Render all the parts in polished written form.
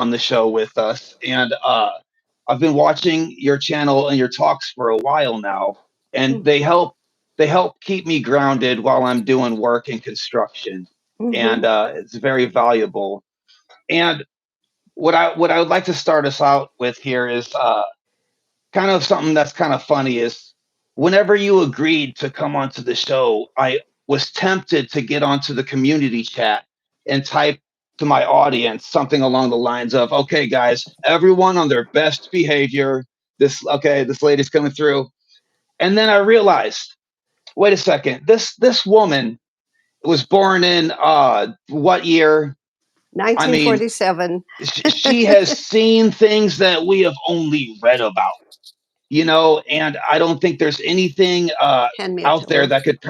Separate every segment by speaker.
Speaker 1: on the show with us, and I've been watching your channel and your talks for a while now, and they help keep me grounded while I'm doing work in construction,
Speaker 2: Mm-hmm.
Speaker 1: and it's very valuable. And what I would like to start us out with here is kind of something that's kind of funny is whenever you agreed to come onto the show, I was tempted to get onto the community chat and type to my audience something along the lines of, okay, guys, everyone on their best behavior. This lady's coming through. And then I realized, wait a second, this woman was born in what year? I mean,
Speaker 2: 1947.
Speaker 1: she has seen things that we have only read about, and I don't think there's anything
Speaker 2: Hand me a
Speaker 1: out there
Speaker 2: pillow.
Speaker 1: that could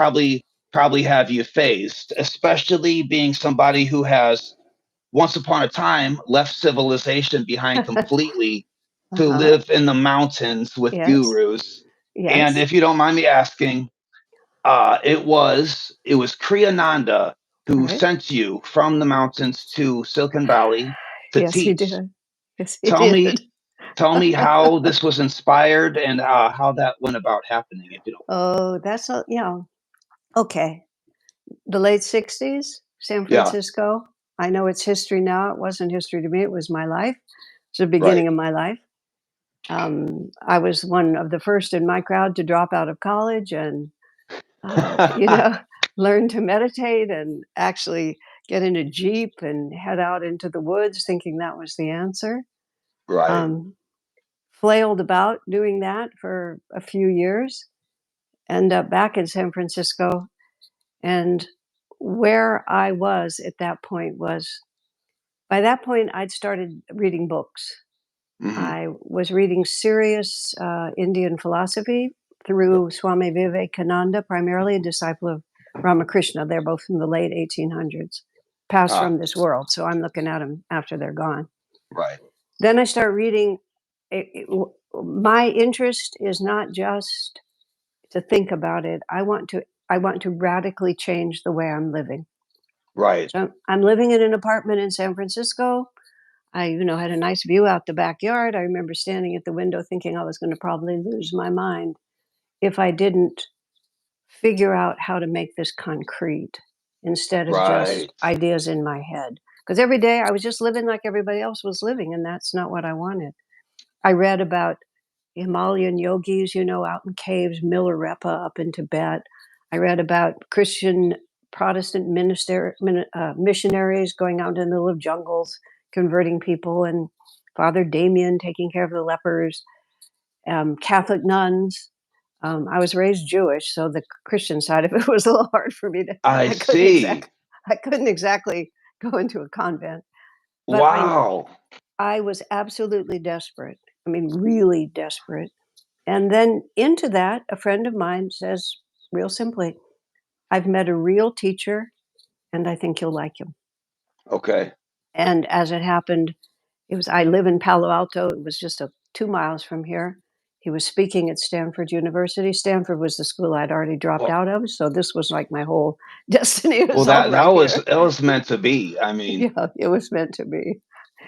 Speaker 1: probably have you phased, especially being somebody who has once upon a time left civilization behind completely to
Speaker 2: Uh-huh.
Speaker 1: live in the mountains with
Speaker 2: Yes.
Speaker 1: gurus. And
Speaker 2: Yes.
Speaker 1: if you don't mind me asking, it was Kriyananda who
Speaker 2: Right.
Speaker 1: sent you from the mountains to Silicon Valley to
Speaker 2: Yes, he
Speaker 1: teach.
Speaker 2: did. Yes, he
Speaker 1: Tell
Speaker 2: did.
Speaker 1: me, tell me how this was inspired and how that went about happening, if you don't
Speaker 2: Oh, that's a, okay. The late 60s, San
Speaker 1: mind. Yeah,
Speaker 2: Francisco. I know it's history now. It wasn't history to me. It was my life. It's the
Speaker 1: right.
Speaker 2: beginning of my life. I was one of the first in my crowd to drop out of college and, you know, learn to meditate and actually get in a Jeep and head out into the woods thinking that was the answer.
Speaker 1: Right.
Speaker 2: Um, Flailed about doing that for a few years, end up back in San Francisco. And where I was at that point was, by that point, I'd started reading books.
Speaker 1: Hmm.
Speaker 2: I was reading serious Indian philosophy
Speaker 1: Yep.
Speaker 2: through Swami Vivekananda, primarily a disciple of Ramakrishna. They're both from the late 1800s, passed
Speaker 1: Ah,
Speaker 2: from this world. So I'm looking at them after they're gone.
Speaker 1: right.
Speaker 2: Then I start reading. My interest is not just to think about it. I want to radically change the way I'm living.
Speaker 1: Right.
Speaker 2: So I'm living in an apartment in San Francisco. I, had a nice view out the backyard. I remember standing at the window thinking I was going to probably lose my mind if I didn't figure out how to make this concrete instead of just
Speaker 1: Right.
Speaker 2: ideas in my head. Because every day I was just living like everybody else was living, and that's not what I wanted. I read about Himalayan yogis, out in caves, Milarepa up in Tibet. I read about Christian Protestant missionaries going out in the middle of jungles, converting people, and Father Damien taking care of the lepers, Catholic nuns. I was raised Jewish, so the Christian side of it was a little hard for me to.
Speaker 1: I
Speaker 2: I couldn't
Speaker 1: see.
Speaker 2: exact. I couldn't exactly go into a convent, but
Speaker 1: Wow.
Speaker 2: I was absolutely desperate. I mean, really desperate. And then into that, a friend of mine says, real simply, I've met a real teacher and I think you'll like him.
Speaker 1: Okay.
Speaker 2: And as it happened, I live in Palo Alto. It was just 2 miles from here. He was speaking at Stanford University. Stanford was the school I'd already dropped
Speaker 1: Well,
Speaker 2: out of. So this was like my whole destiny. It
Speaker 1: well,
Speaker 2: was all
Speaker 1: that
Speaker 2: right
Speaker 1: was
Speaker 2: here.
Speaker 1: that was meant to be. I mean,
Speaker 2: Yeah, it was meant to be.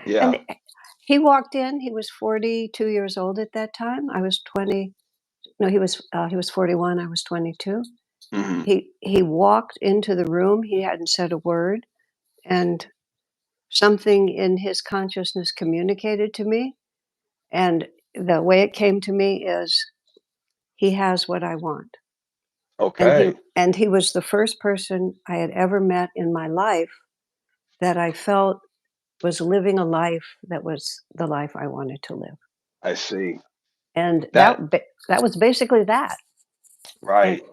Speaker 1: yeah.
Speaker 2: And he walked in. He was 42 years old at that time. I was 20. No, he was 41. I was 22.
Speaker 1: Hmm.
Speaker 2: He walked into the room. He hadn't said a word, and something in his consciousness communicated to me. And the way it came to me is, he has what I want. And he
Speaker 1: Okay.
Speaker 2: and he was the first person I had ever met in my life that I felt was living a life that was the life I wanted to live.
Speaker 1: I see.
Speaker 2: And
Speaker 1: That
Speaker 2: that was basically that. And
Speaker 1: right.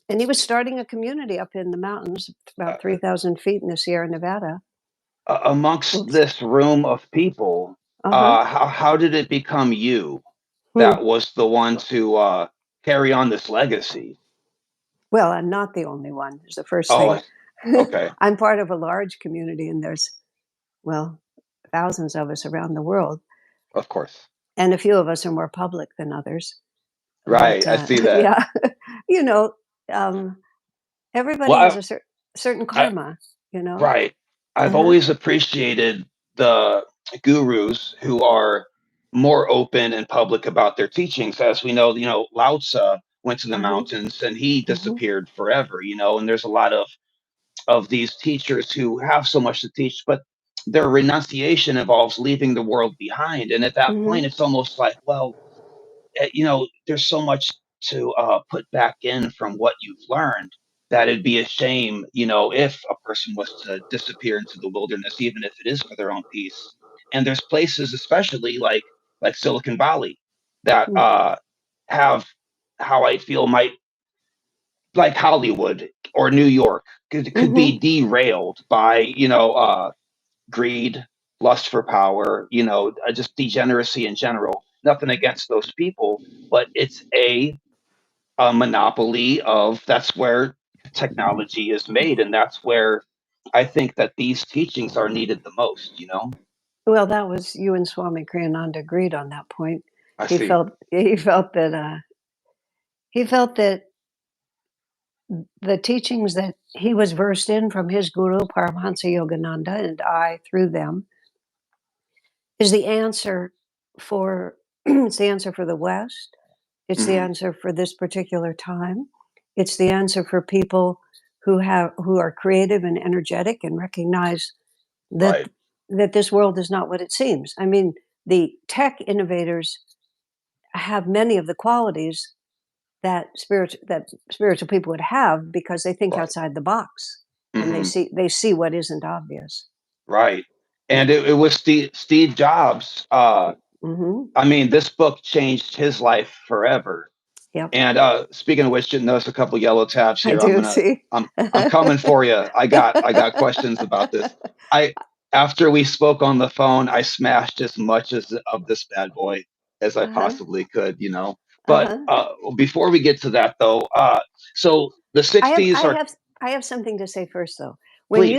Speaker 2: and he was starting a community up in the mountains, about
Speaker 1: Uh,
Speaker 2: 3,000 feet in the Sierra Nevada.
Speaker 1: amongst
Speaker 2: Oops.
Speaker 1: this room of people,
Speaker 2: Uh-huh.
Speaker 1: how did it become you
Speaker 2: Hmm.
Speaker 1: that was the one to carry on this legacy?
Speaker 2: Well, I'm not the only one, is the first
Speaker 1: Oh,
Speaker 2: thing.
Speaker 1: okay.
Speaker 2: I'm part of a large community, and there's, well, thousands of us around the world,
Speaker 1: Of course.
Speaker 2: and a few of us are more public than others. But,
Speaker 1: Right. I see that.
Speaker 2: yeah, you know, um, everybody has
Speaker 1: Well,
Speaker 2: a certain
Speaker 1: I
Speaker 2: karma, you know?
Speaker 1: right. I've
Speaker 2: Uh-huh.
Speaker 1: always appreciated the gurus who are more open and public about their teachings. As we know, Lao Tzu went to the
Speaker 2: Uh-huh.
Speaker 1: mountains and he
Speaker 2: Mhm.
Speaker 1: disappeared forever, and there's a lot of these teachers who have so much to teach, but their renunciation involves leaving the world behind. And at that point,
Speaker 2: Mhm.
Speaker 1: it's almost like, well, there's so much to put back in from what you've learned that it'd be a shame, if a person was to disappear into the wilderness, even if it is for their own peace. And there's places, especially like Silicon Valley, that
Speaker 2: Mm.
Speaker 1: have how I feel might like Hollywood or New York could be
Speaker 2: Mhm.
Speaker 1: derailed by greed, lust for power, just degeneracy in general. Nothing against those people, but it's a monopoly of that's where technology is made, and that's where I think that these teachings are needed the most.
Speaker 2: Well, that was you and Swami Kriyananda agreed on that point.
Speaker 1: I
Speaker 2: He
Speaker 1: see.
Speaker 2: felt he felt that he felt that the teachings that he was versed in from his guru Paramahansa Yogananda and I through them is the answer for it's the answer for the West. It's the
Speaker 1: Hmm.
Speaker 2: answer for this particular time. It's the answer for people who are creative and energetic and recognize that
Speaker 1: Right.
Speaker 2: that this world is not what it seems. I mean, the tech innovators have many of the qualities that spiritual people would have because they think
Speaker 1: Right.
Speaker 2: outside the box and
Speaker 1: Hmm.
Speaker 2: they see what isn't obvious.
Speaker 1: Right.
Speaker 2: Yeah.
Speaker 1: And it was Steve Jobs.
Speaker 2: Hmm.
Speaker 1: I mean, this book changed his life forever.
Speaker 2: Yep.
Speaker 1: And speaking of which, didn't notice a couple yellow tabs
Speaker 2: I
Speaker 1: here.
Speaker 2: do see.
Speaker 1: I'm coming for you. I got questions about this. I After we spoke on the phone, I smashed as much as of this bad boy as I
Speaker 2: Uh-huh.
Speaker 1: possibly could. But
Speaker 2: Uh-huh.
Speaker 1: before we get to that, though, so the
Speaker 2: I have
Speaker 1: '60s
Speaker 2: I
Speaker 1: are
Speaker 2: have I have something to say first though.
Speaker 1: please.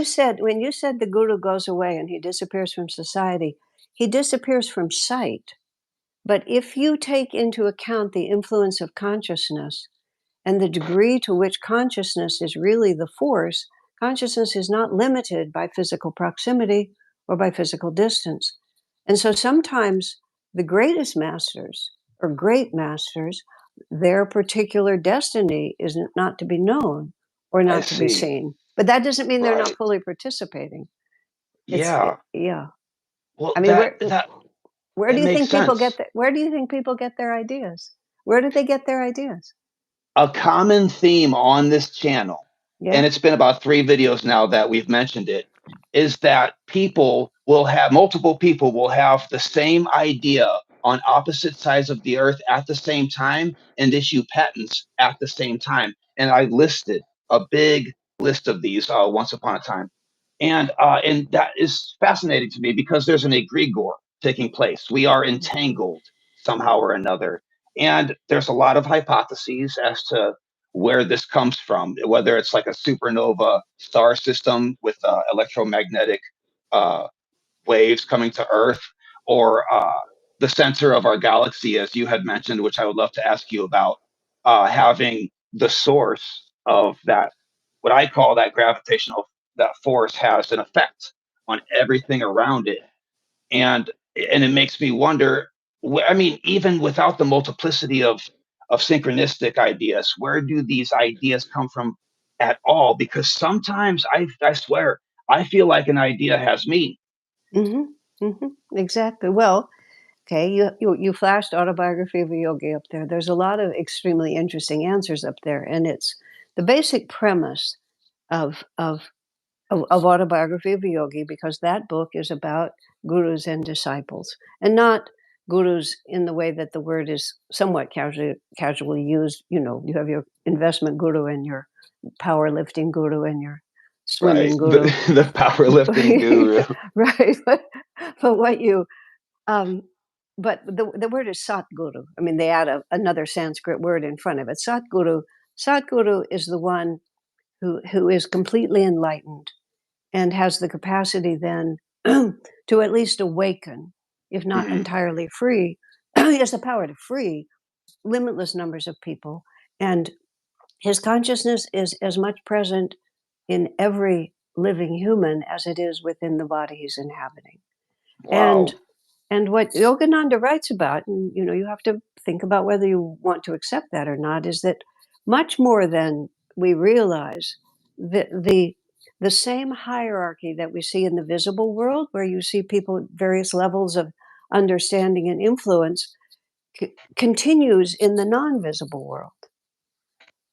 Speaker 2: When you said the guru goes away and he disappears from society, he disappears from sight. But if you take into account the influence of consciousness and the degree to which consciousness is really the force, consciousness is not limited by physical proximity or by physical distance. And so sometimes the greatest masters or great masters, their particular destiny is not to be known or
Speaker 1: I
Speaker 2: not to be
Speaker 1: see.
Speaker 2: seen. But that doesn't mean they're not
Speaker 1: Right.
Speaker 2: fully participating.
Speaker 1: Yeah.
Speaker 2: Yeah.
Speaker 1: Well,
Speaker 2: I mean,
Speaker 1: that
Speaker 2: where
Speaker 1: it
Speaker 2: do you
Speaker 1: makes
Speaker 2: think people
Speaker 1: sense.
Speaker 2: get where do you think people get their ideas? Where do they get their ideas?
Speaker 1: A common theme on this channel, and
Speaker 2: Yeah.
Speaker 1: it's been about 3 videos now that we've mentioned it, is that multiple people will have the same idea on opposite sides of the earth at the same time and issue patents at the same time. And I listed a big list of these once upon a time. And that is fascinating to me because there's an egregore taking place. We are entangled somehow or another. And there's a lot of hypotheses as to where this comes from, whether it's like a supernova star system with electromagnetic uh, waves coming to Earth, or the center of our galaxy, as you had mentioned, which I would love to ask you about, having the source of that, what I call that gravitational, that force has an effect on everything around it. And it makes me wonder, I mean, even without the multiplicity of synchronistic ideas, where do these ideas come from at all? Because sometimes I swear I feel like an idea has me.
Speaker 2: Mhm, mhm, exactly. Well, okay, you flashed Autobiography of a Yogi up there. There's a lot of extremely interesting answers up there, and it's the basic premise of of Autobiography of a Yogi, because that book is about gurus and disciples, and not gurus in the way that the word is somewhat casually used. You know, you have your investment guru and your powerlifting guru and your
Speaker 1: Right.
Speaker 2: swimming
Speaker 1: The
Speaker 2: guru.
Speaker 1: the powerlifting guru.
Speaker 2: Right, but what you um but the word is satguru. I mean, they add another Sanskrit word in front of it. Satguru is the one who is completely enlightened and has the capacity then to at least awaken, if not
Speaker 1: Hmm.
Speaker 2: entirely free. He has the power to free limitless numbers of people, and his consciousness is as much present in every living human as it is within the body he's inhabiting.
Speaker 1: Wow.
Speaker 2: And what Yogananda writes about, and you have to think about whether you want to accept that or not, is that much more than we realize, the same hierarchy that we see in the visible world, where you see people at various levels of understanding and influence, continues in the non-visible world.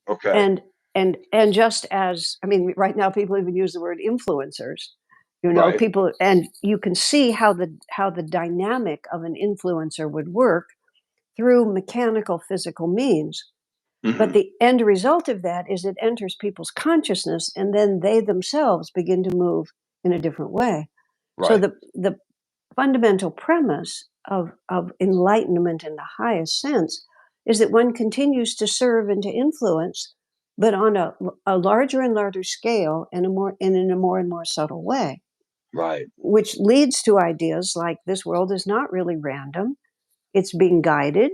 Speaker 1: Okay.
Speaker 2: And just as, I mean, right now people even use the word influencers,
Speaker 1: Right.
Speaker 2: people, and you can see how the dynamic of an influencer would work through mechanical physical means. But
Speaker 1: Hmm.
Speaker 2: the end result of that is it enters people's consciousness, and then they themselves begin to move in a different way. So
Speaker 1: Right.
Speaker 2: the fundamental premise of enlightenment in the highest sense is that one continues to serve and to influence, but on a larger and larger scale, and in a more and more subtle way,
Speaker 1: Right.
Speaker 2: which leads to ideas like this world is not really random. It's being guided,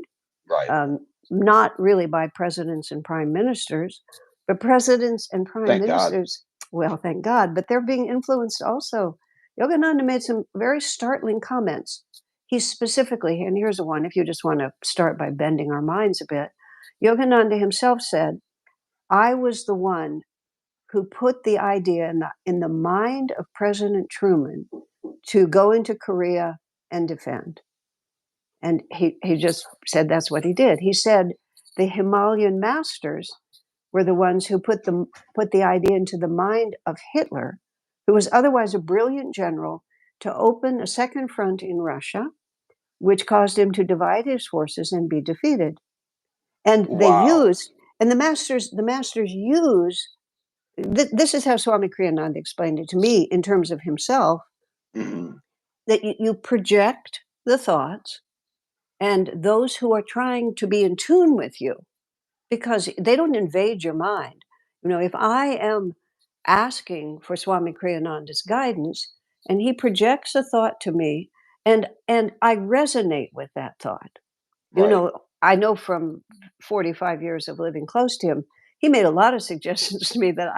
Speaker 1: Right.
Speaker 2: not really by presidents and prime ministers, but presidents and prime
Speaker 1: Thank God.
Speaker 2: ministers, well, thank God, but they're being influenced also. Yogananda made some very startling comments. He specifically, and here's one, if you just want to start by bending our minds a bit. Yogananda himself said, I was the one who put the idea in the mind of President Truman to go into Korea and defend. And he just said that's what he did. He said the Himalayan masters were the ones who put the idea into the mind of Hitler, who was otherwise a brilliant general, to open a second front in Russia, which caused him to divide his forces and be defeated. And they
Speaker 1: Wow.
Speaker 2: used, and the masters use. This is how Swami Kriyananda explained it to me in terms of himself,
Speaker 1: Hmm.
Speaker 2: that you project the thoughts, and those who are trying to be in tune with you, because they don't invade your mind. If I am asking for Swami Kriyananda's guidance, and he projects a thought to me, and I resonate with that thought,
Speaker 1: Right.
Speaker 2: I know from 45 years of living close to him, he made a lot of suggestions to me that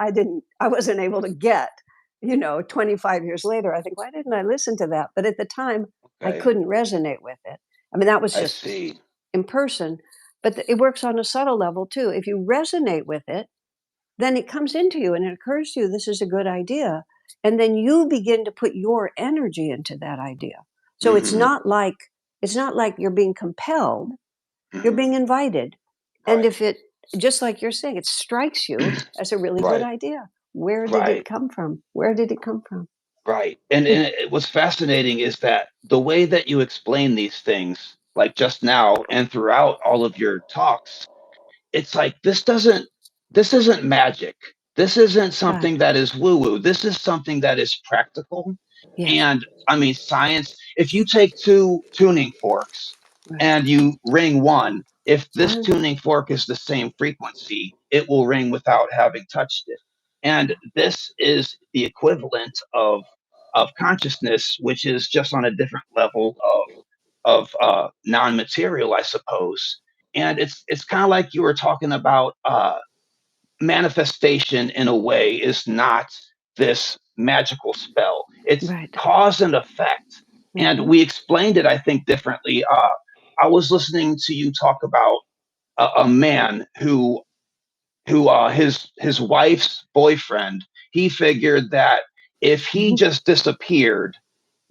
Speaker 2: I wasn't able to get. 25 years later, I think, why didn't I listen to that? But at the time, I
Speaker 1: Okay.
Speaker 2: couldn't resonate with it. I mean, that was
Speaker 1: I
Speaker 2: just
Speaker 1: see.
Speaker 2: in person, but it works on a subtle level too. If you resonate with it, then it comes into you and it occurs to you this is a good idea, and then you begin to put your energy into that idea. So
Speaker 1: Hmm.
Speaker 2: it's not like you're being compelled, you're
Speaker 1: Hmm.
Speaker 2: being invited. And
Speaker 1: Right.
Speaker 2: if it, just like you're saying, it strikes you as a really good
Speaker 1: Right.
Speaker 2: idea, where did it
Speaker 1: Right.
Speaker 2: come from? Where did it come from?
Speaker 1: Right. And what's fascinating is that the way that you explain these things, like just now and throughout all of your talks, it's like this isn't magic. This isn't something
Speaker 2: Right.
Speaker 1: that is woo woo. This is something that is practical.
Speaker 2: Yes.
Speaker 1: And I mean, science, if you take two tuning forks
Speaker 2: Right.
Speaker 1: and you ring one, if this
Speaker 2: Fine.
Speaker 1: tuning fork is the same frequency, it will ring without having touched it. And this is the equivalent of consciousness, which is just on a different level of non-material, I suppose. And it's kind of like you were talking about, manifestation in a way is not this magical spell. It's
Speaker 2: Right.
Speaker 1: cause and effect. And
Speaker 2: Mm-hmm.
Speaker 1: we explained it, I think, differently. I was listening to you talk about a man who his wife's boyfriend. He figured that if he
Speaker 2: Mm-hmm.
Speaker 1: just disappeared,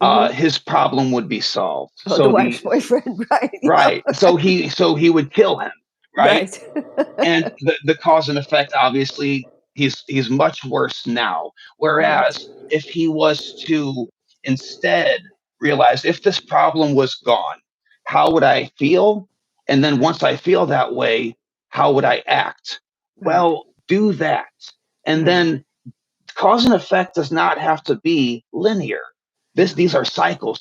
Speaker 2: Mm-hmm.
Speaker 1: his problem would be solved.
Speaker 2: Oh, the
Speaker 1: So
Speaker 2: wife's
Speaker 1: the
Speaker 2: boyfriend, right? Yeah.
Speaker 1: right. So he would kill him, right?
Speaker 2: Right.
Speaker 1: And the cause and effect, obviously, he's much worse now.
Speaker 2: Right.
Speaker 1: Whereas if he was to instead realize, if this problem was gone, how would I feel? And then
Speaker 2: Right.
Speaker 1: once I feel that way, how would I act?
Speaker 2: Right.
Speaker 1: Well, do that. And
Speaker 2: Right.
Speaker 1: then cause and effect does not have to be linear. These
Speaker 2: No.
Speaker 1: are cycles.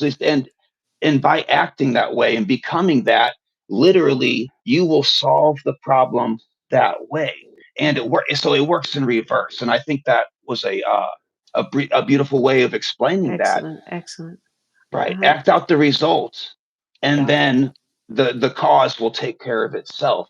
Speaker 1: And by acting that way and becoming that, literally, you will solve the problem that way. And so it works in reverse. And I think that was a beautiful way of explaining that.
Speaker 2: Excellent. Excellent.
Speaker 1: Right,
Speaker 2: Uh-huh.
Speaker 1: act out the results, and
Speaker 2: Yeah.
Speaker 1: then the cause will take care of itself.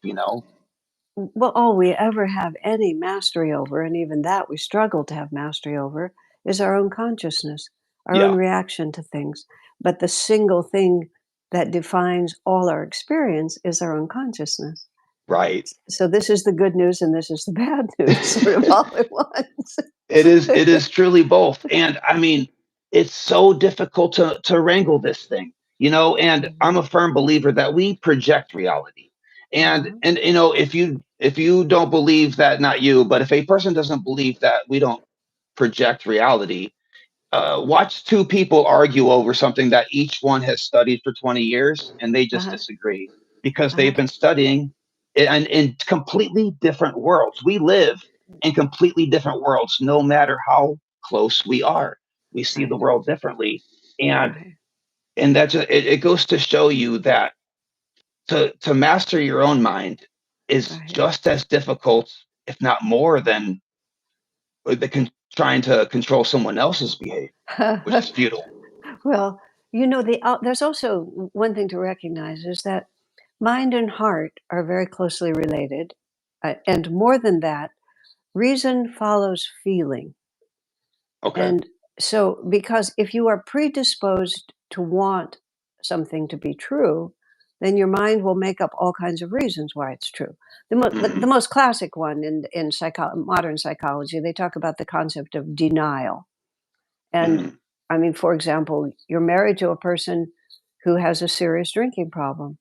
Speaker 2: Well, all we ever have any mastery over, and even that we struggle to have mastery over, is our own consciousness, our own
Speaker 1: Yeah.
Speaker 2: reaction to things. But the single thing that defines all our experience is our own consciousness.
Speaker 1: Right.
Speaker 2: So this is the good news and this is the bad news, sort of all at once.
Speaker 1: It is truly both. And I mean, it's so difficult to wrangle this thing, you know, and I'm a firm believer that we project reality. And you know, if you don't believe that, not you, but if a person doesn't believe that we don't project reality, watch two people argue over something that each one has studied for 20 years and they just
Speaker 2: Uh-huh.
Speaker 1: disagree because
Speaker 2: Uh-huh.
Speaker 1: they've been studying in completely different worlds. We live in completely different worlds, no matter how close we are. We see the
Speaker 2: Right.
Speaker 1: world differently. And
Speaker 2: Right.
Speaker 1: and that just, it goes to show you that to master your own mind is
Speaker 2: Right.
Speaker 1: just as difficult, if not more, than trying to control someone else's behavior, which is futile.
Speaker 2: Well, there's also one thing to recognize is that mind and heart are very closely related. And more than that, reason follows feeling.
Speaker 1: Okay.
Speaker 2: And so, because if you are predisposed to want something to be true, then your mind will make up all kinds of reasons why it's true. The
Speaker 1: Hmm.
Speaker 2: most classic one in modern psychology, they talk about the concept of denial. And
Speaker 1: Hmm.
Speaker 2: I mean, for example, you're married to a person who has a serious drinking problem,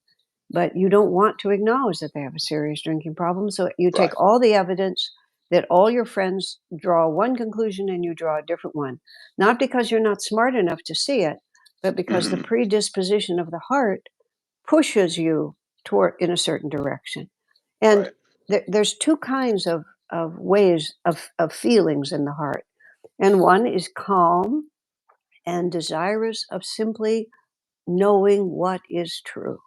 Speaker 2: but you don't want to acknowledge that they have a serious drinking problem. So you take
Speaker 1: Right.
Speaker 2: all the evidence that all your friends draw one conclusion and you draw a different one. Not because you're not smart enough to see it, but because the
Speaker 1: Hmm.
Speaker 2: predisposition of the heart pushes you toward in a certain direction. And
Speaker 1: Right.
Speaker 2: there's two kinds of ways of feelings in the heart. And one is calm and desirous of simply knowing what is true.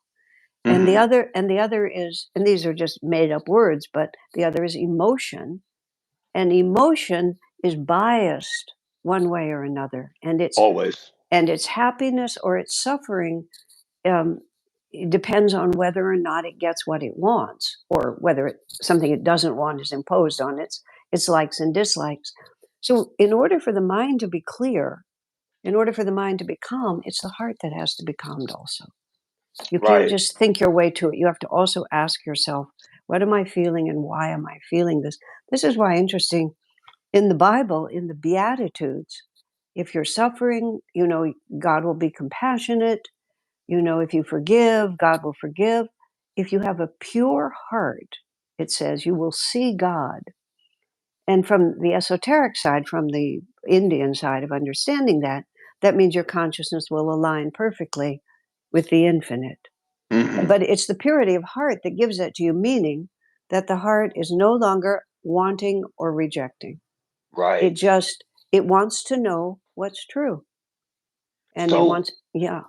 Speaker 1: Hmm.
Speaker 2: And the other is, and these are just made up words, but the other is emotion. And emotion is biased one way or another.
Speaker 1: Always.
Speaker 2: And its happiness or its suffering, um, it depends on whether or not it gets what it wants, or whether something it doesn't want is imposed on its likes and dislikes. So in order for the mind to be clear, in order for the mind to be calm, it's the heart that has to be calmed also. You can't
Speaker 1: Right.
Speaker 2: just think your way to it. You have to also ask yourself, what am I feeling and why am I feeling this? This is why interesting in the Bible, in the Beatitudes, if you're suffering, God will be compassionate. If you forgive, God will forgive. If you have a pure heart, it says you will see God. And from the esoteric side, from the Indian side of understanding that, that means your consciousness will align perfectly with the infinite.
Speaker 1: Hmm.
Speaker 2: But it's the purity of heart that gives that to you, meaning that the heart is no longer wanting or rejecting. It
Speaker 1: Right.
Speaker 2: just, it wants to know what's true. And it
Speaker 1: So
Speaker 2: wants, yeah.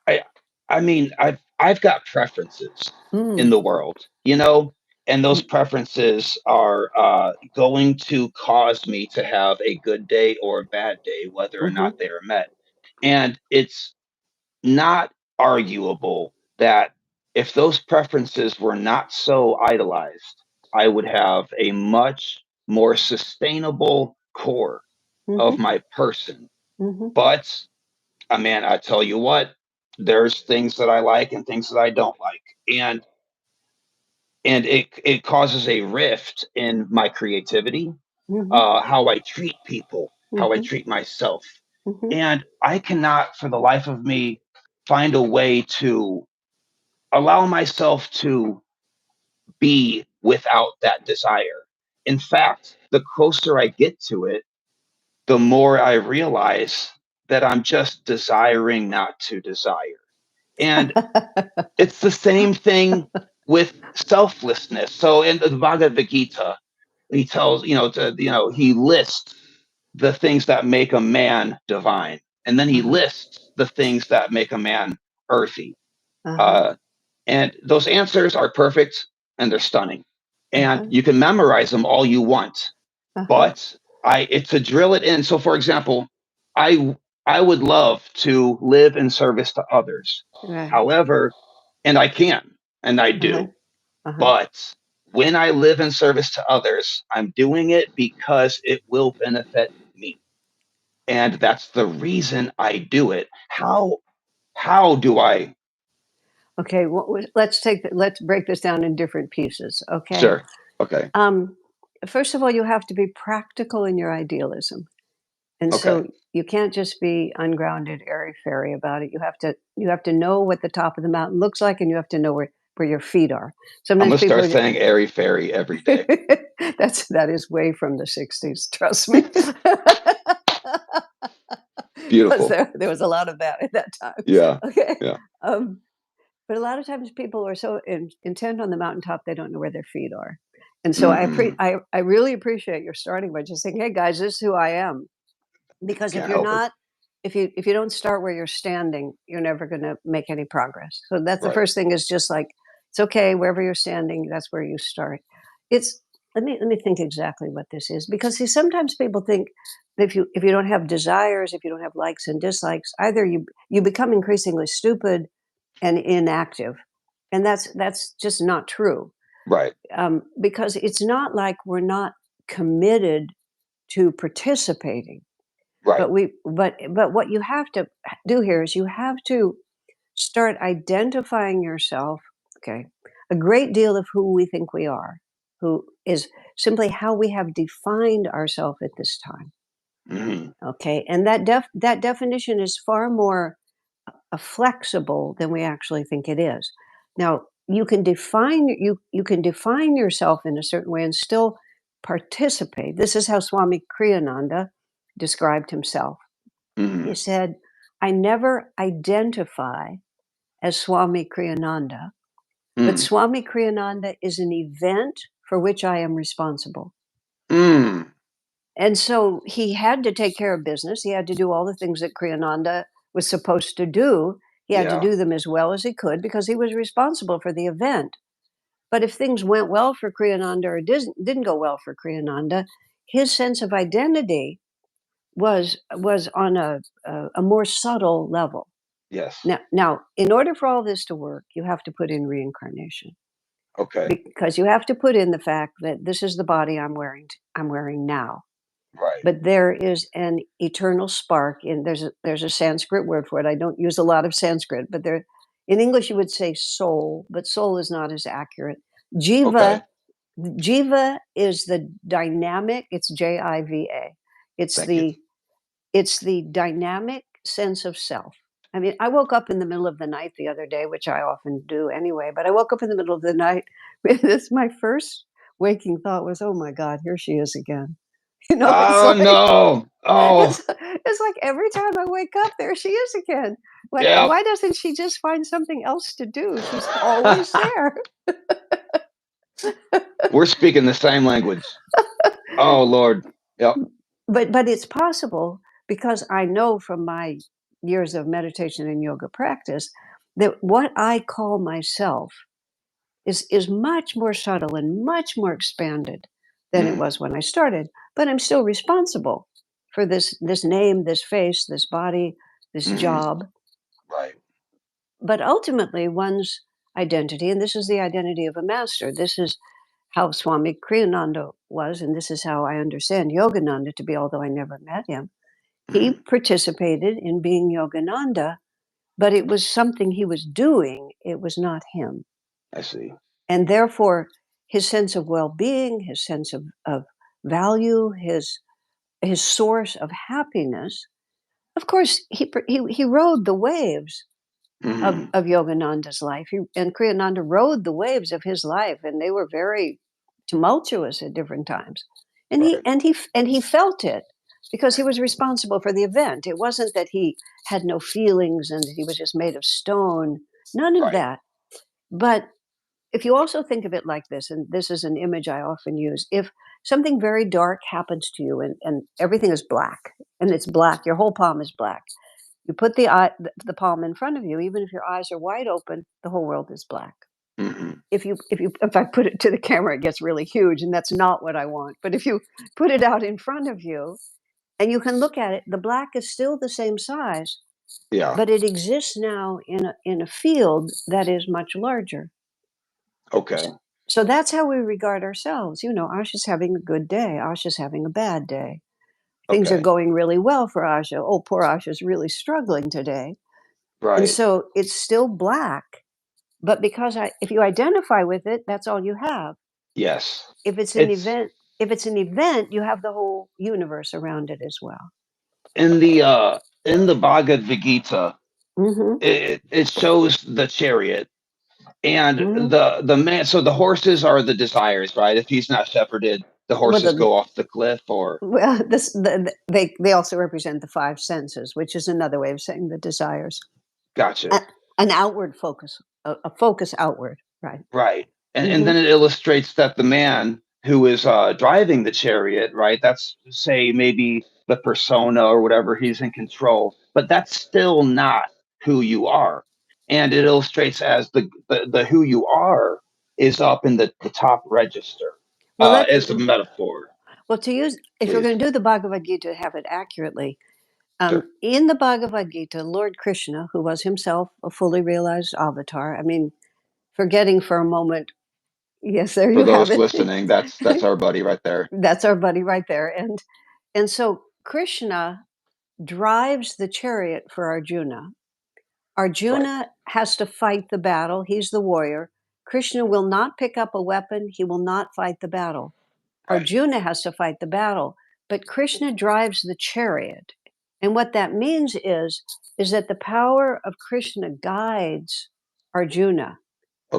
Speaker 1: I I mean, I've got preferences in
Speaker 2: Mm,
Speaker 1: the world, you know, and those
Speaker 2: mm,
Speaker 1: preferences are going to cause me to have a good day or a bad day, whether or not
Speaker 2: mhm,
Speaker 1: they are met. And it's not arguable that if those preferences were not so idolized, I would have a much more sustainable core of
Speaker 2: mhm,
Speaker 1: my person.
Speaker 2: mhm,
Speaker 1: But man, I tell you what, there's things that I like and things that I don't like, and it causes a rift in my creativity,
Speaker 2: mhm,
Speaker 1: how I treat people, how I
Speaker 2: mhm,
Speaker 1: treat myself,
Speaker 2: mhm.
Speaker 1: and I cannot, for the life of me, find a way to allow myself to be without that desire. In fact, the closer I get to it, the more I realize that I'm just desiring not to desire. And it's the same thing with selflessness. So in the Bhagavad Gita, he tells, he lists the things that make a man divine, and then he
Speaker 2: Uh-huh,
Speaker 1: lists the things that make a man earthy.
Speaker 2: uh-huh,
Speaker 1: Uh, and those answers are perfect and they're stunning. And
Speaker 2: uh-huh,
Speaker 1: you can memorize them all you want,
Speaker 2: uh-huh.
Speaker 1: but it's to drill it in. So for example, I I would love to live in service to others.
Speaker 2: Right.
Speaker 1: However, and I can, and I
Speaker 2: Uh-huh,
Speaker 1: do,
Speaker 2: uh-huh.
Speaker 1: but when I live in service to others, I'm doing it because it will benefit me. And that's the reason I do it. How? how do I?
Speaker 2: Okay, let's break this down in different pieces. Okay.
Speaker 1: Sure. Okay.
Speaker 2: First of all, you have to be practical in your idealism. And
Speaker 1: Okay.
Speaker 2: so you can't just be ungrounded, airy fairy about it. You have to know what the top of the mountain looks like, and you have to know where your feet are.
Speaker 1: I'm
Speaker 2: Sometimes
Speaker 1: gonna
Speaker 2: people
Speaker 1: start
Speaker 2: are
Speaker 1: saying airy fairy every day.
Speaker 2: that is way from the 60s, trust me. Because
Speaker 1: Beautiful.
Speaker 2: there was a lot of that at that time.
Speaker 1: Yeah.
Speaker 2: Okay.
Speaker 1: Yeah.
Speaker 2: But a lot of times people are so intent on the mountaintop, they don't know where their feet are. And so I really appreciate your starting by just saying, hey guys, this is who I am. Because if
Speaker 1: Can't
Speaker 2: you're
Speaker 1: help it.
Speaker 2: not, if you don't start where you're standing, you're never going to make any progress. So that's the
Speaker 1: Right.
Speaker 2: first thing, is just like, it's okay, wherever you're standing, that's where you start. It's let me think exactly what this is, because see, sometimes people think that if you don't have desires, if you don't have likes and dislikes, either you become increasingly stupid and inactive, and that's just not true.
Speaker 1: Right.
Speaker 2: Because it's not like we're not committed to participating.
Speaker 1: Right.
Speaker 2: But what you have to do here is you have to start identifying yourself. Okay, a great deal of who we think we are, who is simply how we have defined ourselves at this time. Okay, and that definition is far more flexible than we actually think it is. Now, you can define yourself in a certain way and still participate. This is how Swami Kriyananda described himself. He said, I never identify as Swami Kriyananda, but Swami Kriyananda is an event for which I am responsible. And so he had to take care of business. He had to do all the things that Kriyananda was supposed to do. He had to do them as well as he could because he was responsible for the event. But if things went well for Kriyananda or didn't go well for Kriyananda, his sense of identity was on a more subtle level.
Speaker 1: Yes.
Speaker 2: Now, in order for all this to work, you have to put in reincarnation.
Speaker 1: Okay.
Speaker 2: Because you have to put in the fact that this is the body I'm wearing now.
Speaker 1: Right.
Speaker 2: But there is an eternal spark in there's a Sanskrit word for it. I don't use a lot of Sanskrit, but there in English you would say soul, but soul is not as accurate. Jiva,
Speaker 1: Okay.
Speaker 2: jiva is the dynamic, it's Jiva. It's
Speaker 1: Thank you.
Speaker 2: it's the dynamic sense of self. I mean, I woke up in the middle of the night the other day, which I often do anyway, but I woke up in the middle of the night with this. My first waking thought was, oh my God, here she is again. You know, it's
Speaker 1: Oh
Speaker 2: like
Speaker 1: no. Oh.
Speaker 2: it's like every time I wake up, there she is again. Like,
Speaker 1: Yeah.
Speaker 2: why doesn't she just find something else to do? She's always there.
Speaker 1: We're speaking the same language. Oh Lord. Yep.
Speaker 2: But it's possible because I know from my years of meditation and yoga practice that what I call myself is much more subtle and much more expanded than it was when I started. But I'm still responsible for this name, this face, this body, this job.
Speaker 1: Right.
Speaker 2: But ultimately, one's identity, and this is the identity of a master. This is how Swami Kriyananda was, and this is how I understand Yogananda to be, although I never met him. He participated in being Yogananda, but it was something he was doing. It was not him.
Speaker 1: I see.
Speaker 2: And therefore, his sense of well-being, his sense of value, his source of happiness, of course, he rode the waves of Yogananda's life. And Kriyananda rode the waves of his life, and they were very tumultuous at different times. And he felt it because he was responsible for the event. It wasn't that he had no feelings and that he was just made of stone. None of
Speaker 1: Right.
Speaker 2: that. But if you also think of it like this, and this is an image I often use, if something very dark happens to you and everything is black, and it's black, your whole palm is black. You put the palm in front of you, even if your eyes are wide open, the whole world is black. If I put it to the camera, it gets really huge, and that's not what I want. But if you put it out in front of you and you can look at it, the black is still the same size,
Speaker 1: Yeah.
Speaker 2: but it exists now in a field that is much larger.
Speaker 1: Okay.
Speaker 2: So that's how we regard ourselves. You know, Asha's having a good day. Asha's having a bad day. Things are
Speaker 1: Okay.
Speaker 2: going really well for Asha. Oh, poor Asha's really struggling today. And
Speaker 1: Right.
Speaker 2: so it's still black, but because if you identify with it, that's all you have.
Speaker 1: Yes.
Speaker 2: If it's an
Speaker 1: It's
Speaker 2: event, if it's an event, you have the whole universe around it as well.
Speaker 1: in the Bhagavad Gita,
Speaker 2: Mm-hmm.
Speaker 1: it shows the chariot and
Speaker 2: Mm-hmm.
Speaker 1: the man. So the horses are the desires, right? If he's not shepherded, the
Speaker 2: Well,
Speaker 1: horses go off the cliff. Or
Speaker 2: they also represent the five senses, which is another way of saying the desires.
Speaker 1: gotcha.
Speaker 2: A, an outward focus, a focus outward, right?
Speaker 1: Right. And
Speaker 2: Mm-hmm.
Speaker 1: then it illustrates that the man who is driving the chariot, right? That's, say, maybe the persona or whatever, he's in control, but that's still not who you are. And it illustrates as the who you are is up in the top register
Speaker 2: Well,
Speaker 1: as a metaphor,
Speaker 2: to use, if you're
Speaker 1: please.
Speaker 2: going to do the Bhagavad Gita to have it accurately,
Speaker 1: Sure.
Speaker 2: in the Bhagavad Gita, Lord Krishna, who was himself a fully realized avatar, I mean, forgetting for a moment, yes, there
Speaker 1: For
Speaker 2: you have
Speaker 1: those
Speaker 2: it.
Speaker 1: listening, that's our buddy right there.
Speaker 2: That's our buddy right there. And so Krishna drives the chariot for Arjuna.
Speaker 1: Right.
Speaker 2: Arjuna has to fight the battle. He's the warrior. Krishna will not pick up a weapon. He will not fight the battle.
Speaker 1: Right.
Speaker 2: Arjuna has to fight the battle, but Krishna drives the chariot. And what that means is that the power of Krishna guides Arjuna,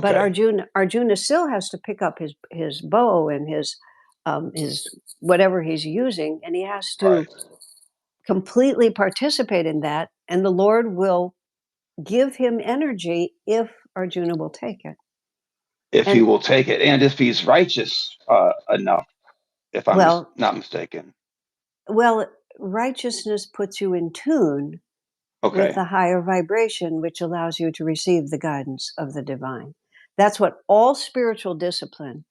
Speaker 2: but
Speaker 1: Okay.
Speaker 2: Arjuna still has to pick up his bow and his whatever he's using, and he has to
Speaker 1: Right.
Speaker 2: completely participate in that. And the Lord will give him energy if Arjuna will take it.
Speaker 1: If he
Speaker 2: And
Speaker 1: will take it, and if he's righteous enough, if I'm
Speaker 2: well,
Speaker 1: not mistaken.
Speaker 2: well, righteousness puts you in tune with
Speaker 1: Okay.
Speaker 2: the higher vibration, which allows you to receive the guidance of the divine. That's what all spiritual discipline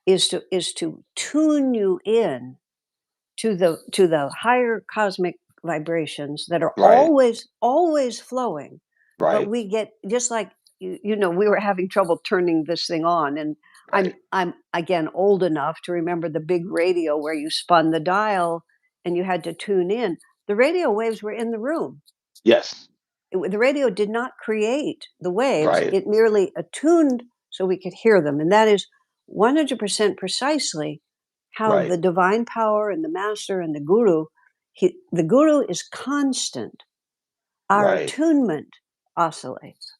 Speaker 2: is to tune you in to the higher cosmic vibrations that are
Speaker 1: Right.
Speaker 2: always flowing. But
Speaker 1: Right.
Speaker 2: we get, just like we were having trouble turning this thing on, and I'm
Speaker 1: Right.
Speaker 2: I'm again old enough to remember the big radio where you spun the dial and you had to tune in. The radio waves were in the room.
Speaker 1: Yes.
Speaker 2: The radio did not create the waves,
Speaker 1: Right.
Speaker 2: it merely attuned so we could hear them. And that is 100% precisely how
Speaker 1: Right.
Speaker 2: the divine power and the master and the guru, the guru is constant. Our
Speaker 1: Right.
Speaker 2: attunement oscillates.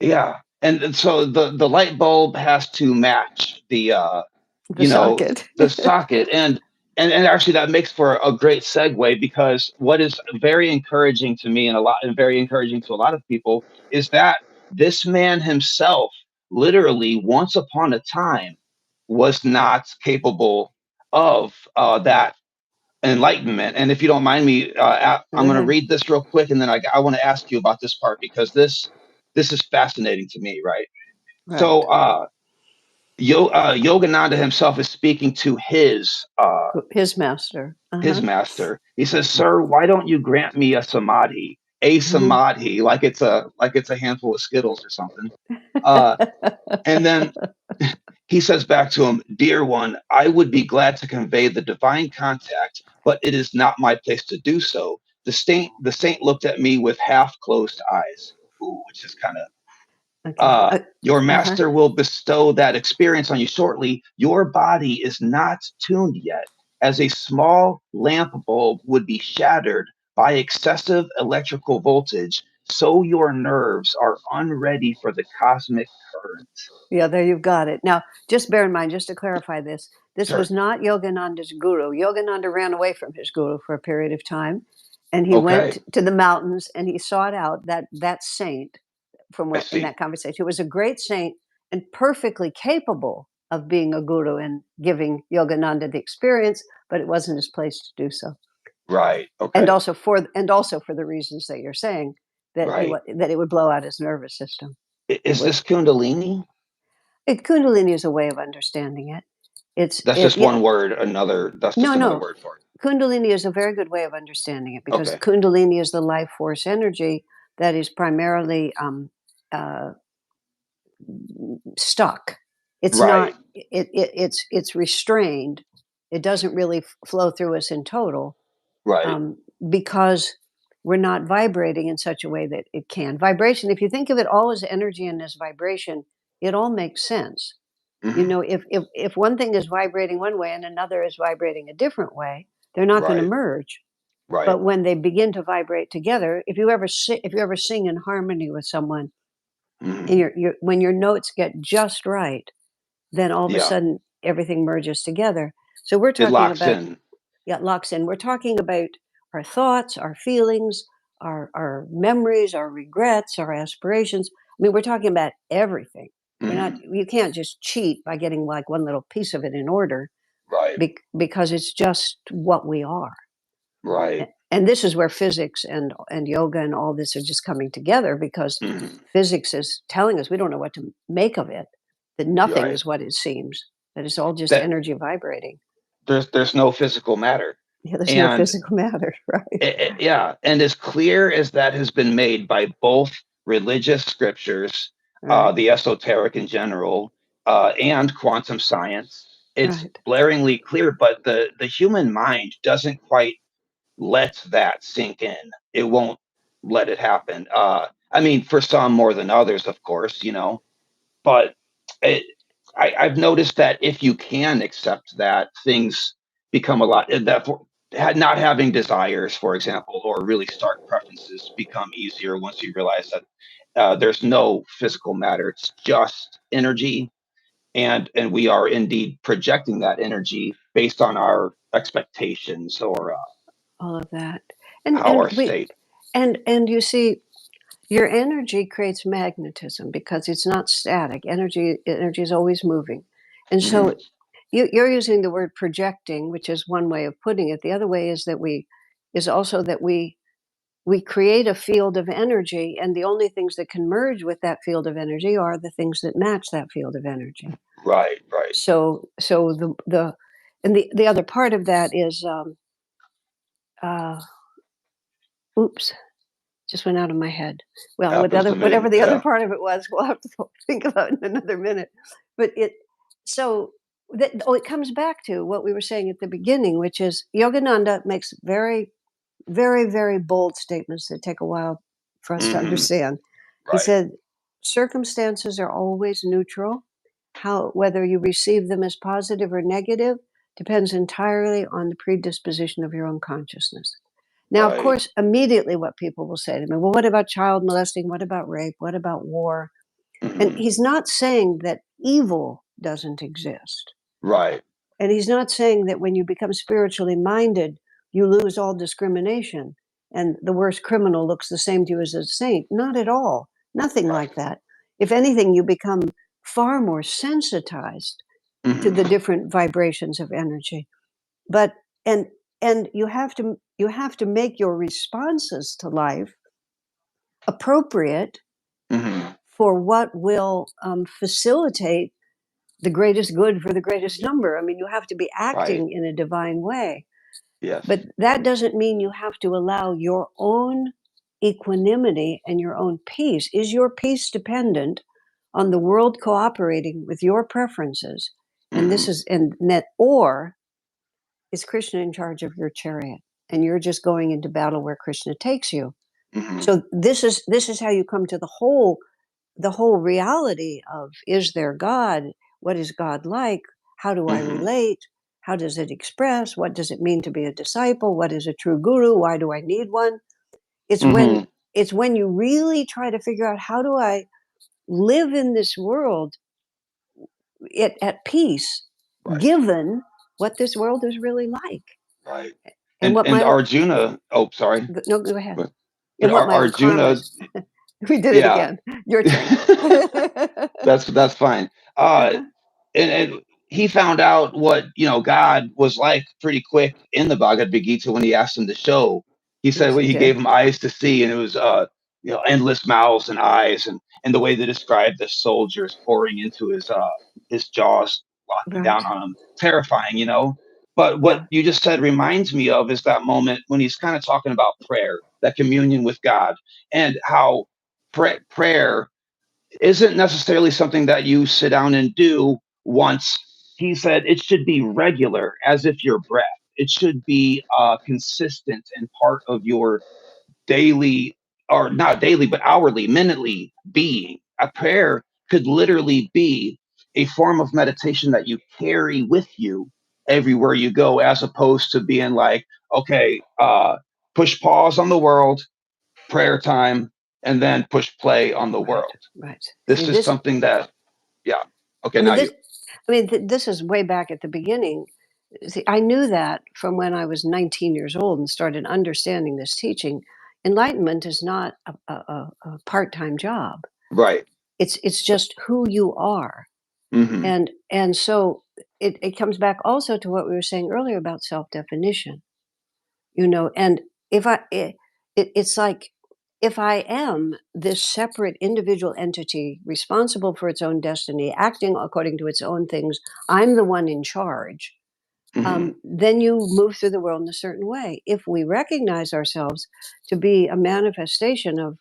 Speaker 1: Yeah. And so the light bulb has to match
Speaker 2: The socket.
Speaker 1: the socket. And actually that makes for a great segue, because what is very encouraging to me and very encouraging to a lot of people is that this man himself literally once upon a time was not capable of that enlightenment. And if you don't mind me, I'm going to
Speaker 2: Uh-huh.
Speaker 1: read this real quick, and then I want to ask you about this part, because this is fascinating to me, right? So
Speaker 2: Right.
Speaker 1: Yogananda himself is speaking to
Speaker 2: His master.
Speaker 1: his
Speaker 2: Uh-huh.
Speaker 1: master. He says, "Sir, why don't you grant me a
Speaker 2: Mhm.
Speaker 1: samadhi, like it's a handful of Skittles or something?" Uh, and then he says back to him, "Dear one, I would be glad to convey the divine contact, but it is not my place to do so." The saint looked at me with half closed eyes, ooh, which is kind of
Speaker 2: Okay.
Speaker 1: your
Speaker 2: Uh-huh.
Speaker 1: master will bestow that experience on you shortly. Your body is not tuned yet, as a small lamp bulb would be shattered by excessive electrical voltage. So your nerves are unready for the cosmic current.
Speaker 2: Yeah, there you've got it. Now, just bear in mind, just to clarify this
Speaker 1: Sure.
Speaker 2: was not Yogananda's guru. Yogananda ran away from his guru for a period of time, and he went
Speaker 1: Okay.
Speaker 2: to the mountains and he sought out that saint from
Speaker 1: I
Speaker 2: where in
Speaker 1: see.
Speaker 2: that conversation. He was a great saint and perfectly capable of being a guru and giving Yogananda the experience, but it wasn't his place to do so.
Speaker 1: Right.
Speaker 2: And
Speaker 1: Okay.
Speaker 2: also for the reasons that you're saying, that
Speaker 1: Right.
Speaker 2: that it would blow out his nervous system. It
Speaker 1: Is
Speaker 2: would.
Speaker 1: this Kundalini?
Speaker 2: Kundalini is a way of understanding it.
Speaker 1: That's just
Speaker 2: Yeah.
Speaker 1: one word. That's
Speaker 2: No,
Speaker 1: just another
Speaker 2: no.
Speaker 1: word for it.
Speaker 2: Kundalini is a very good way of understanding it, because
Speaker 1: Okay.
Speaker 2: Kundalini is the life force energy that is primarily uh, stuck. It's not.
Speaker 1: Right.
Speaker 2: It's restrained. It doesn't really flow through us in total,
Speaker 1: Right.
Speaker 2: um, because we're not vibrating in such a way that it can. Vibration, if you think of it all as energy and as vibration, it all makes sense. You know, if one thing is vibrating one way and another is vibrating a different way, they're not going to
Speaker 1: Right.
Speaker 2: merge.
Speaker 1: Right.
Speaker 2: But when they begin to vibrate together, if you ever sing in harmony with someone, and when your notes get just right, then all of a
Speaker 1: Yeah.
Speaker 2: sudden everything merges together. So we're
Speaker 1: It
Speaker 2: talking
Speaker 1: locks
Speaker 2: about,
Speaker 1: in.
Speaker 2: yeah, locks in. We're talking about our thoughts, our feelings, our memories, our regrets, our aspirations. I mean, we're talking about everything. We're not. You can't just cheat by getting like one little piece of it in order,
Speaker 1: Right.
Speaker 2: because it's just what we are.
Speaker 1: Right.
Speaker 2: And this is where physics and yoga and all this are just coming together, because physics is telling us we don't know what to make of it, that nothing
Speaker 1: Right.
Speaker 2: is what it seems, that it's all just
Speaker 1: That
Speaker 2: energy vibrating.
Speaker 1: there's no physical matter.
Speaker 2: Yeah, there's no
Speaker 1: And
Speaker 2: physical matter, right?
Speaker 1: yeah, and as clear as that has been made by both religious scriptures,
Speaker 2: Right,
Speaker 1: the esoteric in general, and quantum science, it's
Speaker 2: right.
Speaker 1: blaringly clear. But the human mind doesn't quite let that sink in. It won't let it happen. I mean, for some more than others, of course, but it, I've noticed that if you can accept that, things become a lot that not having desires, for example, or really stark preferences become easier once you realize that there's no physical matter. It's just energy, and we are indeed projecting that energy based on our expectations or
Speaker 2: All of that.
Speaker 1: how our state.
Speaker 2: And you see, your energy creates magnetism because it's not static. Energy is always moving. And
Speaker 1: Hmm.
Speaker 2: so you're using the word projecting, which is one way of putting it. The other way is also that we create a field of energy, and the only things that can merge with that field of energy are the things that match that field of energy.
Speaker 1: Right. Right.
Speaker 2: So the and the other part of that is uh, oops, just went out of my head. Well,
Speaker 1: Happens to
Speaker 2: whatever
Speaker 1: me.
Speaker 2: the other
Speaker 1: Yeah.
Speaker 2: part of it was, we'll have to think about in another minute. But so it comes back to what we were saying at the beginning, which is Yogananda makes very, very, very bold statements that take a while for us to
Speaker 1: Hmm.
Speaker 2: understand. He
Speaker 1: Right.
Speaker 2: said, circumstances are always neutral. How whether you receive them as positive or negative depends entirely on the predisposition of your own consciousness. Now, of
Speaker 1: Right.
Speaker 2: course, immediately what people will say to me, well, what about child molesting? What about rape? What about war? And
Speaker 1: Hmm.
Speaker 2: he's not saying that evil doesn't exist.
Speaker 1: Right.
Speaker 2: And he's not saying that when you become spiritually minded, you lose all discrimination and the worst criminal looks the same to you as a saint. Not at all. Nothing
Speaker 1: Right.
Speaker 2: like that. If anything, you become far more sensitized to the
Speaker 1: Hmm.
Speaker 2: different vibrations of energy. But and you have to make your responses to life appropriate
Speaker 1: Hmm.
Speaker 2: for what will facilitate the greatest good for the greatest number. I mean, you have to be
Speaker 1: Right.
Speaker 2: acting in a divine way,
Speaker 1: Yes.
Speaker 2: but that doesn't mean you have to allow your own equanimity and your own peace. Is your peace dependent on the world cooperating with your preferences? And this
Speaker 1: Hmm.
Speaker 2: is and that or is Krishna in charge of your chariot and you're just going into battle where Krishna takes you?
Speaker 1: Hmm.
Speaker 2: So this is how you come to the whole reality of, is there God? What is God like? How do I
Speaker 1: Hmm.
Speaker 2: relate? How does it express? What does it mean to be a disciple? What is a true guru? Why do I need one? It's when
Speaker 1: Hmm.
Speaker 2: it's when you really try to figure out, how do I live in this world at peace,
Speaker 1: Right.
Speaker 2: given what this world is really like,
Speaker 1: Right.
Speaker 2: and what
Speaker 1: And
Speaker 2: my
Speaker 1: Arjuna. Oh, sorry.
Speaker 2: no, go ahead.
Speaker 1: And
Speaker 2: And what my own karma
Speaker 1: Arjuna.
Speaker 2: is. We did it
Speaker 1: Yeah.
Speaker 2: again. Your turn.
Speaker 1: That's fine. Uh,
Speaker 2: Uh-huh.
Speaker 1: and he found out what God was like pretty quick in the Bhagavad Gita when he asked him to show. He said
Speaker 2: Yes,
Speaker 1: well,
Speaker 2: he
Speaker 1: he gave
Speaker 2: did.
Speaker 1: him eyes to see, and it was endless mouths and eyes, and the way they described the soldiers pouring into his jaws, locking down
Speaker 2: Right.
Speaker 1: on him, terrifying. But what
Speaker 2: Yeah.
Speaker 1: you just said reminds me of is that moment when he's kind of talking about prayer, that communion with God, and how prayer isn't necessarily something that you sit down and do once. He said it should be regular, as if your breath. It should be consistent and part of your daily, or not daily, but hourly, minutely being. A prayer could literally be a form of meditation that you carry with you everywhere you go, as opposed to being like, okay, push pause on the world, prayer time, and then push play on the
Speaker 2: Right,
Speaker 1: world.
Speaker 2: right. See,
Speaker 1: This is something that, yeah. Okay,
Speaker 2: I mean,
Speaker 1: now you.
Speaker 2: this is way back at the beginning. See, I knew that from when I was 19 years old and started understanding this teaching. Enlightenment is not a part-time job.
Speaker 1: Right.
Speaker 2: It's just who you are.
Speaker 1: Mm-hmm.
Speaker 2: And so it comes back also to what we were saying earlier about self-definition, and if it's like, if I am this separate individual entity responsible for its own destiny, acting according to its own things, I'm the one in charge.
Speaker 1: Mm-hmm.
Speaker 2: Then you move through the world in a certain way. If we recognize ourselves to be a manifestation of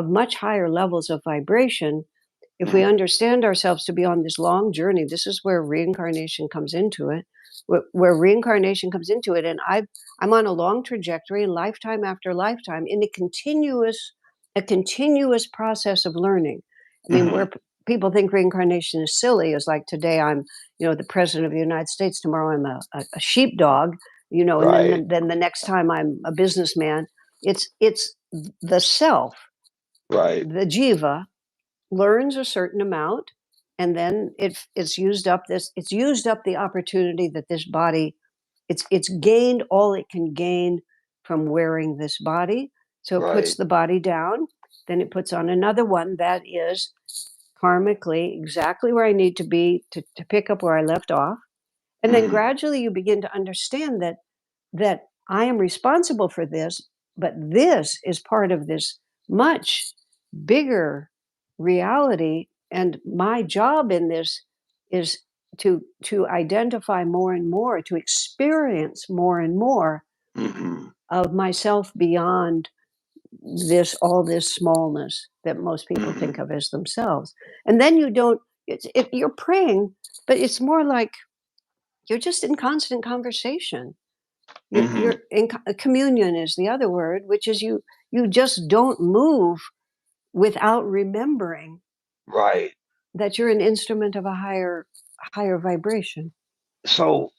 Speaker 2: much higher levels of vibration, if we
Speaker 1: Mm-hmm.
Speaker 2: understand ourselves to be on this long journey, this is where reincarnation comes into it. Where reincarnation comes into it, and I'm on a long trajectory, lifetime after lifetime, in a continuous process of learning. I mean,
Speaker 1: Mm-hmm.
Speaker 2: where people think reincarnation is silly is like, today I'm, the president of the United States, tomorrow I'm a sheepdog, and then
Speaker 1: Right.
Speaker 2: then the next time I'm a businessman. It's the self,
Speaker 1: Right.
Speaker 2: the jiva, learns a certain amount, and then it's used up the opportunity that this body, it's gained all it can gain from wearing this body, so it puts
Speaker 1: Right.
Speaker 2: the body down, then it puts on another one that is karmically exactly where I need to be to pick up where I left off. And then
Speaker 1: Mm-hmm.
Speaker 2: gradually you begin to understand that I am responsible for this, but this is part of this much bigger reality. And my job in this is to identify more and more, to experience more and more
Speaker 1: Mm-hmm.
Speaker 2: of myself beyond all this smallness that most people think
Speaker 1: Mm-hmm.
Speaker 2: of as themselves. And then you don't, you're praying, but it's more like you're just in constant conversation.
Speaker 1: Mm-hmm.
Speaker 2: You're in communion is the other word, which is you just don't move without remembering
Speaker 1: Right.
Speaker 2: that you're an instrument of a higher vibration.
Speaker 1: So,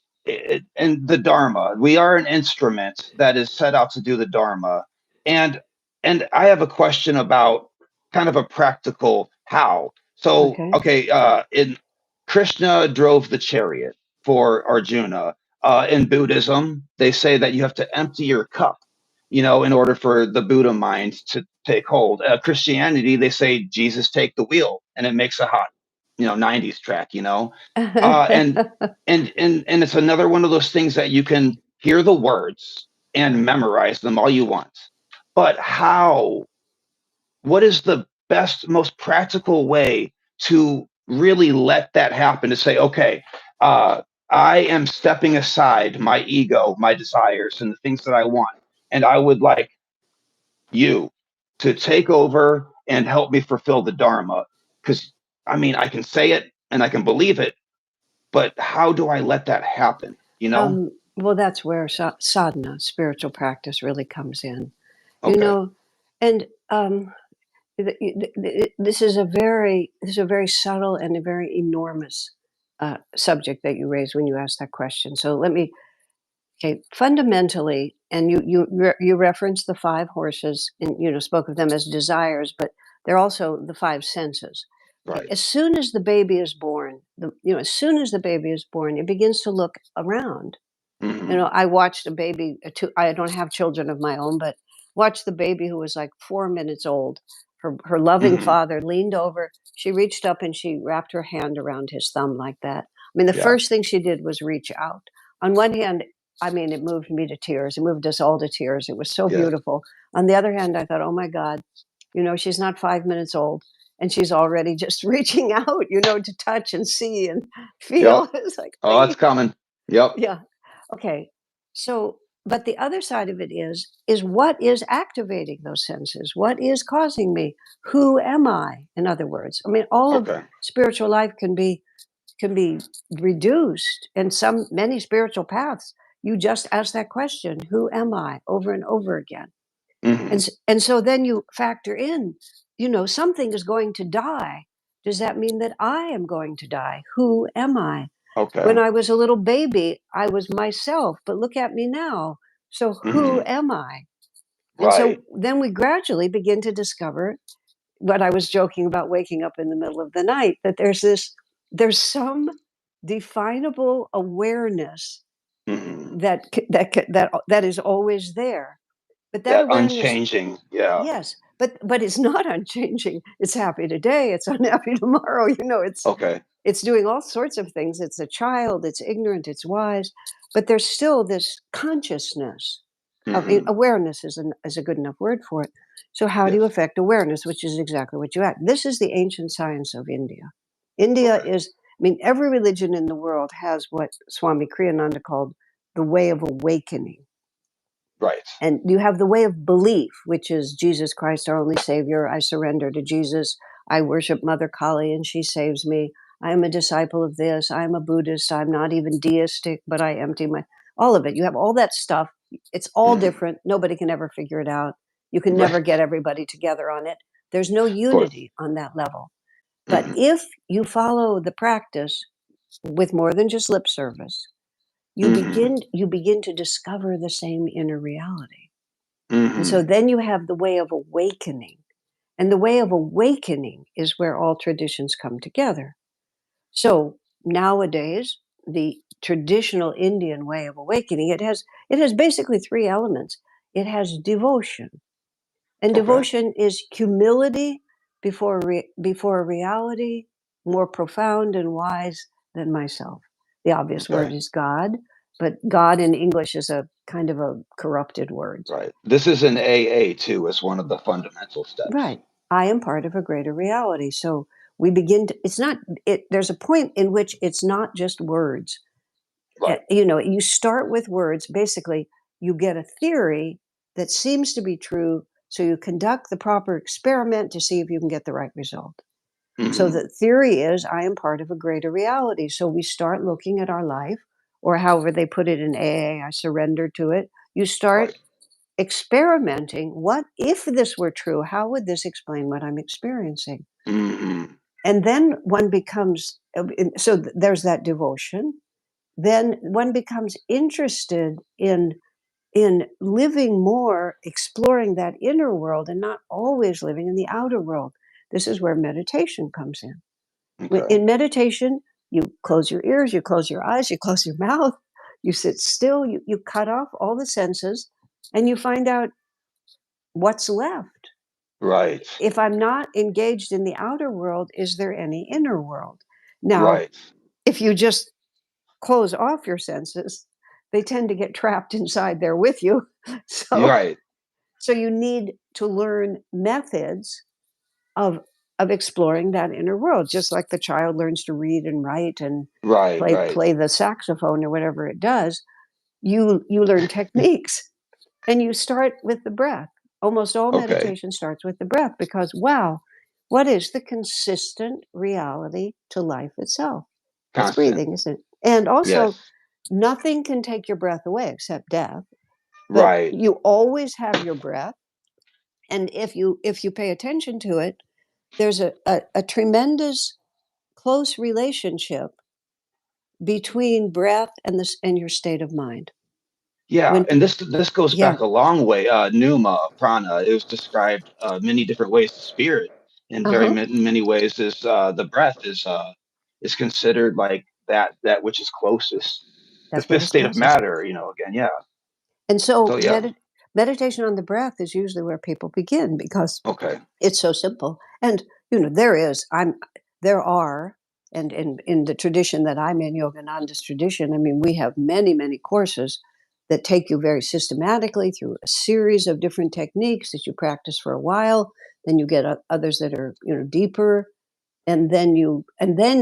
Speaker 1: and the Dharma, we are an instrument that is set out to do the Dharma. And and I have a question about kind of a practical how. So,
Speaker 2: Okay.
Speaker 1: okay, in Krishna drove the chariot for Arjuna. In Buddhism, they say that you have to empty your cup, in order for the Buddha mind to take hold. Christianity, they say Jesus take the wheel, and it makes a hot, 90s track. Uh, and and it's another one of those things that you can hear the words and memorize them all you want. But what is the best, most practical way to really let that happen? To say, okay, I am stepping aside my ego, my desires, and the things that I want, and I would like you to take over and help me fulfill the Dharma. Because I mean, I can say it and I can believe it, but how do I let that happen?
Speaker 2: Well, that's where sadhana, spiritual practice, really comes in. You
Speaker 1: Okay.
Speaker 2: know, and this is a very subtle and a very enormous subject that you raise when you ask that question. So let me. Okay, fundamentally, and you referenced the five horses, and spoke of them as desires, but they're also the five senses. Okay,
Speaker 1: Right.
Speaker 2: as soon as the baby is born, as soon as the baby is born, it begins to look around.
Speaker 1: Hmm.
Speaker 2: I watched a baby. I don't have children of my own, but watched the baby who was like 4 minutes old. Her loving
Speaker 1: Hmm.
Speaker 2: father leaned over. She reached up and she wrapped her hand around his thumb like that. I mean, the
Speaker 1: Yeah.
Speaker 2: first thing she did was reach out. On one hand, I mean, it moved me to tears. It moved us all to tears. It was so
Speaker 1: Yes.
Speaker 2: beautiful. On the other hand, I thought, oh my God, she's not 5 minutes old and she's already just reaching out, to touch and see and
Speaker 1: Yep.
Speaker 2: feel. It's like,
Speaker 1: Oh, that's coming. Yep.
Speaker 2: yeah. Okay. So, but the other side of it is what is activating those senses? What is causing me? Who am I? In other words, I mean, all of
Speaker 1: Okay.
Speaker 2: spiritual life can be reduced, and many spiritual paths. You just ask that question, "Who am I?" over and over again. And so then you factor in, something is going to die. Does that mean that I am going to die? Who am I?
Speaker 1: Okay.
Speaker 2: When I was a little baby, I was myself, but look at me now. So who am I? And so then we gradually begin to discover what I was joking about waking up in the middle of the night, that there's some definable awareness that is always there. But that awareness,
Speaker 1: unchanging. Yeah.
Speaker 2: yes, but it's not unchanging. It's happy today, it's unhappy tomorrow. It's doing all sorts of things. It's a child, it's ignorant, it's wise, but there's still this consciousness. Awareness is a good enough word for it. So how do you affect awareness, which is exactly what you ask? This is the ancient science of India. India is, every religion in the world has what Swami Kriyananda called the way of awakening.
Speaker 1: Right.
Speaker 2: And you have the way of belief, which is Jesus Christ, our only Savior. I surrender to Jesus. I worship Mother Kali and she saves me. I am a disciple of this. I'm a Buddhist. I'm not even deistic, but I empty all of it. You have all that stuff. It's all different. Nobody can ever figure it out. You can never get everybody together on it. There's no unity on that level. But if you follow the practice with more than just lip service, you begin to discover the same inner reality. And so then you have the way of awakening. And the way of awakening is where all traditions come together. So nowadays, the traditional Indian way of awakening, it has basically three elements. It has devotion. And devotion is humility before a reality more profound and wise than myself. The obvious word is God, but God in English is a kind of a corrupted word.
Speaker 1: Right. This is in AA too, as one of the fundamental steps.
Speaker 2: Right. I am part of a greater reality. So we begin to, there's a point in which it's not just words.
Speaker 1: Right.
Speaker 2: You start with words. Basically, you get a theory that seems to be true. So you conduct the proper experiment to see if you can get the right result. So the theory is, I am part of a greater reality. So we start looking at our life, or however they put it in AA, I surrender to it. You start experimenting. What if this were true? How would this explain what I'm experiencing? And then one becomes, so there's that devotion. Then one becomes interested in living more, exploring that inner world and not always living in the outer world. This is where meditation comes in. In meditation, you close your ears, you close your eyes, you close your mouth, you sit still, you cut off all the senses, and you find out what's left.
Speaker 1: Right.
Speaker 2: If I'm not engaged in the outer world, is there any inner world? Now, if you just close off your senses, they tend to get trapped inside there with you. So you need to learn methods of exploring that inner world, just like the child learns to read and write and play the saxophone or whatever it does. You learn techniques, and you start with the breath. Almost all meditation starts with the breath, because wow, what is the consistent reality to life itself? It's breathing, isn't it? And also, nothing can take your breath away except death. But you always have your breath, and if you pay attention to it, there's a tremendous close relationship between breath and your state of mind.
Speaker 1: Yeah, and this goes back a long way. Pneuma, prana, it was described many different ways. Spirit, in very many ways, is the breath is considered like that which is closest, the fifth state of matter. Again,
Speaker 2: And so, meditation on the breath is usually where people begin, because it's so simple. And there are, and in the tradition that I'm in, Yogananda's tradition, we have many courses that take you very systematically through a series of different techniques that you practice for a while. Then you get others that are deeper, and then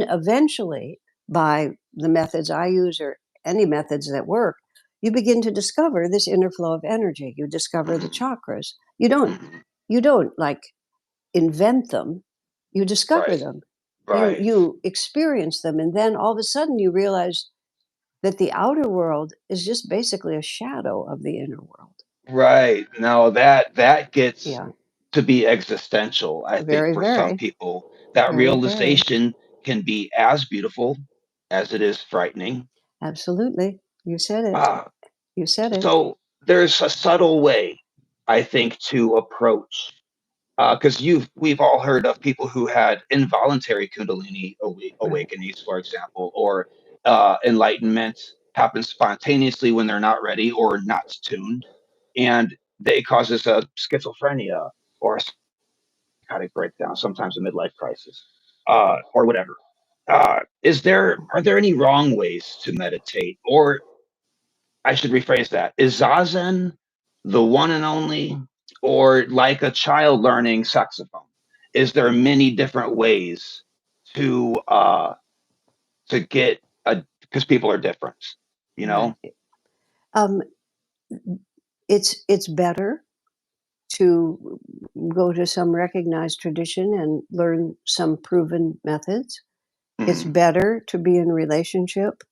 Speaker 2: eventually, by the methods I use or any methods that work, you begin to discover this inner flow of energy. You discover the chakras. You don't like invent them. You discover them. You experience them, and then all of a sudden you realize that the outer world is just basically a shadow of the inner world.
Speaker 1: Right. Now that gets to be existential, I think,
Speaker 2: Very,
Speaker 1: for some
Speaker 2: very,
Speaker 1: people. That
Speaker 2: very, very.
Speaker 1: realization can be as beautiful as it is frightening.
Speaker 2: Absolutely. You said it.
Speaker 1: Uh,
Speaker 2: You said it.
Speaker 1: so there's a subtle way, I think, to approach, because we've all heard of people who had involuntary Kundalini
Speaker 2: Right.
Speaker 1: awakenings, for example, or enlightenment happens spontaneously when they're not ready or not tuned, and they causes a schizophrenia or a psychotic breakdown, sometimes a midlife crisis, or whatever. Are there any wrong ways to meditate, or I should rephrase that? Is zazen the one and only, or like a child learning saxophone? Is there many different ways to get a, because people are different, you
Speaker 2: Right.
Speaker 1: know?
Speaker 2: Um, it's better to go to some recognized tradition and learn some proven methods. It's
Speaker 1: Mhm.
Speaker 2: better to be in relationship,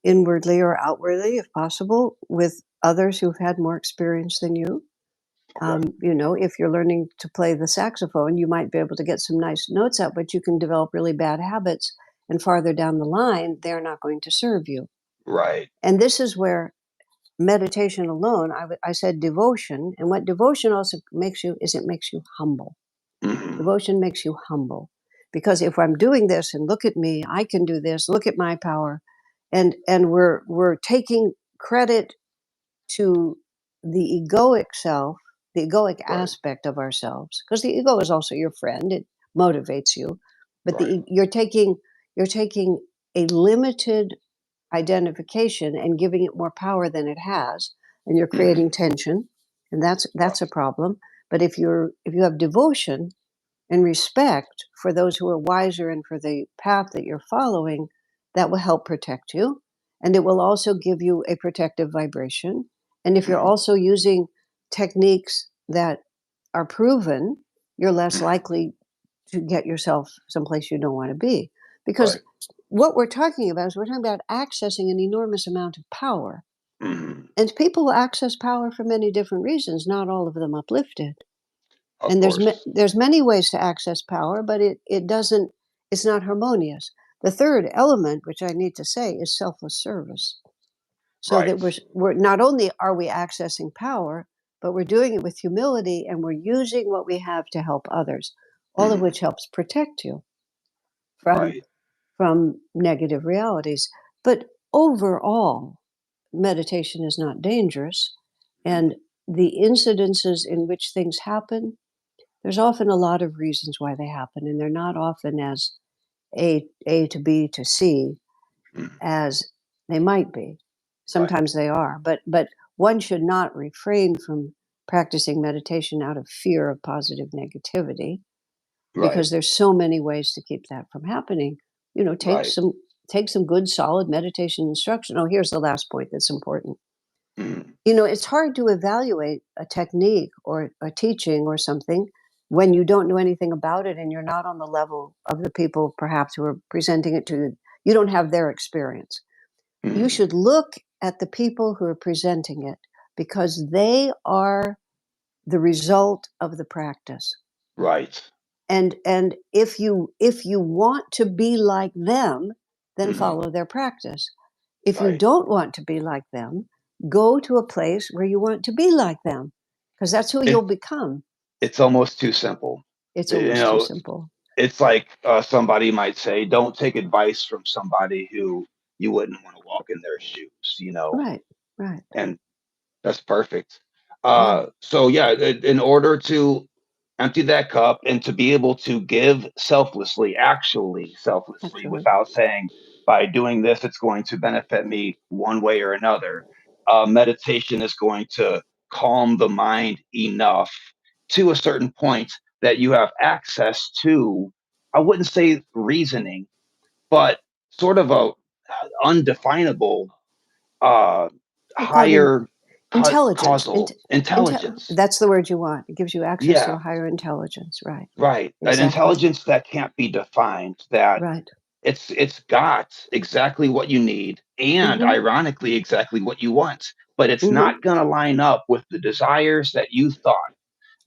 Speaker 2: inwardly or outwardly, if possible, with others who've had more experience than you.
Speaker 1: Okay.
Speaker 2: If you're learning to play the saxophone, you might be able to get some nice notes out, but you can develop really bad habits. And farther down the line, they're not going to serve you.
Speaker 1: Right.
Speaker 2: And this is where meditation alone, I said devotion. And what devotion also makes you is it makes you humble.
Speaker 1: Hmm.
Speaker 2: Devotion makes you humble. Because if I'm doing this and look at me, I can do this, look at my power. And we're taking credit to the egoic self, the egoic
Speaker 1: Right.
Speaker 2: aspect of ourselves, because the ego is also your friend. It motivates you, but
Speaker 1: Right.
Speaker 2: you're taking a limited identification and giving it more power than it has, and you're
Speaker 1: Hmm.
Speaker 2: creating tension, and that's a problem. But if you have devotion and respect for those who are wiser and for the path that you're following, that will help protect you. And it will also give you a protective vibration. And if you're
Speaker 1: Hmm.
Speaker 2: also using techniques that are proven, you're less
Speaker 1: Hmm.
Speaker 2: likely to get yourself someplace you don't want to be. Because
Speaker 1: Right.
Speaker 2: what we're talking about is we're talking about accessing an enormous amount of power.
Speaker 1: Hmm.
Speaker 2: And people access power for many different reasons, not all of them uplifted.
Speaker 1: Of
Speaker 2: And
Speaker 1: course.
Speaker 2: there's many ways to access power, but it doesn't, it's not harmonious. The third element, which I need to say, is selfless service. So that
Speaker 1: Right.
Speaker 2: we're not only are we accessing power, but we're doing it with humility, and we're using what we have to help others, all of
Speaker 1: Hmm.
Speaker 2: which helps protect you from
Speaker 1: Right.
Speaker 2: negative realities. But overall, meditation is not dangerous, and the incidences in which things happen, there's often a lot of reasons why they happen, and they're not often as A to B to C
Speaker 1: Hmm.
Speaker 2: as they might be.
Speaker 1: Right.
Speaker 2: Sometimes they are, but one should not refrain from practicing meditation out of fear of positive negativity,
Speaker 1: Right.
Speaker 2: because there's so many ways to keep that from happening. Take
Speaker 1: Right.
Speaker 2: some good solid meditation instruction. Oh, here's the last point that's important.
Speaker 1: Hmm.
Speaker 2: It's hard to evaluate a technique or a teaching or something when you don't know anything about it and you're not on the level of the people perhaps who are presenting it to you. You don't have their experience. You
Speaker 1: Hmm.
Speaker 2: should look at the people who are presenting it, because they are the result of the practice.
Speaker 1: Right.
Speaker 2: And if you want to be like them, then
Speaker 1: Hmm.
Speaker 2: follow their practice. If you
Speaker 1: Right.
Speaker 2: don't want to be like them, go to a place where you want to be like them, because that's who you'll
Speaker 1: It,
Speaker 2: become.
Speaker 1: it's almost too simple.
Speaker 2: It's
Speaker 1: You
Speaker 2: almost too
Speaker 1: know,
Speaker 2: simple.
Speaker 1: it's like somebody might say, don't take advice from somebody who you wouldn't want to walk in their shoes,
Speaker 2: Right, right.
Speaker 1: and that's perfect.
Speaker 2: Yeah,
Speaker 1: So yeah, in order to empty that cup and to be able to give selflessly, actually selflessly,
Speaker 2: actually.
Speaker 1: without saying by doing this it's going to benefit me one way or another, meditation is going to calm the mind enough to a certain point that you have access to, I wouldn't say reasoning, but sort of a undefinable, uh,
Speaker 2: We'll call it
Speaker 1: higher
Speaker 2: intelligence.
Speaker 1: causal intelligence.
Speaker 2: That's the word you want. It gives you access to
Speaker 1: Yeah,
Speaker 2: a higher intelligence. Right.
Speaker 1: right. An
Speaker 2: Exactly.
Speaker 1: intelligence that can't be defined, that
Speaker 2: Right.
Speaker 1: it's got exactly what you need and ironically exactly what you want, but it's not going to line up with the desires that you thought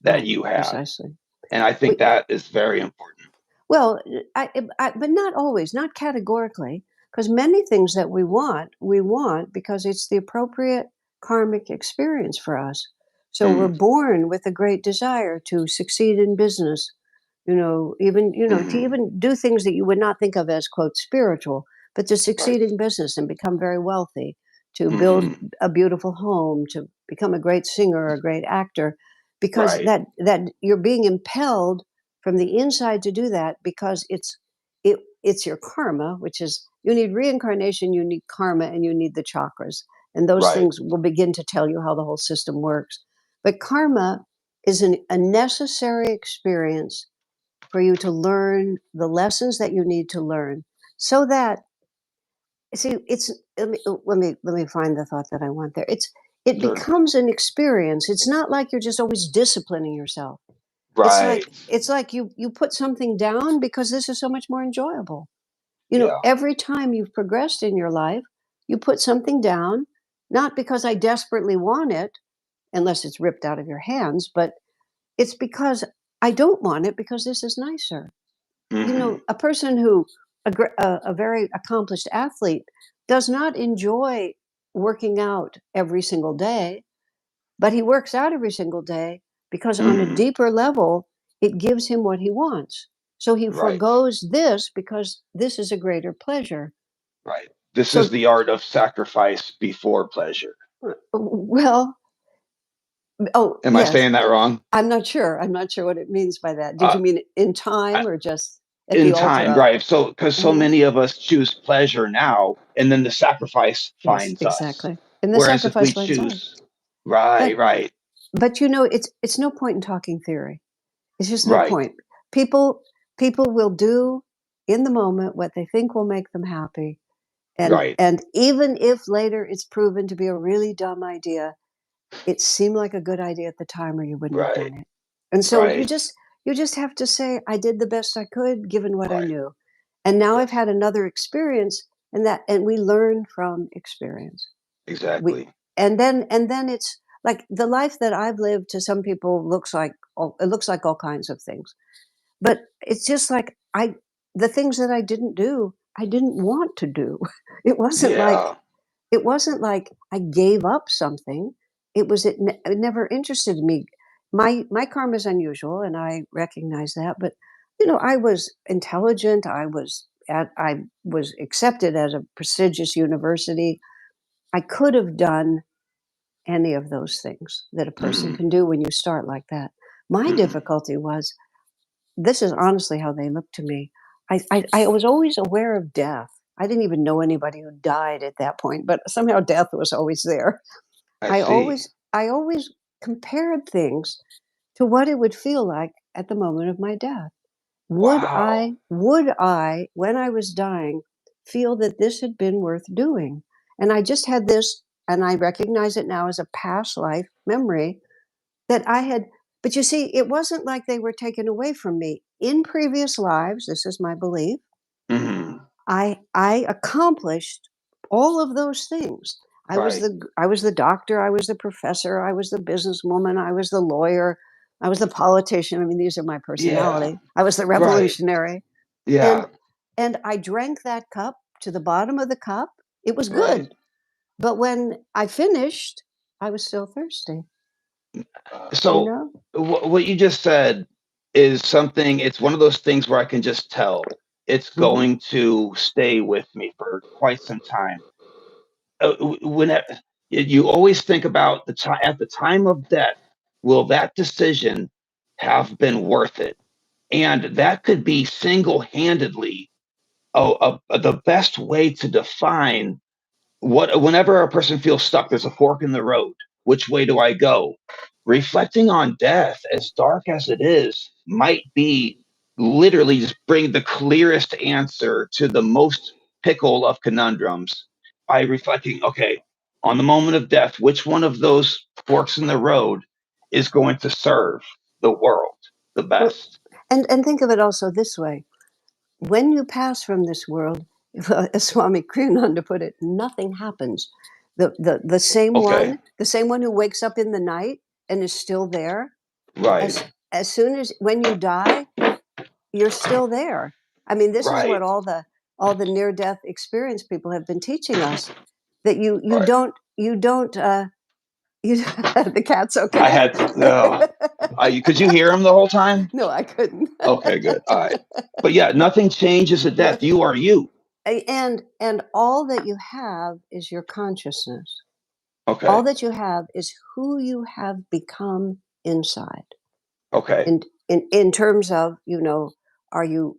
Speaker 1: that you had.
Speaker 2: Precisely.
Speaker 1: And I think that is very important.
Speaker 2: Well, but not always, not categorically, because many things that we want because it's the appropriate karmic experience for us. So we're born with a great desire to succeed in business, even, to even do things that you would not think of as, quote, spiritual, but to succeed in business and become very wealthy, to build a beautiful home, to become a great singer or a great actor, because that you're being impelled from the inside to do that because it's your karma, which is you need reincarnation, you need karma, and you need the chakras. And those things will begin to tell you how the whole system works. But karma is a necessary experience for you to learn the lessons that you need to learn. So that, see, it's let me find the thought that I want there. It becomes an experience. It's not like you're just always disciplining yourself. It's like you put something down because this is so much more enjoyable. Every time you've progressed in your life, you put something down, not because I desperately want it, unless it's ripped out of your hands, but it's because I don't want it because this is nicer. A person who, a very accomplished athlete, does not enjoy working out every single day, but he works out every single day because on a deeper level, it gives him what he wants. So he forgoes this because this is a greater pleasure.
Speaker 1: Right. This is the art of sacrifice before pleasure.
Speaker 2: Well,
Speaker 1: am I saying that wrong?
Speaker 2: I'm not sure. I'm not sure what it means by that. Did you mean in time or just at
Speaker 1: in
Speaker 2: the
Speaker 1: time,
Speaker 2: altar?
Speaker 1: right? So because so many of us choose pleasure now, and then the sacrifice finds
Speaker 2: exactly.
Speaker 1: us.
Speaker 2: And the
Speaker 1: Whereas if we
Speaker 2: sacrifice finds us.
Speaker 1: choose, right.
Speaker 2: But it's no point in talking theory. It's just no point. People will do in the moment what they think will make them happy. And even if later it's proven to be a really dumb idea, it seemed like a good idea at the time or you wouldn't have done it. And so you just have to say, I did the best I could given what I knew. And now I've had another experience and we learn from experience.
Speaker 1: Exactly.
Speaker 2: And then it's like the life that I've lived to some people looks like all kinds of things. But it's just like the things that I didn't do, I didn't want to do. It wasn't like I gave up something. It never interested me. My karma is unusual, and I recognize that. But I was intelligent. I was accepted at a prestigious university. I could have done any of those things that a person can do when you start like that. My difficulty was, this is honestly how they looked to me. I was always aware of death. I didn't even know anybody who died at that point, but somehow death was always there. I always compared things to what it would feel like at the moment of my death. Would I, when I was dying, feel that this had been worth doing? And I just had this, and I recognize it now as a past life memory that I had. But you see, it wasn't like they were taken away from me. In previous lives, this is my belief, I accomplished all of those things. I was the doctor, I was the professor, I was the businesswoman, I was the lawyer, I was the politician. I mean, these are my personality. I was the revolutionary.
Speaker 1: Yeah.
Speaker 2: And I drank that cup to the bottom of the cup. It was good. But when I finished, I was still thirsty.
Speaker 1: So what you just said is something, it's one of those things where I can just tell it's going to stay with me for quite some time. When you always think about the time at the time of death, will that decision have been worth it? And that could be single-handedly the best way to define whenever a person feels stuck, there's a fork in the road. Which way do I go? Reflecting on death, as dark as it is, might be literally just bring the clearest answer to the most pickle of conundrums by reflecting, okay, on the moment of death, which one of those forks in the road is going to serve the world the best?
Speaker 2: And think of it also this way. when you pass from this world, as Swami Kriyananda put it, nothing happens. The same
Speaker 1: Okay.
Speaker 2: one who wakes up in the night and is still there,
Speaker 1: Right.
Speaker 2: as soon as when you die, you're still there. I mean, this is what
Speaker 1: Right.
Speaker 2: all the near-death experience people have been teaching us, that you
Speaker 1: Right.
Speaker 2: don't you the cat's
Speaker 1: I
Speaker 2: okay.
Speaker 1: had no. Could you hear him the whole time?
Speaker 2: No, I couldn't.
Speaker 1: Okay, good. All right. But yeah, nothing changes at death.
Speaker 2: Nothing.
Speaker 1: You are you.
Speaker 2: And all that you have is your consciousness. All
Speaker 1: Okay.
Speaker 2: that you have is who you have become inside.
Speaker 1: Okay.
Speaker 2: And in terms of, are you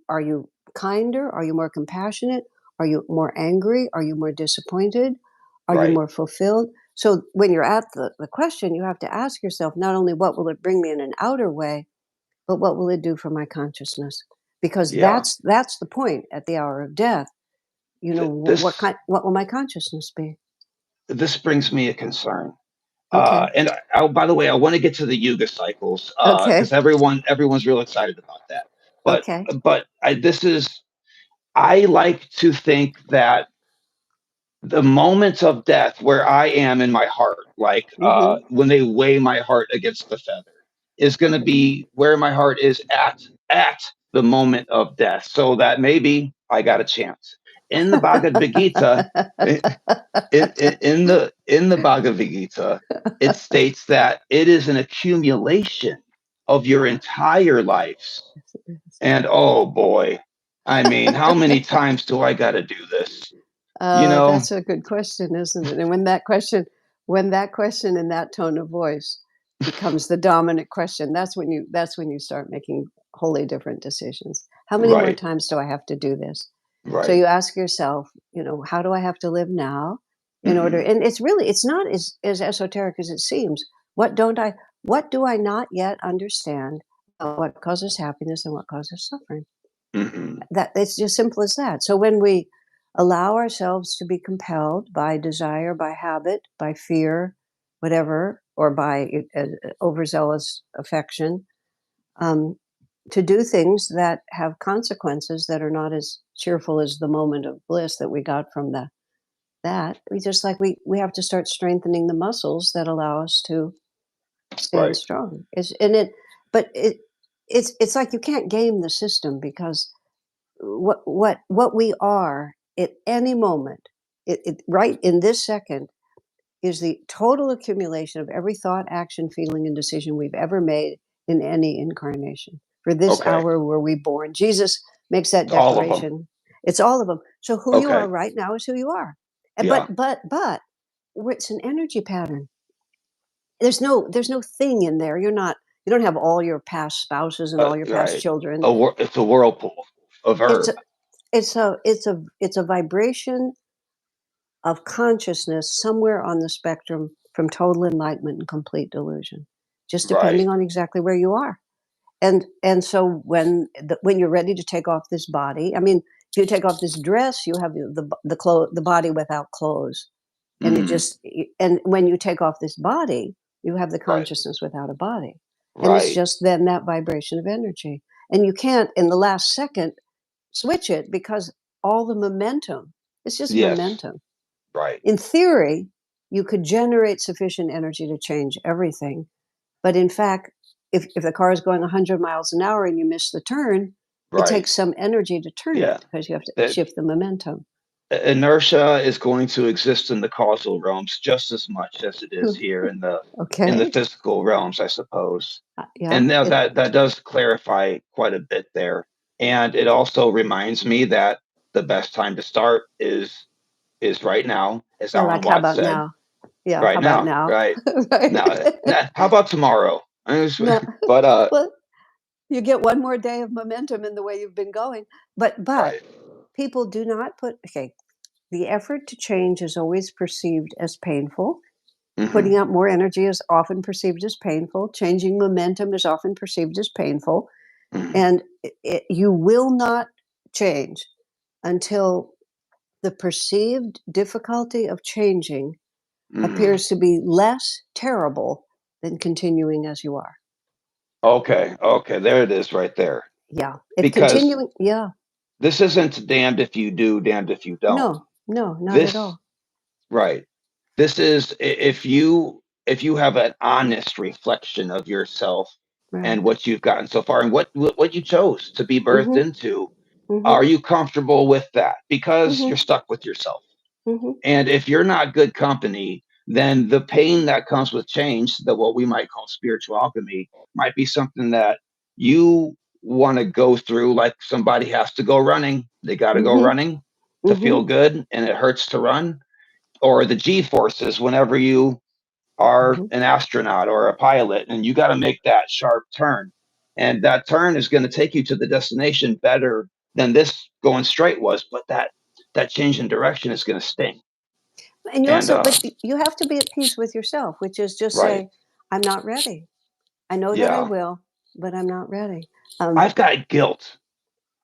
Speaker 2: kinder? Are you more compassionate? Are you more angry? Are you more disappointed? Are you
Speaker 1: Right.
Speaker 2: more fulfilled? So when you're at the question, you have to ask yourself not only what will it bring me in an outer way, but what will it do for my consciousness? Because
Speaker 1: Yeah.
Speaker 2: that's the point at the hour of death.
Speaker 1: This
Speaker 2: What will my consciousness be?
Speaker 1: this brings me a concern.
Speaker 2: Okay.
Speaker 1: And by the way, I want to get to the Yuga cycles because
Speaker 2: Okay.
Speaker 1: everyone's real excited about that. But
Speaker 2: Okay.
Speaker 1: I like to think that the moments of death where I am in my heart, like
Speaker 2: Mm-hmm.
Speaker 1: when they weigh my heart against the feather, is going to be where my heart is at the moment of death, so that maybe I got a chance. In the Bhagavad Gita, in the Bhagavad Gita, it states that it is an accumulation of your entire lives. And oh boy, I mean, how many times do I got to do this? You know,
Speaker 2: That's a good question, isn't it? And when that question in that tone of voice becomes the dominant question, that's when you start making wholly different decisions. How many more
Speaker 1: right,
Speaker 2: times do I have to do this? So
Speaker 1: right.
Speaker 2: you ask yourself, how do I have to live now in order?
Speaker 1: Hmm.
Speaker 2: And it's not as esoteric as it seems. What do I not yet understand about what causes happiness and what causes suffering?
Speaker 1: Hmm.
Speaker 2: That it's just simple as that. So when we allow ourselves to be compelled by desire, by habit, by fear, whatever, or by overzealous affection, um, to do things that have consequences that are not as cheerful as the moment of bliss that we got from that, we just like we have to start strengthening the muscles that allow us to stand
Speaker 1: Right.
Speaker 2: strong. But it's like you can't game the system, because what we are at any moment, right in this second, is the total accumulation of every thought, action, feeling, and decision we've ever made in any incarnation. For this
Speaker 1: Okay.
Speaker 2: hour were we born. Jesus makes that
Speaker 1: All of them.
Speaker 2: declaration. It's all of them. So who you
Speaker 1: Okay.
Speaker 2: are right now is who you are.
Speaker 1: Yeah.
Speaker 2: But it's an energy pattern. There's no thing in there. You don't have all your past spouses and all your past
Speaker 1: Right.
Speaker 2: children.
Speaker 1: It's a whirlpool, a
Speaker 2: It's
Speaker 1: verb.
Speaker 2: it's a vibration of consciousness somewhere on the spectrum from total enlightenment and complete delusion, just
Speaker 1: Right.
Speaker 2: depending on exactly where you are. And so when you're ready to take off this body, I mean, if you take off this dress, you have the body without clothes, and
Speaker 1: Hmm.
Speaker 2: and when you take off this body, you have the
Speaker 1: Right.
Speaker 2: consciousness without a body, and it's
Speaker 1: Right.
Speaker 2: just then that vibration of energy, and you can't in the last second switch it, because all the momentum, it's just
Speaker 1: Yes.
Speaker 2: momentum.
Speaker 1: Right.
Speaker 2: In theory, you could generate sufficient energy to change everything. But in fact, if the car is going 100 miles an hour and you miss the turn, it
Speaker 1: Right.
Speaker 2: takes some energy to turn it,
Speaker 1: Yeah.
Speaker 2: because you have to
Speaker 1: That
Speaker 2: shift the momentum.
Speaker 1: inertia is going to exist in the causal realms just as much as it is here in the
Speaker 2: Okay.
Speaker 1: physical realms, I suppose.
Speaker 2: Yeah.
Speaker 1: And now that does clarify quite a bit there. And it also reminds me that the best time to start is right now, as
Speaker 2: Yeah.
Speaker 1: Alan
Speaker 2: Like, how
Speaker 1: Watts
Speaker 2: about
Speaker 1: said,
Speaker 2: now? Yeah. How
Speaker 1: right
Speaker 2: about
Speaker 1: now,
Speaker 2: now?
Speaker 1: right
Speaker 2: Right.
Speaker 1: now. How about tomorrow?
Speaker 2: No.
Speaker 1: But
Speaker 2: Well, you get one more day of momentum in the way you've been going. But
Speaker 1: right.
Speaker 2: people do not put, okay, the effort to change is always perceived as painful.
Speaker 1: Hmm.
Speaker 2: Putting out more energy is often perceived as painful. Changing momentum is often perceived as painful.
Speaker 1: Hmm.
Speaker 2: And you will not change until the perceived difficulty of changing
Speaker 1: Hmm.
Speaker 2: appears to be less terrible than continuing as you are.
Speaker 1: Okay, okay, there it is right there.
Speaker 2: Yeah. If
Speaker 1: Because
Speaker 2: continuing, yeah.
Speaker 1: this isn't damned if you do, damned if you don't.
Speaker 2: No, no, not at
Speaker 1: This
Speaker 2: all.
Speaker 1: right. This is if you have an honest reflection of yourself and
Speaker 2: Right.
Speaker 1: what you've gotten so far and what you chose to be birthed
Speaker 2: Mm-hmm.
Speaker 1: into,
Speaker 2: Mm-hmm.
Speaker 1: are you comfortable with that? Because you're
Speaker 2: Mm-hmm.
Speaker 1: stuck with yourself.
Speaker 2: Mm-hmm.
Speaker 1: And if you're not good company, then the pain that comes with change, that what we might call spiritual alchemy, might be something that you want to go through like somebody has to go running. They got to go
Speaker 2: Mm-hmm.
Speaker 1: running to
Speaker 2: Mm-hmm.
Speaker 1: feel good and it hurts to run. Or the G forces whenever you are
Speaker 2: Mm-hmm.
Speaker 1: an astronaut or a pilot and you got to make that sharp turn. And that turn is going to take you to the destination better than this going straight was, but that change in direction is going to sting.
Speaker 2: And you
Speaker 1: And
Speaker 2: also, but you have to be at peace with yourself, which is just
Speaker 1: right,
Speaker 2: say, I'm not ready. I know that I
Speaker 1: yeah,
Speaker 2: will, but I'm not ready. Um,
Speaker 1: I've got guilt.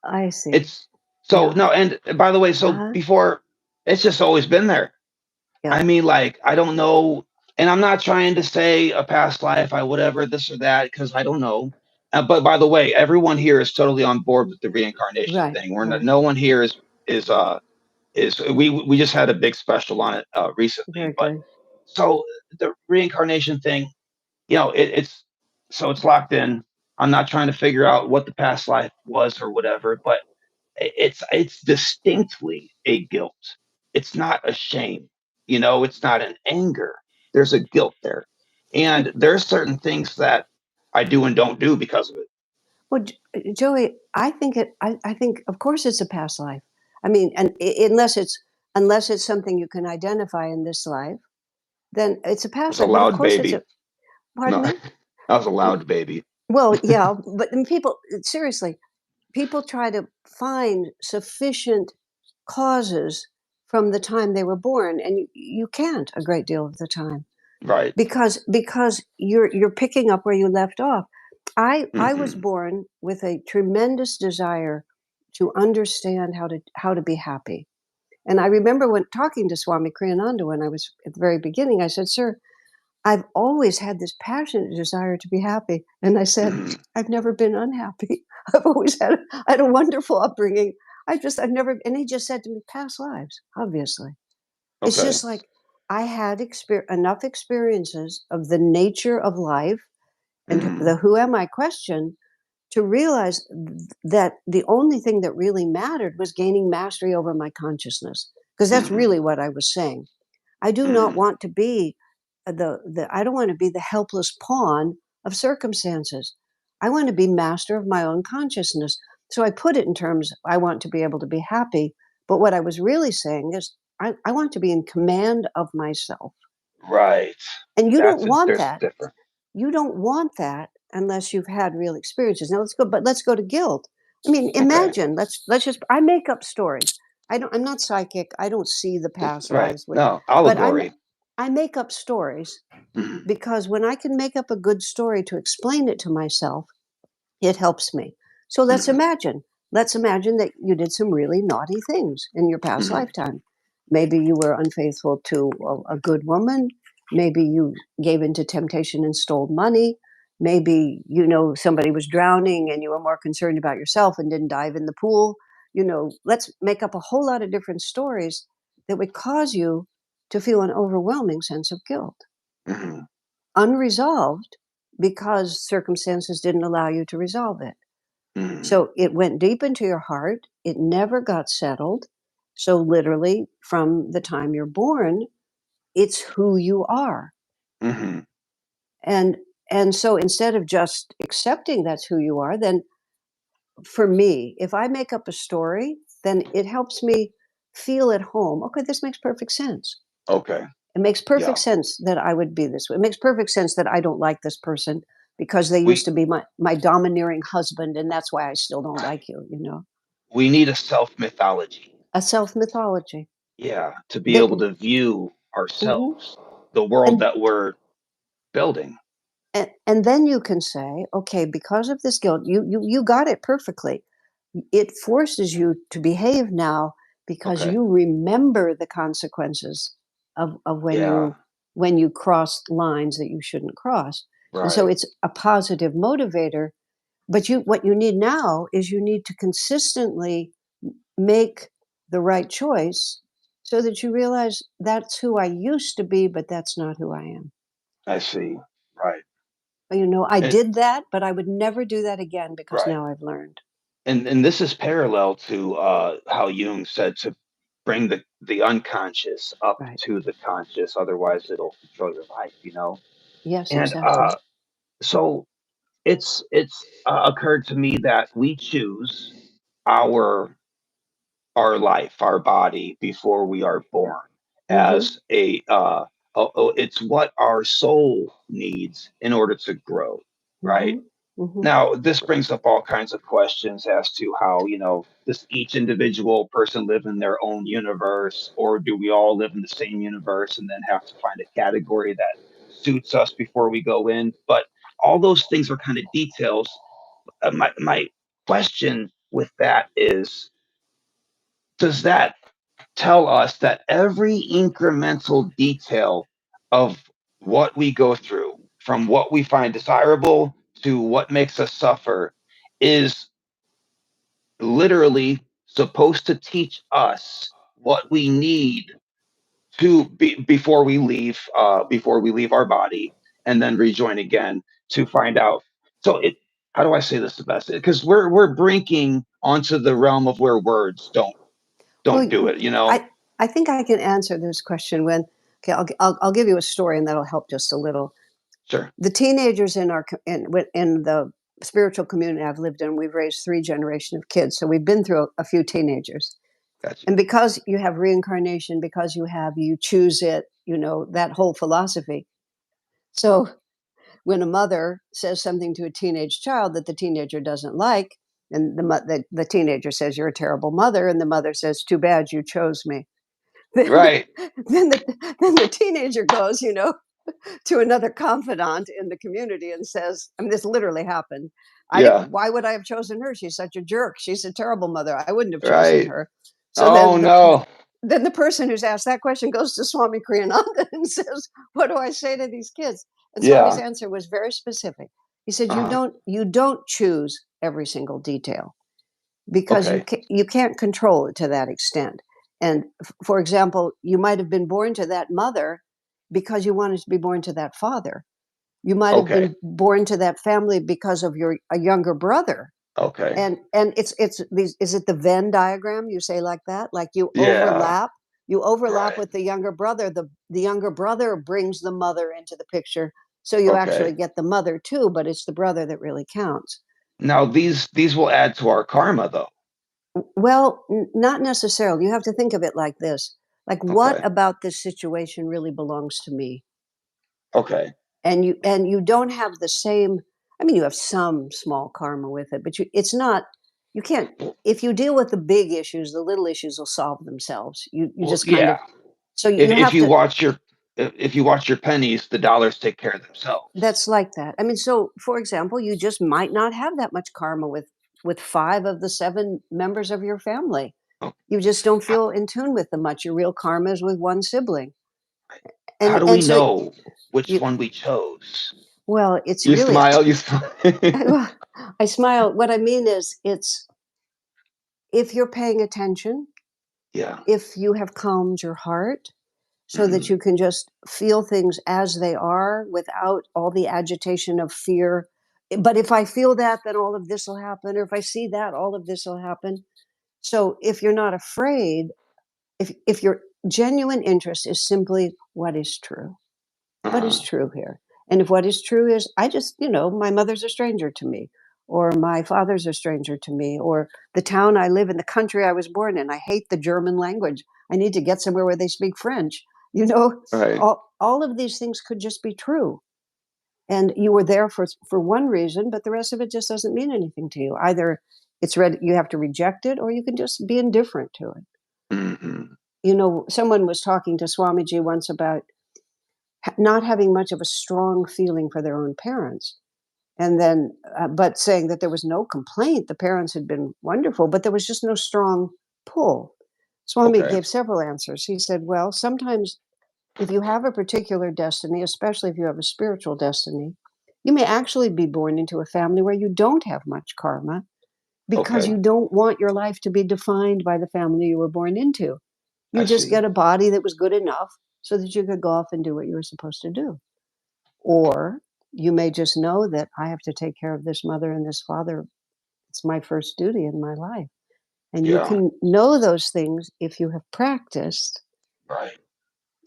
Speaker 2: I see.
Speaker 1: It's so
Speaker 2: Yeah.
Speaker 1: no, and by the way, so
Speaker 2: Uh-huh.
Speaker 1: before it's just always been there.
Speaker 2: Yeah.
Speaker 1: I mean, like I don't know, and I'm not trying to say a past life, I whatever this or that, because I don't know. But by the way, everyone here is totally on board with the reincarnation
Speaker 2: Right.
Speaker 1: thing. We're not,
Speaker 2: Right.
Speaker 1: no one here is we just had a big special on it recently.
Speaker 2: Very
Speaker 1: But
Speaker 2: good.
Speaker 1: so the reincarnation thing, it's so it's locked in. I'm not trying to figure out what the past life was or whatever, but it's distinctly a guilt. It's not a shame. It's not an anger. There's a guilt there.
Speaker 2: Well,
Speaker 1: And there's certain things that I do and don't do because of it.
Speaker 2: well, Joey, I think it. I think, of course, it's a past life. I mean, and unless it's something you can identify in this life, then it's a
Speaker 1: I
Speaker 2: past
Speaker 1: was a
Speaker 2: life. But of
Speaker 1: loud
Speaker 2: course, it's a.
Speaker 1: baby.
Speaker 2: Pardon
Speaker 1: No,
Speaker 2: me.
Speaker 1: I was a loud baby.
Speaker 2: Well, yeah, but then people seriously, people try to find sufficient causes from the time they were born, and you can't a great deal of the time
Speaker 1: Right.
Speaker 2: because you're picking up where you left off. I was
Speaker 1: Hmm.
Speaker 2: born with a tremendous desire to understand how to be happy. And I remember when talking to Swami Kriyananda when I was at the very beginning, I said, "Sir, I've always had this passionate desire to be happy." And I said,
Speaker 1: Hmm.
Speaker 2: "I've never been unhappy. I've always had a wonderful upbringing. I've never," and he just said to me, "Past lives, obviously." It's
Speaker 1: Okay.
Speaker 2: just like I had enough experiences of the nature of life and
Speaker 1: Hmm.
Speaker 2: the who am I question to realize that the only thing that really mattered was gaining mastery over my consciousness. Because that's
Speaker 1: Hmm.
Speaker 2: really what I was saying. I do not
Speaker 1: Hmm.
Speaker 2: want to be the I don't want to be the helpless pawn of circumstances. I want to be master of my own consciousness. So I put it in terms I want to be able to be happy. But what I was really saying is I want to be in command of myself.
Speaker 1: Right.
Speaker 2: And you don't want
Speaker 1: There's a
Speaker 2: that.
Speaker 1: difference.
Speaker 2: You don't want that unless you've had real experiences. Now let's go to guilt. I mean,
Speaker 1: Okay.
Speaker 2: imagine, let's just I make up stories. I'm not psychic. I don't see the
Speaker 1: Just
Speaker 2: past
Speaker 1: right.
Speaker 2: lives,
Speaker 1: No,
Speaker 2: but
Speaker 1: allegory.
Speaker 2: I make up stories
Speaker 1: Hmm.
Speaker 2: because when I can make up a good story to explain it to myself, it helps me. So
Speaker 1: Hmm.
Speaker 2: let's imagine that you did some really naughty things in your past
Speaker 1: Hmm.
Speaker 2: lifetime. Maybe you were unfaithful to a good woman. Maybe you gave into temptation and stole money. Maybe, somebody was drowning and you were more concerned about yourself and didn't dive in the pool. Let's make up a whole lot of different stories that would cause you to feel an overwhelming sense of guilt,
Speaker 1: Hmm.
Speaker 2: unresolved because circumstances didn't allow you to resolve it.
Speaker 1: Hmm.
Speaker 2: So it went deep into your heart. It never got settled. So literally, from the time you're born, it's who you are.
Speaker 1: Hmm.
Speaker 2: And and so instead of just accepting that's who you are, then for me, if I make up a story, then it helps me feel at home. Okay, this makes perfect sense.
Speaker 1: Okay.
Speaker 2: It makes perfect
Speaker 1: Yeah.
Speaker 2: sense that I would be this way. It makes perfect sense that I don't like this person because they used
Speaker 1: We
Speaker 2: to be my domineering husband, and that's why I still don't like you.
Speaker 1: we need a self mythology.
Speaker 2: A self mythology.
Speaker 1: Yeah, to be
Speaker 2: That
Speaker 1: able to view
Speaker 2: mhm.
Speaker 1: ourselves, the world
Speaker 2: and
Speaker 1: that we're building.
Speaker 2: and then you can say, okay, because of this guilt, you got it perfectly. It forces you to behave now because
Speaker 1: Okay.
Speaker 2: you remember the consequences of
Speaker 1: Yeah.
Speaker 2: when you crossed lines that you shouldn't cross. And so
Speaker 1: Right.
Speaker 2: it's a positive motivator. But what you need now is you need to consistently make the right choice so that you realize that's who I used to be, but that's not who I am.
Speaker 1: I see. Right.
Speaker 2: I
Speaker 1: And,
Speaker 2: did that, but I would never do that again because
Speaker 1: right.
Speaker 2: now I've learned.
Speaker 1: And this is parallel to how Jung said to bring the unconscious up
Speaker 2: Right.
Speaker 1: to the conscious, otherwise it'll control your life,
Speaker 2: Yes,
Speaker 1: And
Speaker 2: exactly.
Speaker 1: so it's occurred to me that we choose our our life, our body before we are born
Speaker 2: Mm-hmm.
Speaker 1: as it's what our soul needs in order to grow, right?
Speaker 2: Mm-hmm. Mm-hmm.
Speaker 1: Now, this brings up all kinds of questions as to how, does each individual person live in their own universe, or do we all live in the same universe and then have to find a category that suits us before we go in? But all those things are kind of details. My question with that is, does that tell us that every incremental detail of what we go through, from what we find desirable to what makes us suffer, is literally supposed to teach us what we need to be before we leave our body and then rejoin again to find out. So it how do I say this the best? Because we're brinking onto the realm of where words don't do
Speaker 2: Well,
Speaker 1: it, you know?
Speaker 2: I think I can answer this question when, okay, I'll give you a story and that'll help just a little.
Speaker 1: Sure.
Speaker 2: The teenagers in the spiritual community I've lived in, we've raised 3 generations of kids. So we've been through a few teenagers.
Speaker 1: Gotcha.
Speaker 2: And because you have reincarnation, because you choose it, that whole philosophy. So when a mother says something to a teenage child that the teenager doesn't like, and the teenager says, "You're a terrible mother," and the mother says, "Too bad you chose me." Then,
Speaker 1: Right.
Speaker 2: then the teenager goes, to another confidant in the community and says, I mean, this literally happened. I didn't.
Speaker 1: Yeah.
Speaker 2: Why would I have chosen her? She's such a jerk. She's a terrible mother. I wouldn't have chosen
Speaker 1: Right.
Speaker 2: her. So
Speaker 1: Oh
Speaker 2: then
Speaker 1: no.
Speaker 2: then the person who's asked that question goes to Swami Kriyananda and says, "What do I say to these kids?" And Swami's
Speaker 1: Yeah.
Speaker 2: answer was very specific. He said,
Speaker 1: Uh-huh.
Speaker 2: you don't choose every single detail because
Speaker 1: Okay.
Speaker 2: you can't control it to that extent. And for example, you might have been born to that mother because you wanted to be born to that father. You might have
Speaker 1: Okay.
Speaker 2: been born to that family because of a younger brother.
Speaker 1: Okay.
Speaker 2: And it's these, is it the Venn diagram you say like that? Like
Speaker 1: Yeah.
Speaker 2: you overlap
Speaker 1: Right.
Speaker 2: with the younger brother. The younger brother brings the mother into the picture. So you actually
Speaker 1: Okay.
Speaker 2: get the mother too, but it's the brother that really counts.
Speaker 1: Now these will add to our karma though.
Speaker 2: Well, not necessarily. You have to think of it like this. Like what
Speaker 1: Okay.
Speaker 2: about this situation really belongs to me?
Speaker 1: Okay.
Speaker 2: And you don't have the same. I mean, you have some small karma with it, but it's not. You can't. If you deal with the big issues, the little issues will solve themselves. You
Speaker 1: Well,
Speaker 2: just kind
Speaker 1: yeah.
Speaker 2: of. So
Speaker 1: If
Speaker 2: you
Speaker 1: if
Speaker 2: have
Speaker 1: you
Speaker 2: to.
Speaker 1: watch your if you watch your pennies, the dollars take care of themselves.
Speaker 2: That's like that. I mean, so for example, you just might not have that much karma with 5 of the 7 members of your family.
Speaker 1: Oh,
Speaker 2: You just don't
Speaker 1: How,
Speaker 2: feel in tune with them much. Your real karma is with one sibling,
Speaker 1: how do we
Speaker 2: and so
Speaker 1: know which
Speaker 2: you.
Speaker 1: one we chose?
Speaker 2: Well, it's
Speaker 1: You
Speaker 2: really.
Speaker 1: smile. You smile.
Speaker 2: I smile. What I mean is, it's if you're paying attention,
Speaker 1: Yeah.
Speaker 2: if you have calmed your heart so that
Speaker 1: Hmm.
Speaker 2: you can just feel things as they are without all the agitation of fear. But if I feel that, then all of this will happen. Or if I see that, all of this will happen. So if you're not afraid, if your genuine interest is simply what is true, what is
Speaker 1: Uh-huh.
Speaker 2: true here? And if what is true is, I just, my mother's a stranger to me, or my father's a stranger to me, or the town I live in, the country I was born in, I hate the German language. I need to get somewhere where they speak French. You know,
Speaker 1: Right.
Speaker 2: all of these things could just be true. And you were there for one reason, but the rest of it just doesn't mean anything to you. Either you have to reject it, or you can just be indifferent to it.
Speaker 1: Hmm.
Speaker 2: Someone was talking to Swamiji once about not having much of a strong feeling for their own parents, and then but saying that there was no complaint, the parents had been wonderful, but there was just no strong pull. Swami
Speaker 1: Okay.
Speaker 2: gave several answers. He said, well, sometimes if you have a particular destiny, especially if you have a spiritual destiny, you may actually be born into a family where you don't have much karma, because
Speaker 1: Okay.
Speaker 2: you don't want your life to be defined by the family you were born into. You
Speaker 1: I
Speaker 2: just
Speaker 1: see.
Speaker 2: get a body that was good enough so that you could go off and do what you were supposed to do. Or you may just know that I have to take care of this mother and this father. It's my first duty in my life. And you
Speaker 1: Yeah.
Speaker 2: can know those things if you have practiced
Speaker 1: Right.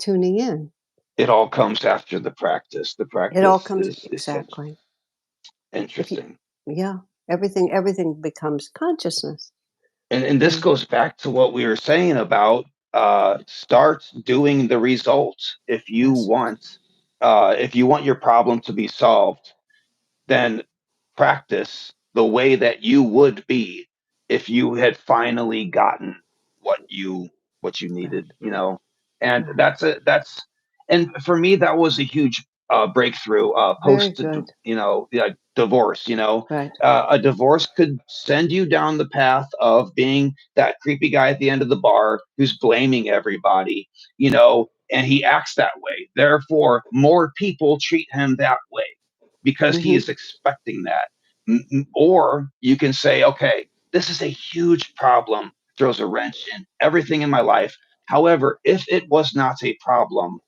Speaker 2: tuning in.
Speaker 1: It all comes after the practice. The
Speaker 2: It all
Speaker 1: practice
Speaker 2: comes
Speaker 1: is essential.
Speaker 2: exactly. If you,
Speaker 1: Interesting.
Speaker 2: yeah, everything becomes consciousness.
Speaker 1: And this
Speaker 2: And
Speaker 1: goes back to what we were saying about start doing the results
Speaker 2: yes,
Speaker 1: if you want your problem to be solved, then practice the way that you would be if you had finally gotten what you what you
Speaker 2: right,
Speaker 1: needed, and
Speaker 2: right.
Speaker 1: and for me that was a huge breakthrough
Speaker 2: Very
Speaker 1: post
Speaker 2: good.
Speaker 1: like divorce.
Speaker 2: Right.
Speaker 1: A divorce could send you down the path of being that creepy guy at the end of the bar who's blaming everybody, and he acts that way, therefore more people treat him that way because he
Speaker 2: Mm-hmm.
Speaker 1: is expecting that. Or you can say, okay, this is a huge problem, throws a wrench in everything in my life. However, if it was not a problem,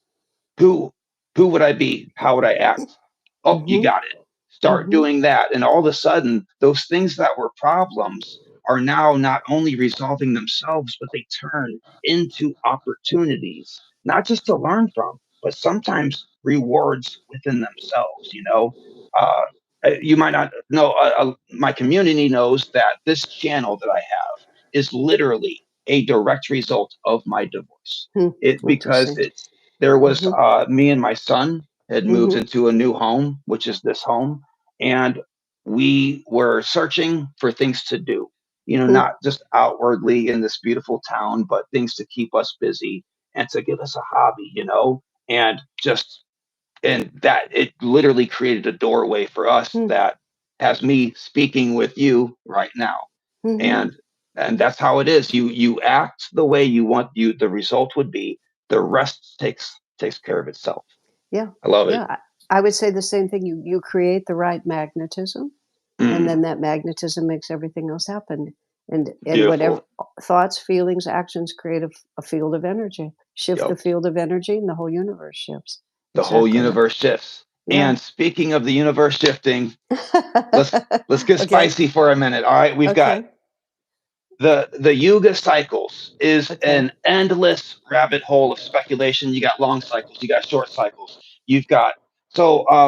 Speaker 1: who who would I be? How would I act? Oh, you
Speaker 2: Mm-hmm.
Speaker 1: got it. Start
Speaker 2: Mm-hmm.
Speaker 1: doing that. And all of a sudden, those things that were problems are now not only resolving themselves, but they turn into opportunities, not just to learn from, but sometimes rewards within themselves. Uh, you might not know, my community knows that this channel that I have is literally a direct result of my divorce.
Speaker 2: Hmm.
Speaker 1: Because
Speaker 2: Interesting.
Speaker 1: there was
Speaker 2: Mm-hmm.
Speaker 1: me and my son had moved
Speaker 2: Mm-hmm.
Speaker 1: into a new home, which is this home, and we were searching for things to do.
Speaker 2: Hmm.
Speaker 1: Not just outwardly in this beautiful town, but things to keep us busy and to give us a hobby. And just and that it literally created a doorway for us
Speaker 2: Hmm.
Speaker 1: that has me speaking with you right now.
Speaker 2: Mm-hmm.
Speaker 1: And that's how it is. You act the way you want the result would be. The rest takes care of itself.
Speaker 2: Yeah.
Speaker 1: I love it.
Speaker 2: Yeah. I would say the same thing. You create the right magnetism, and
Speaker 1: Mm,
Speaker 2: then that magnetism makes everything else happen. And whatever
Speaker 1: beautiful.
Speaker 2: thoughts, feelings, actions create a field of energy. Shift the
Speaker 1: Yep.
Speaker 2: field of energy, and the whole universe shifts.
Speaker 1: The whole
Speaker 2: Exactly right.
Speaker 1: universe shifts.
Speaker 2: Yeah.
Speaker 1: And speaking of the universe shifting, let's get
Speaker 2: Okay.
Speaker 1: spicy for a minute. All right, we've got
Speaker 2: Okay.
Speaker 1: the Yuga cycles is
Speaker 2: Okay.
Speaker 1: an endless rabbit hole of speculation. You got long cycles, you got short cycles. You've got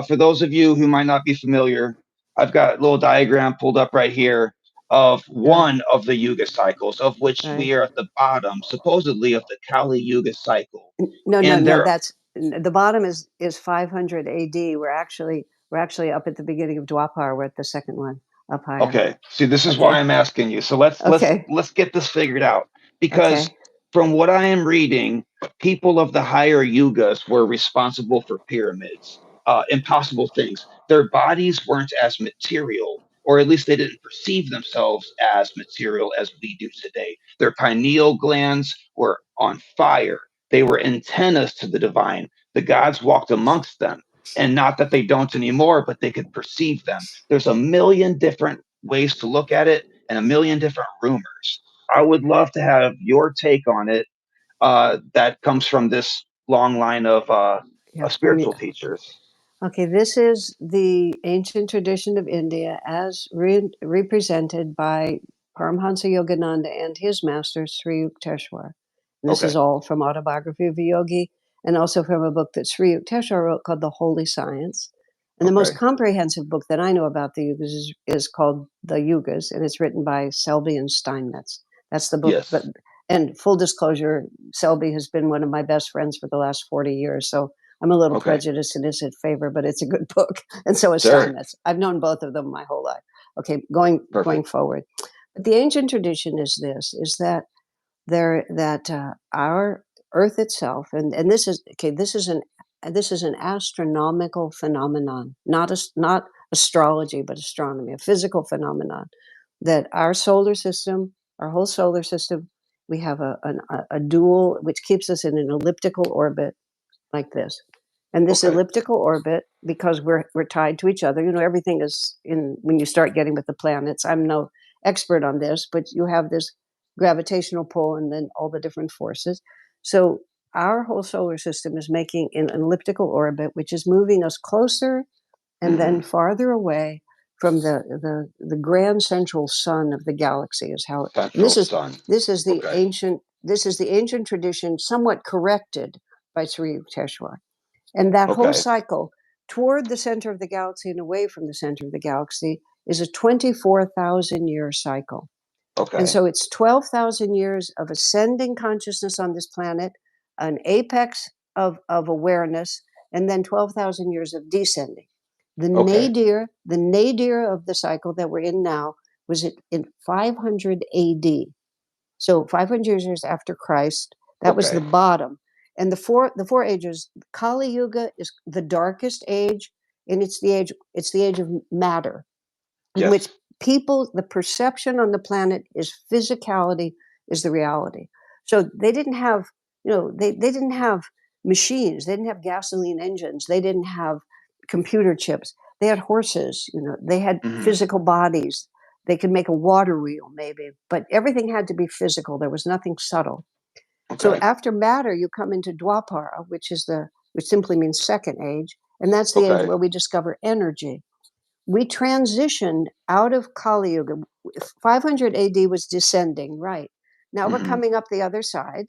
Speaker 1: for those of you who might not be familiar, I've got a little diagram pulled up right here of
Speaker 2: Yeah.
Speaker 1: one of the Yuga cycles, of which
Speaker 2: Right.
Speaker 1: we are at the bottom, supposedly, of the Kali Yuga cycle.
Speaker 2: No, no,
Speaker 1: And
Speaker 2: no.
Speaker 1: there,
Speaker 2: That's the bottom is 500 AD. We're actually up at the beginning of Dwapar. We're at the second one up higher.
Speaker 1: okay, see, this is why
Speaker 2: Okay.
Speaker 1: I'm asking you. So
Speaker 2: Okay.
Speaker 1: let's get this figured out because
Speaker 2: Okay.
Speaker 1: from what I am reading, people of the higher yugas were responsible for pyramids, impossible things. Their bodies weren't as material, or at least they didn't perceive themselves as material as we do today. Their pineal glands were on fire. They were antennas to the divine. The gods walked amongst them, and not that they don't anymore, but they could perceive them. There's a million different ways to look at it and a million different rumors. I would love to have your take on it. That comes from this long line
Speaker 2: Yeah.
Speaker 1: of
Speaker 2: Let me.
Speaker 1: spiritual teachers.
Speaker 2: Okay. This is the ancient tradition of India as represented by Paramhansa Yogananda and his master Sri Yukteswar. This is
Speaker 1: Okay.
Speaker 2: all from Autobiography of a Yogi and also from a book that Sri Yukteswar wrote called The Holy Science. And the most
Speaker 1: Okay.
Speaker 2: comprehensive book that I know about the Yugas is called The Yugas, and it's written by Selby and Steinmetz. That's the book. But
Speaker 1: Yes.
Speaker 2: and full disclosure, Selby has been one of my best friends for the last 40 years. So I'm a little
Speaker 1: Okay.
Speaker 2: prejudiced in his favor, but it's a good book. And so is
Speaker 1: Sure.
Speaker 2: Steinmetz. I've known both of them my whole life. Okay, going
Speaker 1: Perfect.
Speaker 2: forward. But the ancient tradition is that our Earth itself, and this is okay. This is an astronomical phenomenon, not astrology, but astronomy, a physical phenomenon. That our solar system, our whole solar system, we have a dual which keeps us in an elliptical orbit like this. And this
Speaker 1: Okay.
Speaker 2: elliptical orbit, because we're tied to each other, everything is in when you start getting with the planets. I'm no expert on this, but you have this gravitational pull and then all the different forces. So our whole solar system is making an elliptical orbit, which is moving us closer and then farther away from the grand central sun of the galaxy. Is how
Speaker 1: Central sun.
Speaker 2: This is the ancient tradition, somewhat corrected by Sri Yukteswar. And that whole cycle toward the center of the galaxy and away from the center of the galaxy is a 24,000 year cycle. And so it's 12,000 years of ascending consciousness on this planet, an apex of awareness, and then 12,000 years of descending. The nadir of the cycle that we're in now was in 500 AD. So 500 years after Christ, that was the bottom. And the four ages, Kali Yuga is the darkest age, and it's the age of matter, in which people, the perception on the planet is physicality is the reality. So they didn't have, they didn't have machines, they didn't have gasoline engines, they didn't have computer chips. They had horses, they had physical bodies. They could make a water wheel, maybe, but everything had to be physical. There was nothing subtle. So after matter, you come into Dwapara, which simply means second age, and that's the age where we discover energy. We transitioned out of Kali Yuga. 500 AD was descending, right? Now we're coming up the other side,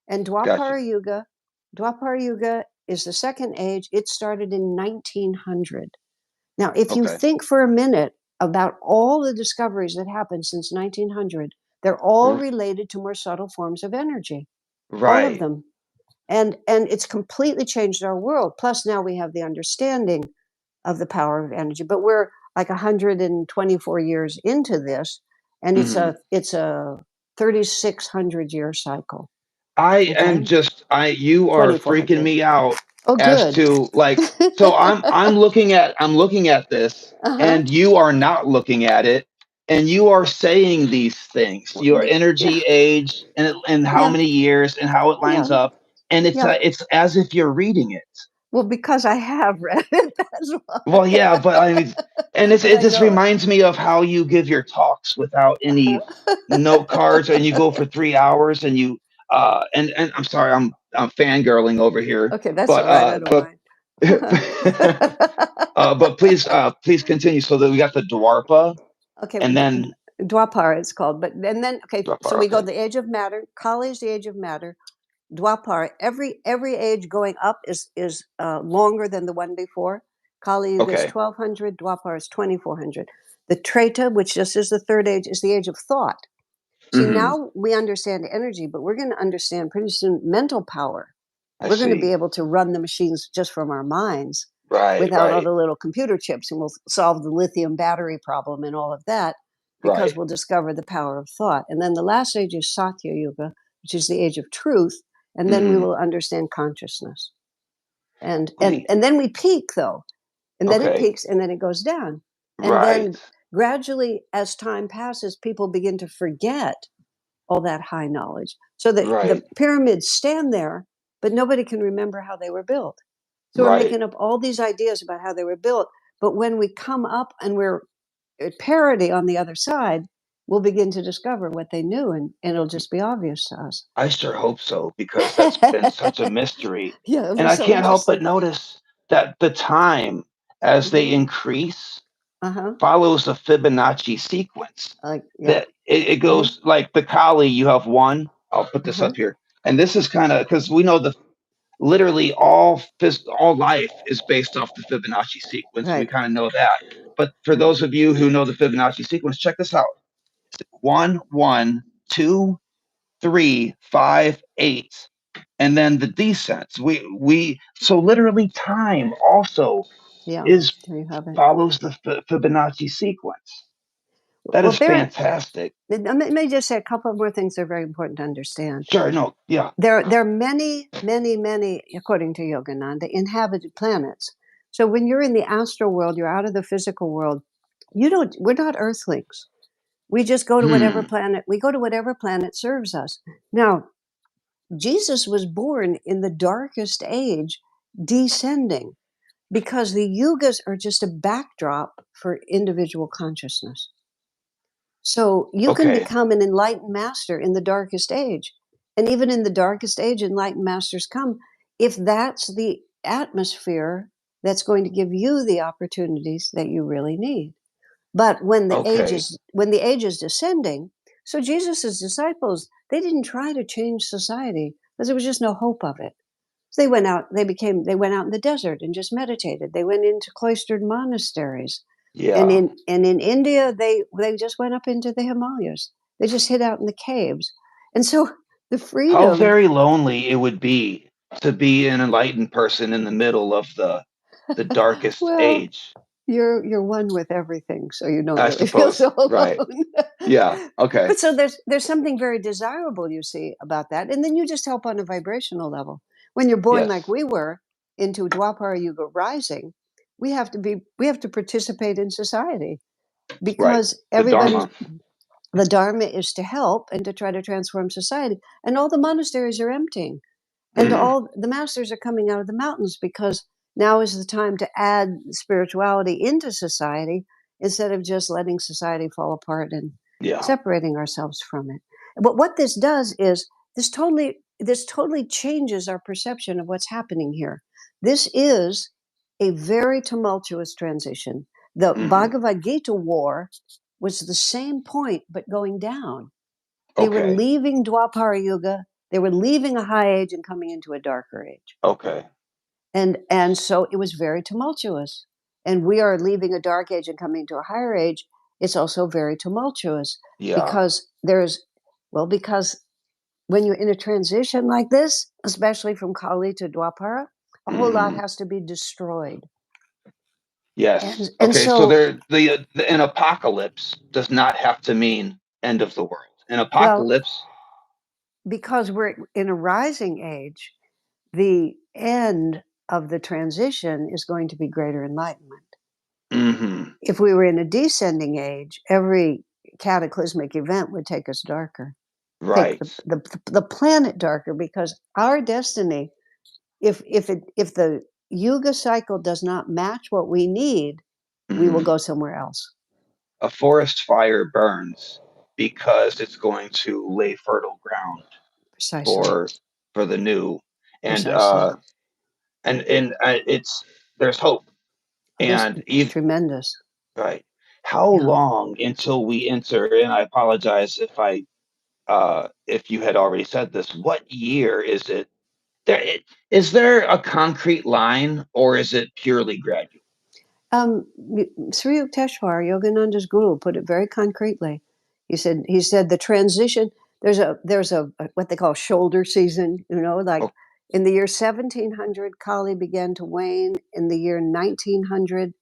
Speaker 2: and Dwapara Yuga is the second age. It started in 1900. Now, if you think for a minute about all the discoveries that happened since 1900, they're all related to more subtle forms of energy. All of them. And it's completely changed our world. Plus, now we have the understanding of the power of energy. But we're like 124 years into this, and it's a 3,600 year cycle.
Speaker 1: You are freaking me out as
Speaker 2: good.
Speaker 1: to so I'm looking at this and you are not looking at it, and you are saying these things, your energy age and how many years and how it lines up, and it's as if you're reading it.
Speaker 2: Well, because I have read it, that's why.
Speaker 1: Well, yeah, but I mean, and it just reminds me of how you give your talks without any note cards, and you go for 3 hours, and you and I'm sorry, I'm fangirling over here.
Speaker 2: Okay, that's all right. I don't
Speaker 1: mind. But please continue. So that we got the Dwarpa,
Speaker 2: okay,
Speaker 1: and then
Speaker 2: Dwapara it's called, but and then so we go the age of matter. Kali is the age of matter. Dwapara, every age going up is longer than the one before. Kali Yuga is 1200, Dwapara is 2400. The Treta, which just is the third age, is the age of thought. See, now we understand energy, but we're going to understand pretty soon mental power. We're going to be able to run the machines just from our minds without all the little computer chips, and we'll solve the lithium battery problem and all of that because we'll discover the power of thought. And then the last age is Satya Yuga, which is the age of truth, and then we will understand consciousness. And then we peak, though, and then it peaks, and then it goes down. And then gradually, as time passes, people begin to forget all that high knowledge. So that the pyramids stand there, but nobody can remember how they were built. So we're making up all these ideas about how they were built. But when we come up and we're at parity on the other side, we'll begin to discover what they knew, and it'll just be obvious to us.
Speaker 1: I sure hope so, because that's been such a mystery. And I
Speaker 2: so
Speaker 1: can't help but notice that the time as they increase follows a Fibonacci sequence. That it goes like the Kali, you have one. I'll put this up here. And this is kind of because we know literally all life is based off the Fibonacci sequence. We kind of know that. But for those of you who know the Fibonacci sequence, check this out. 1, 1, 2, 3, 5, 8, and then the descents. So literally time also follows the Fibonacci sequence. That is fantastic.
Speaker 2: Let me just say a couple of more things that are very important to understand.
Speaker 1: Sure, no, yeah.
Speaker 2: There are many, according to Yogananda, inhabited planets. So when you're in the astral world, you're out of the physical world. We're not earthlings. We just go to whatever planet. We go to whatever planet serves us. Now, Jesus was born in the darkest age, descending, because the yugas are just a backdrop for individual consciousness. So you can become an enlightened master in the darkest age. And even in the darkest age, enlightened masters come if that's the atmosphere that's going to give you the opportunities that you really need. But when the age is descending, so Jesus's disciples, they didn't try to change society because there was just no hope of it. So they went out in the desert and just meditated. They went into cloistered monasteries.
Speaker 1: Yeah.
Speaker 2: And in India, they just went up into the Himalayas. They just hid out in the caves. And so the freedom.
Speaker 1: How very lonely it would be to be an enlightened person in the middle of the darkest age.
Speaker 2: You're one with everything, so you don't really feel so alone.
Speaker 1: Right. Yeah. Okay.
Speaker 2: But so there's something very desirable, you see, about that. And then you just help on a vibrational level. When you're born like we were into Dwapara Yuga rising, we have to participate in society because everybody's the Dharma is to help and to try to transform society. And all the monasteries are emptying. And all the masters are coming out of the mountains because now is the time to add spirituality into society instead of just letting society fall apart and separating ourselves from it. But what this does is this totally changes our perception of what's happening here. This is a very tumultuous transition. The Bhagavad Gita war was the same point, but going down. They were leaving Dwapara Yuga. They were leaving a high age and coming into a darker age.
Speaker 1: Okay.
Speaker 2: And so it was very tumultuous. And we are leaving a dark age and coming to a higher age. It's also very tumultuous.
Speaker 1: Yeah.
Speaker 2: Because because when you're in a transition like this, especially from Kali to Dwapara, a whole lot has to be destroyed.
Speaker 1: Yes. And so an apocalypse does not have to mean end of the world. An apocalypse,
Speaker 2: because we're in a rising age, the end of the transition is going to be greater enlightenment. If we were in a descending age, every cataclysmic event would take us darker.
Speaker 1: Right.
Speaker 2: Take the planet darker, because our destiny, if the Yuga cycle does not match what we need, we will go somewhere else.
Speaker 1: A forest fire burns because it's going to lay fertile ground for the new, and it's there's hope, and
Speaker 2: it's tremendous.
Speaker 1: Right. How long until we enter? And I apologize if you had already said this. What year is it? Is there a concrete line, or is it purely gradual?
Speaker 2: Sri Yukteswar, Yogananda's guru, put it very concretely. He said the transition. There's a what they call shoulder season. In the year 1700, Kali began to wane. In the year 1900,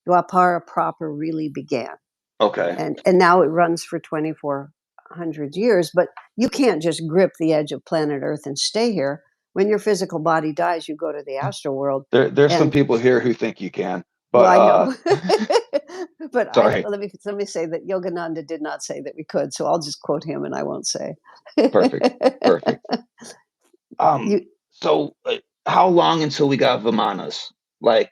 Speaker 2: Dwapara proper really began.
Speaker 1: Okay.
Speaker 2: And now it runs for 2,400 years. But you can't just grip the edge of planet Earth and stay here. When your physical body dies, you go to the astral world.
Speaker 1: There's some people here who think you can. But,
Speaker 2: I know. But let me say that Yogananda did not say that we could, so I'll just quote him and I won't say.
Speaker 1: Perfect. So how long until we got Vimanas? When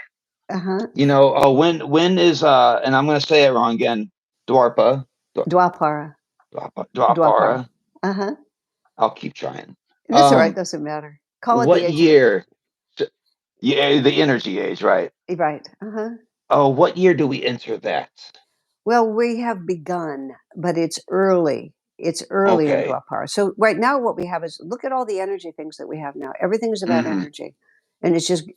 Speaker 1: is and I'm going to say it wrong again. Dwapara. I'll keep trying.
Speaker 2: That's all right. Doesn't matter. Call it
Speaker 1: what the year? Yeah, the energy age, right?
Speaker 2: Right.
Speaker 1: What year do we enter that?
Speaker 2: Well, we have begun, but it's early. It's early in Dwapara. So right now, what we have is look at all the energy things that we have now. Everything is about energy, and it's just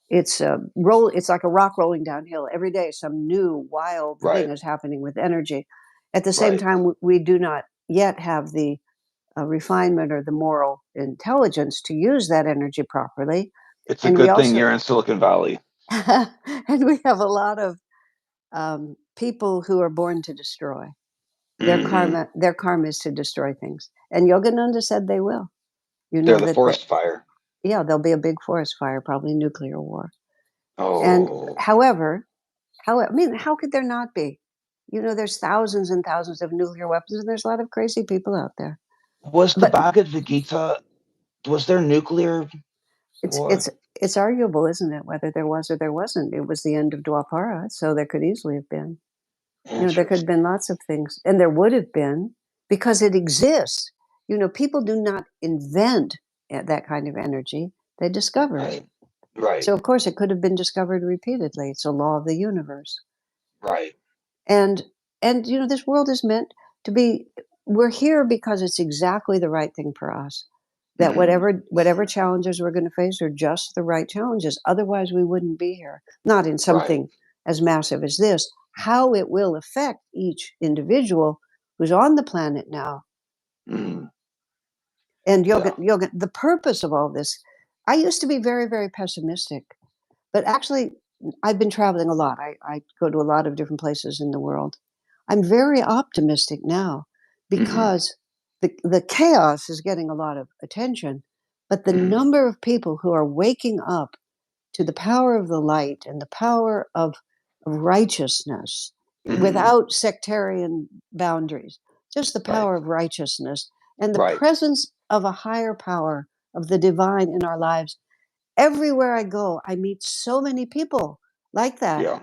Speaker 2: it's like a rock rolling downhill every day. Some new wild thing is happening with energy. At the same time, we do not yet have the refinement or the moral intelligence to use that energy properly.
Speaker 1: It's a good thing you're in Silicon Valley.
Speaker 2: And we have a lot of people who are born to destroy. Their karma is to destroy things. And Yogananda said they will.
Speaker 1: They're the forest fire.
Speaker 2: Yeah, there'll be a big forest fire, probably nuclear war.
Speaker 1: Oh.
Speaker 2: And however, how could there not be? There's thousands and thousands of nuclear weapons, and there's a lot of crazy people out there.
Speaker 1: Was the Bhagavad Gita, was there nuclear war?
Speaker 2: It's arguable, isn't it, whether there was or there wasn't. It was the end of Dwapara, so there could easily have been. There could have been lots of things, and there would have been, because it exists. People do not invent that kind of energy; they discover it.
Speaker 1: Right.
Speaker 2: So, of course, it could have been discovered repeatedly. It's a law of the universe.
Speaker 1: Right.
Speaker 2: And this world is meant to be. We're here because it's exactly the right thing for us. That whatever challenges we're going to face are just the right challenges. Otherwise, we wouldn't be here. Not in something as massive as this. How it will affect each individual who's on the planet now. And yoga, the purpose of all this. I used to be very, very pessimistic, but actually, I've been traveling a lot. I go to a lot of different places in the world. I'm very optimistic now because the chaos is getting a lot of attention, but the number of people who are waking up to the power of the light and the power of righteousness without sectarian boundaries, just the power of righteousness and the presence of a higher power of the divine in our lives. Everywhere I go, I meet so many people like that.
Speaker 1: Yeah.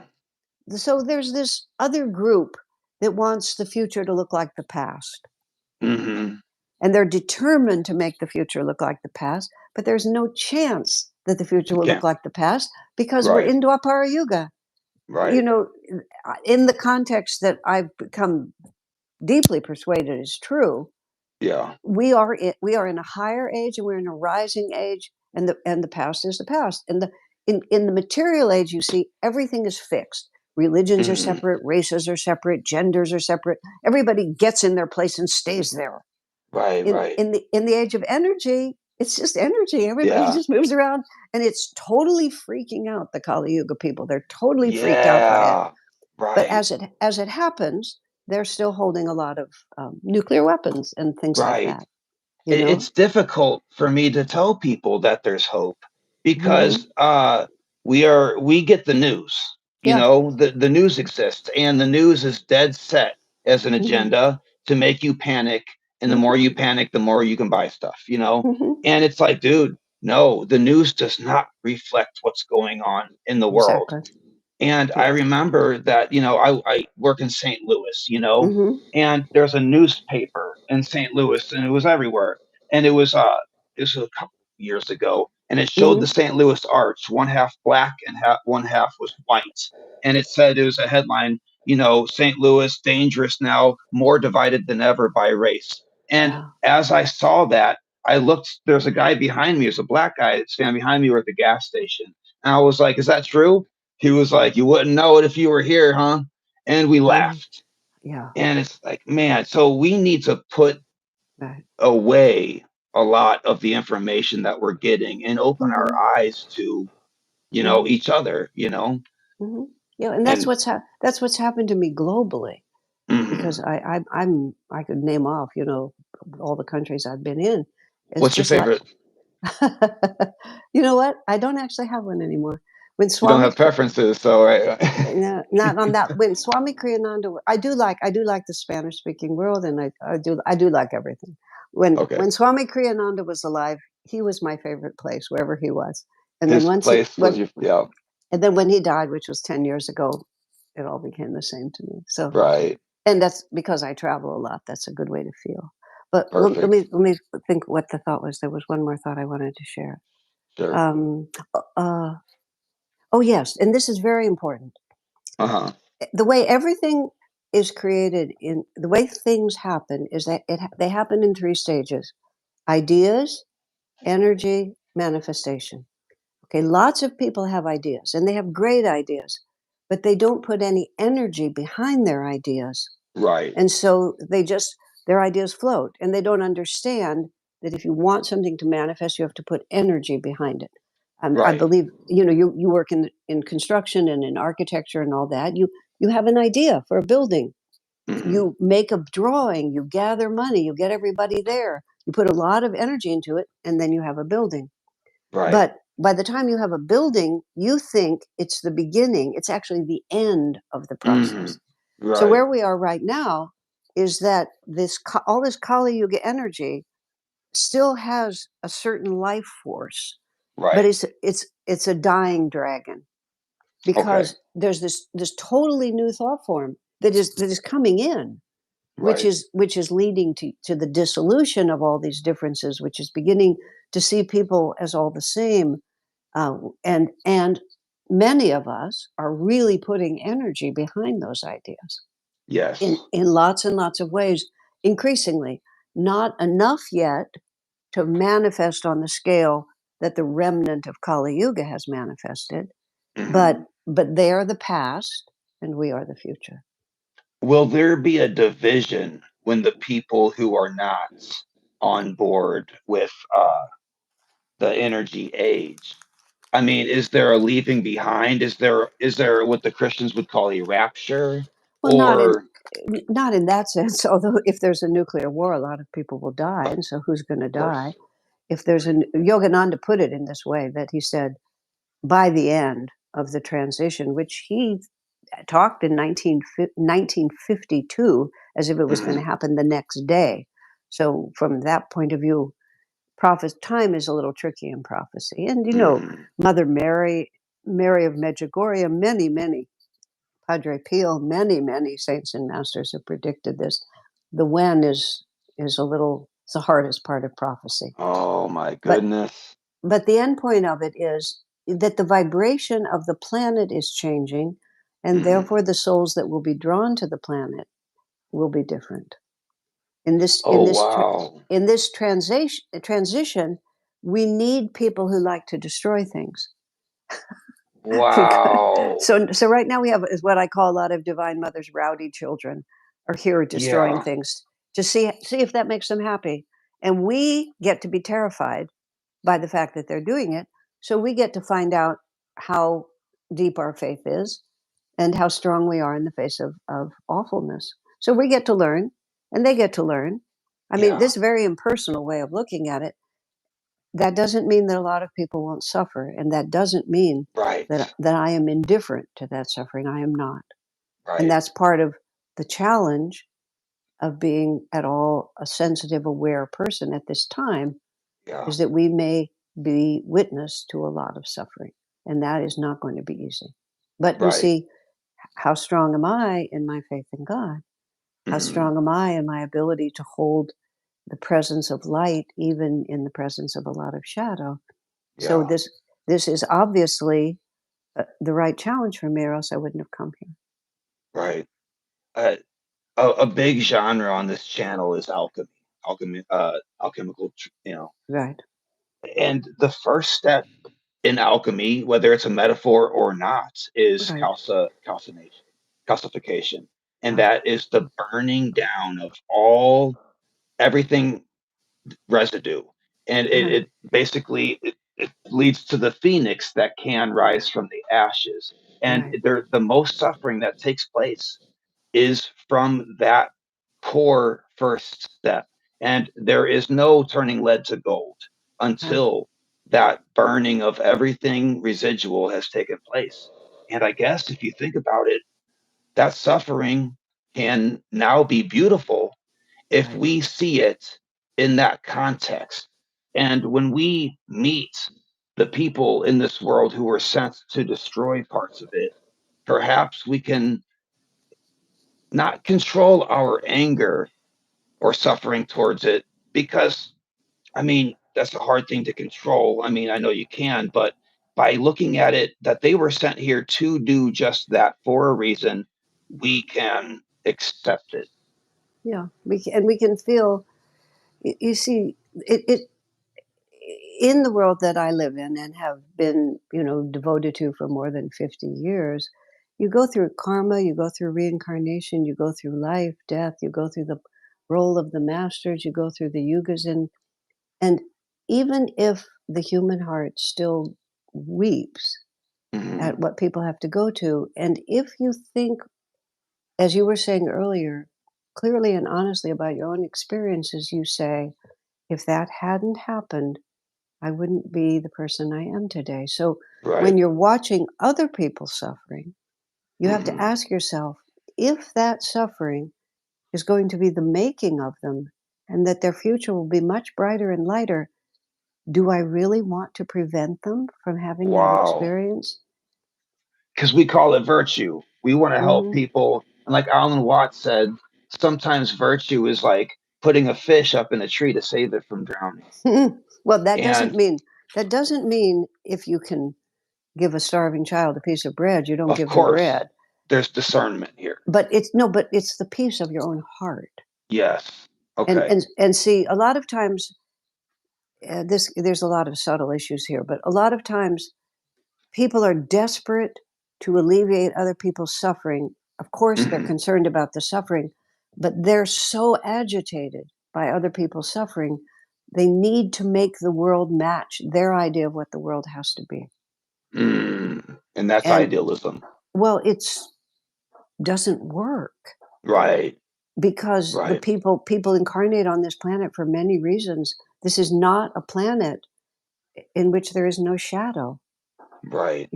Speaker 2: So there's this other group that wants the future to look like the past. And they're determined to make the future look like the past, but there's no chance that the future will look like the past because we're in Dwapara Yuga.
Speaker 1: Right.
Speaker 2: In the context that I've become deeply persuaded is true, we are in a higher age and we're in a rising age, and the past is the past. And in the material age, you see everything is fixed. Religions are separate, races are separate, genders are separate. Everybody gets in their place and stays there. In the age of energy, it's just energy. Everybody just moves around, and it's totally freaking out the Kali Yuga people. They're totally freaked out by it. But as it happens, they're still holding a lot of nuclear weapons and things like that.
Speaker 1: It's difficult for me to tell people that there's hope because we get the news. The news exists, and the news is dead set as an agenda to make you panic. And the more you panic, the more you can buy stuff. And it's like, dude, no, the news does not reflect what's going on in the world. And I remember that, I work in St. Louis, and there's a newspaper in St. Louis, and it was everywhere. And it was a couple years ago, and it showed the St. Louis Arch, one half black and one half was white. And it said, it was a headline, St. Louis dangerous now, more divided than ever by race. And as I saw that, I looked, there's a guy behind me, there's a black guy standing behind me. We're at the gas station. And I was like, is that true? He was like, you wouldn't know it if you were here, huh? And we laughed. And it's like, man, so we need to put away a lot of the information that we're getting and open our eyes to, each other,
Speaker 2: and that's what's happened to me globally. Because I could name off, all the countries I've been in.
Speaker 1: What's your favorite?
Speaker 2: You know what? I don't actually have one anymore. When
Speaker 1: you don't have preferences, so
Speaker 2: no, not on that. When Swami Kriyananda, I do like the Spanish speaking world, and I do like everything. When Swami Kriyananda was alive, he was my favorite place, wherever he was. And
Speaker 1: his
Speaker 2: then once
Speaker 1: place
Speaker 2: and then when he died, which was 10 years ago, it all became the same to me. So and that's because I travel a lot. That's a good way to feel. But let me think what the thought was. There was one more thought I wanted to share.
Speaker 1: Sure.
Speaker 2: Oh yes, and this is very important. The way everything is created, in the way things happen, is that they happen in 3 stages: ideas, energy, manifestation. Okay, lots of people have ideas, and they have great ideas, but they don't put any energy behind their ideas. And so their ideas float, and they don't understand that if you want something to manifest, you have to put energy behind it. I believe, you work in construction and in architecture and all that. You have an idea for a building. You make a drawing, you gather money, you get everybody there. You put a lot of energy into it, and then you have a building. But by the time you have a building, you think it's the beginning. It's actually the end of the process. So where we are right now is that all this Kali Yuga energy still has a certain life force, but it's a dying dragon, because there's this totally new thought form. that is coming in, which is leading to the dissolution of all these differences, which is beginning to see people as all the same, and many of us are really putting energy behind those ideas.
Speaker 1: Yes.
Speaker 2: In lots and lots of ways, increasingly. Not enough yet to manifest on the scale that the remnant of Kali Yuga has manifested, but they are the past and we are the future.
Speaker 1: Will there be a division when the people who are not on board with the energy age? I mean, is there a leaving behind? Is there what the Christians would call a rapture?
Speaker 2: Well, not in that sense. Although if there's a nuclear war, a lot of people will die, and so who's going to die? If there's Yogananda put it in this way, that he said, by the end of the transition, which he talked in 1952 as if it was going to happen the next day. So from that point of view, time is a little tricky in prophecy. And Mother Mary of Medjugorje, many Padre Pio, many saints and masters have predicted this. The when is it's the hardest part of prophecy.
Speaker 1: Oh my goodness.
Speaker 2: But the end point of it is that the vibration of the planet is changing, and therefore the souls that will be drawn to the planet will be different. In this transition, we need people who like to destroy things.
Speaker 1: Wow.
Speaker 2: So right now we have is what I call a lot of Divine Mother's rowdy children are here destroying things to see if that makes them happy. And we get to be terrified by the fact that they're doing it. So we get to find out how deep our faith is and how strong we are in the face of awfulness. So we get to learn and they get to learn. I mean, this very impersonal way of looking at it, that doesn't mean that a lot of people won't suffer. And that doesn't mean that I am indifferent to that suffering. I am not. And that's part of the challenge of being at all a sensitive, aware person at this time, is that we may be witness to a lot of suffering. And that is not going to be easy. But you see, how strong am I in my faith in God? How strong am I in my ability to hold the presence of light, even in the presence of a lot of shadow? So this is obviously the right challenge for me, or else I wouldn't have come here.
Speaker 1: Right. A big genre on this channel is alchemical,
Speaker 2: Right.
Speaker 1: And the first step in alchemy, whether it's a metaphor or not, is calcification, and that is the burning down of everything residue, and it basically it leads to the phoenix that can rise from the ashes, and the most suffering that takes place is from that core first step. And there is no turning lead to gold until that burning of everything residual has taken place. And I guess if you think about it, that suffering can now be beautiful if we see it in that context. And when we meet the people in this world who are sent to destroy parts of it, perhaps we can not control our anger or suffering towards it, because I mean that's a hard thing to control. I mean, I know you can, but by looking at it that they were sent here to do just that for a reason, we can accept it.
Speaker 2: Yeah, we can feel. You see, it in the world that I live in and have been, devoted to for more than 50 years. You go through karma, you go through reincarnation, you go through life, death, you go through the role of the masters, you go through the yugas, and even if the human heart still weeps at what people have to go to, and if you think, as you were saying earlier, clearly and honestly about your own experiences, you say, if that hadn't happened, I wouldn't be the person I am today. So when you're watching other people suffering, you have to ask yourself, if that suffering is going to be the making of them and that their future will be much brighter and lighter, do I really want to prevent them from having that experience?
Speaker 1: Because we call it virtue. We want to help people And like Alan Watts said, sometimes virtue is like putting a fish up in a tree to save it from drowning.
Speaker 2: Well, that
Speaker 1: And
Speaker 2: doesn't mean if you can give a starving child a piece of bread, you don't
Speaker 1: of
Speaker 2: give the
Speaker 1: course,
Speaker 2: bread.
Speaker 1: there's discernment here.
Speaker 2: But it's the peace of your own heart.
Speaker 1: Yes. Okay.
Speaker 2: And see, a lot of times, there's a lot of subtle issues here, but a lot of times people are desperate to alleviate other people's suffering. Of course, they're concerned about the suffering, but they're so agitated by other people's suffering, they need to make the world match their idea of what the world has to be.
Speaker 1: And that's
Speaker 2: And
Speaker 1: idealism.
Speaker 2: well, it's doesn't work.
Speaker 1: Right.
Speaker 2: Because the
Speaker 1: Right.
Speaker 2: people incarnate on this planet for many reasons. This is not a planet in which there is no shadow.
Speaker 1: Right.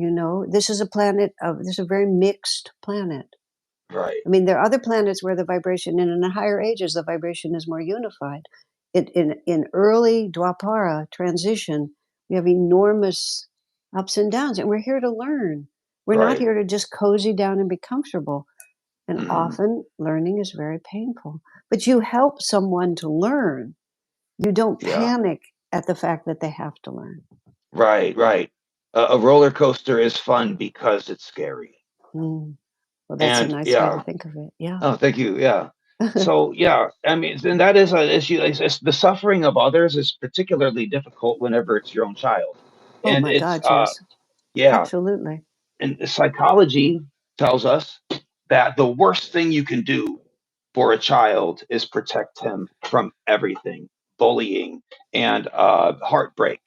Speaker 2: This is a this is a very mixed planet.
Speaker 1: Right.
Speaker 2: I mean, there are other planets where the vibration, and in the higher ages, the vibration is more unified. In early Dwapara transition, we have enormous ups and downs, and we're here to learn. We're not here to just cozy down and be comfortable. And often learning is very painful. But you help someone to learn. You don't panic at the fact that they have to learn.
Speaker 1: Right. Right. A roller coaster is fun because it's scary.
Speaker 2: Well, that's a nice way to think of it. Yeah.
Speaker 1: Oh, thank you. Yeah. So yeah, I mean, and that is an issue. It's the suffering of others is particularly difficult whenever it's your own child,
Speaker 2: Oh
Speaker 1: and
Speaker 2: my
Speaker 1: it's
Speaker 2: God, yes.
Speaker 1: yeah,
Speaker 2: Absolutely.
Speaker 1: and psychology tells us that the worst thing you can do for a child is protect him from everything, bullying and heartbreak,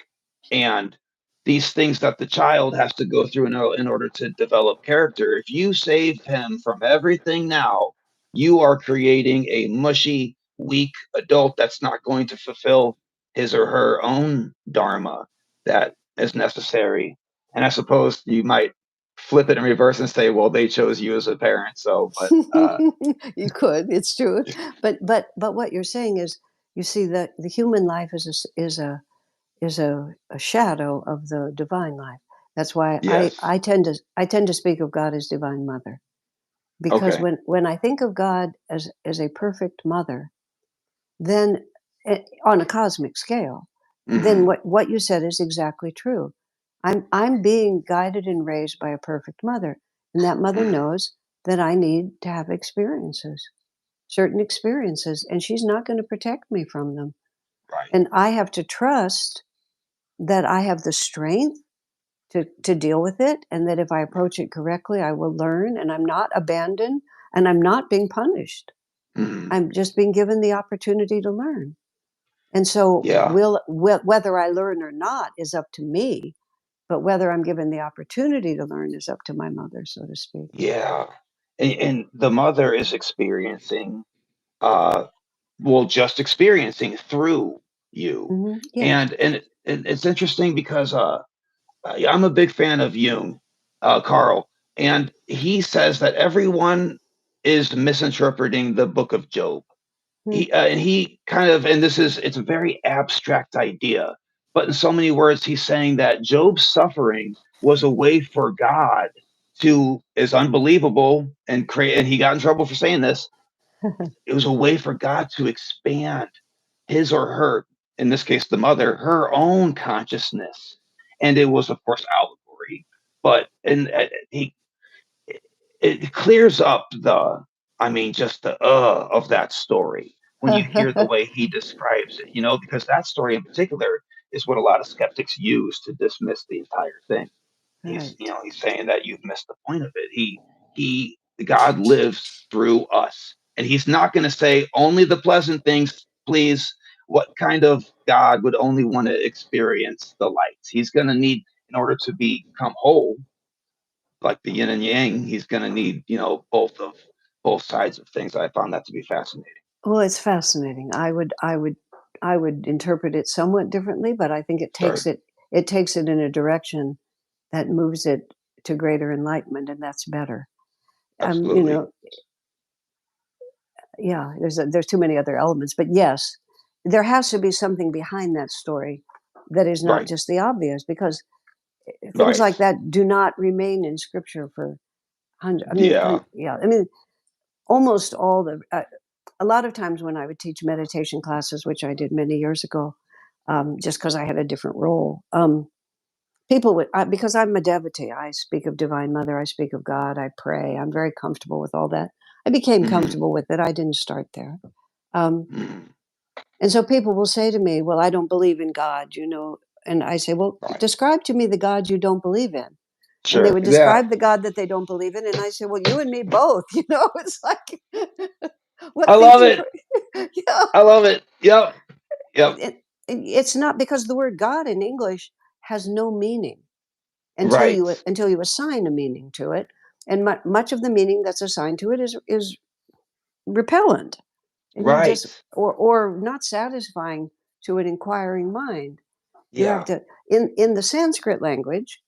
Speaker 1: and these things that the child has to go through in order to develop character. If you save him from everything now, you are creating a mushy, weak adult that's not going to fulfill his or her own dharma that is necessary. And I suppose you might flip it in reverse and say, well, they chose you as a parent. So, but
Speaker 2: You could. It's true. But what you're saying is, you see that the human life is a shadow of the divine life. That's why
Speaker 1: yes.
Speaker 2: I tend to speak of God as Divine Mother, because
Speaker 1: Okay.
Speaker 2: when I think of God as a perfect mother, then on a cosmic scale, then what you said is exactly true. I'm being guided and raised by a perfect mother, and that mother knows that I need to have experiences, certain experiences, and she's not going to protect me from them.
Speaker 1: Right.
Speaker 2: And I have to trust that I have the strength to deal with it, and that if I approach it correctly, I will learn, and I'm not abandoned, and I'm not being punished. I'm just being given the opportunity to learn. And so,
Speaker 1: Yeah.
Speaker 2: whether I learn or not is up to me, but whether I'm given the opportunity to learn is up to my mother, so to speak.
Speaker 1: Yeah. And the mother is experiencing, uh, well, just experiencing through you.
Speaker 2: Yes.
Speaker 1: And it's interesting because I'm a big fan of Jung, Carl, and he says that everyone is misinterpreting the book of Job. He kind of, and it's a very abstract idea, but in so many words he's saying that Job's suffering was a way for God to, is unbelievable and create, and he got in trouble for saying this, it was a way for God to expand his or her, in this case the mother, her own consciousness. And it was of course allegory, but and he, it clears up the, I mean, just the of that story when you hear the way he describes it, because that story in particular is what a lot of skeptics use to dismiss the entire thing. He's,
Speaker 2: Right.
Speaker 1: he's saying that you've missed the point of it. God lives through us, and he's not going to say only the pleasant things, please. What kind of God would only want to experience the lights? He's going to need, in order to become whole, like the yin and yang, he's going to need, both sides of things. I found that to be fascinating.
Speaker 2: Well, it's fascinating. I would interpret it somewhat differently, but I think
Speaker 1: Sorry.
Speaker 2: it takes it in a direction that moves it to greater enlightenment, and that's better. Um, you
Speaker 1: Absolutely.
Speaker 2: know, yeah, there's too many other elements, but yes, there has to be something behind that story that is not
Speaker 1: Right.
Speaker 2: just the obvious, because things
Speaker 1: Right.
Speaker 2: like that do not remain in scripture for hundreds.
Speaker 1: Yeah.
Speaker 2: Yeah, I mean, almost all the a lot of times when I would teach meditation classes, which I did many years ago, just because I had a different role, people would, because I'm a devotee, I speak of Divine Mother, I speak of God, I pray, I'm very comfortable with all that. I became comfortable with it. I didn't start there. And so people will say to me, well, I don't believe in God, and I say, well, describe to me the God you don't believe in.
Speaker 1: Sure.
Speaker 2: And they would describe the God that they don't believe in. And I say, well, you and me both, it's like, what
Speaker 1: I love it.
Speaker 2: Yeah.
Speaker 1: I love it. Yep. Yep.
Speaker 2: It's not, because the word God in English has no meaning until you assign a meaning to it. And much of the meaning that's assigned to it is repellent. And you just, or not satisfying to an inquiring mind. You have to, in the Sanskrit language,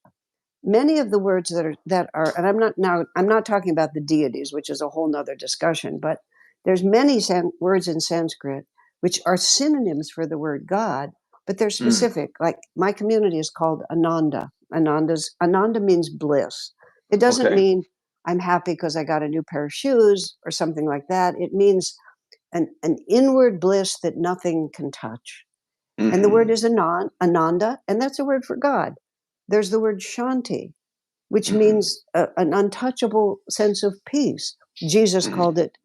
Speaker 2: many of the words that are, and I'm not talking about the deities, which is a whole nother discussion, but there's many words in Sanskrit which are synonyms for the word God, but they're specific. Like my community is called Ananda. Ananda means bliss. It doesn't mean I'm happy because I got a new pair of shoes or something like that. It means an inward bliss that nothing can touch. And the word is Ananda, and that's a word for God. There's the word Shanti, which means an untouchable sense of peace. Jesus called it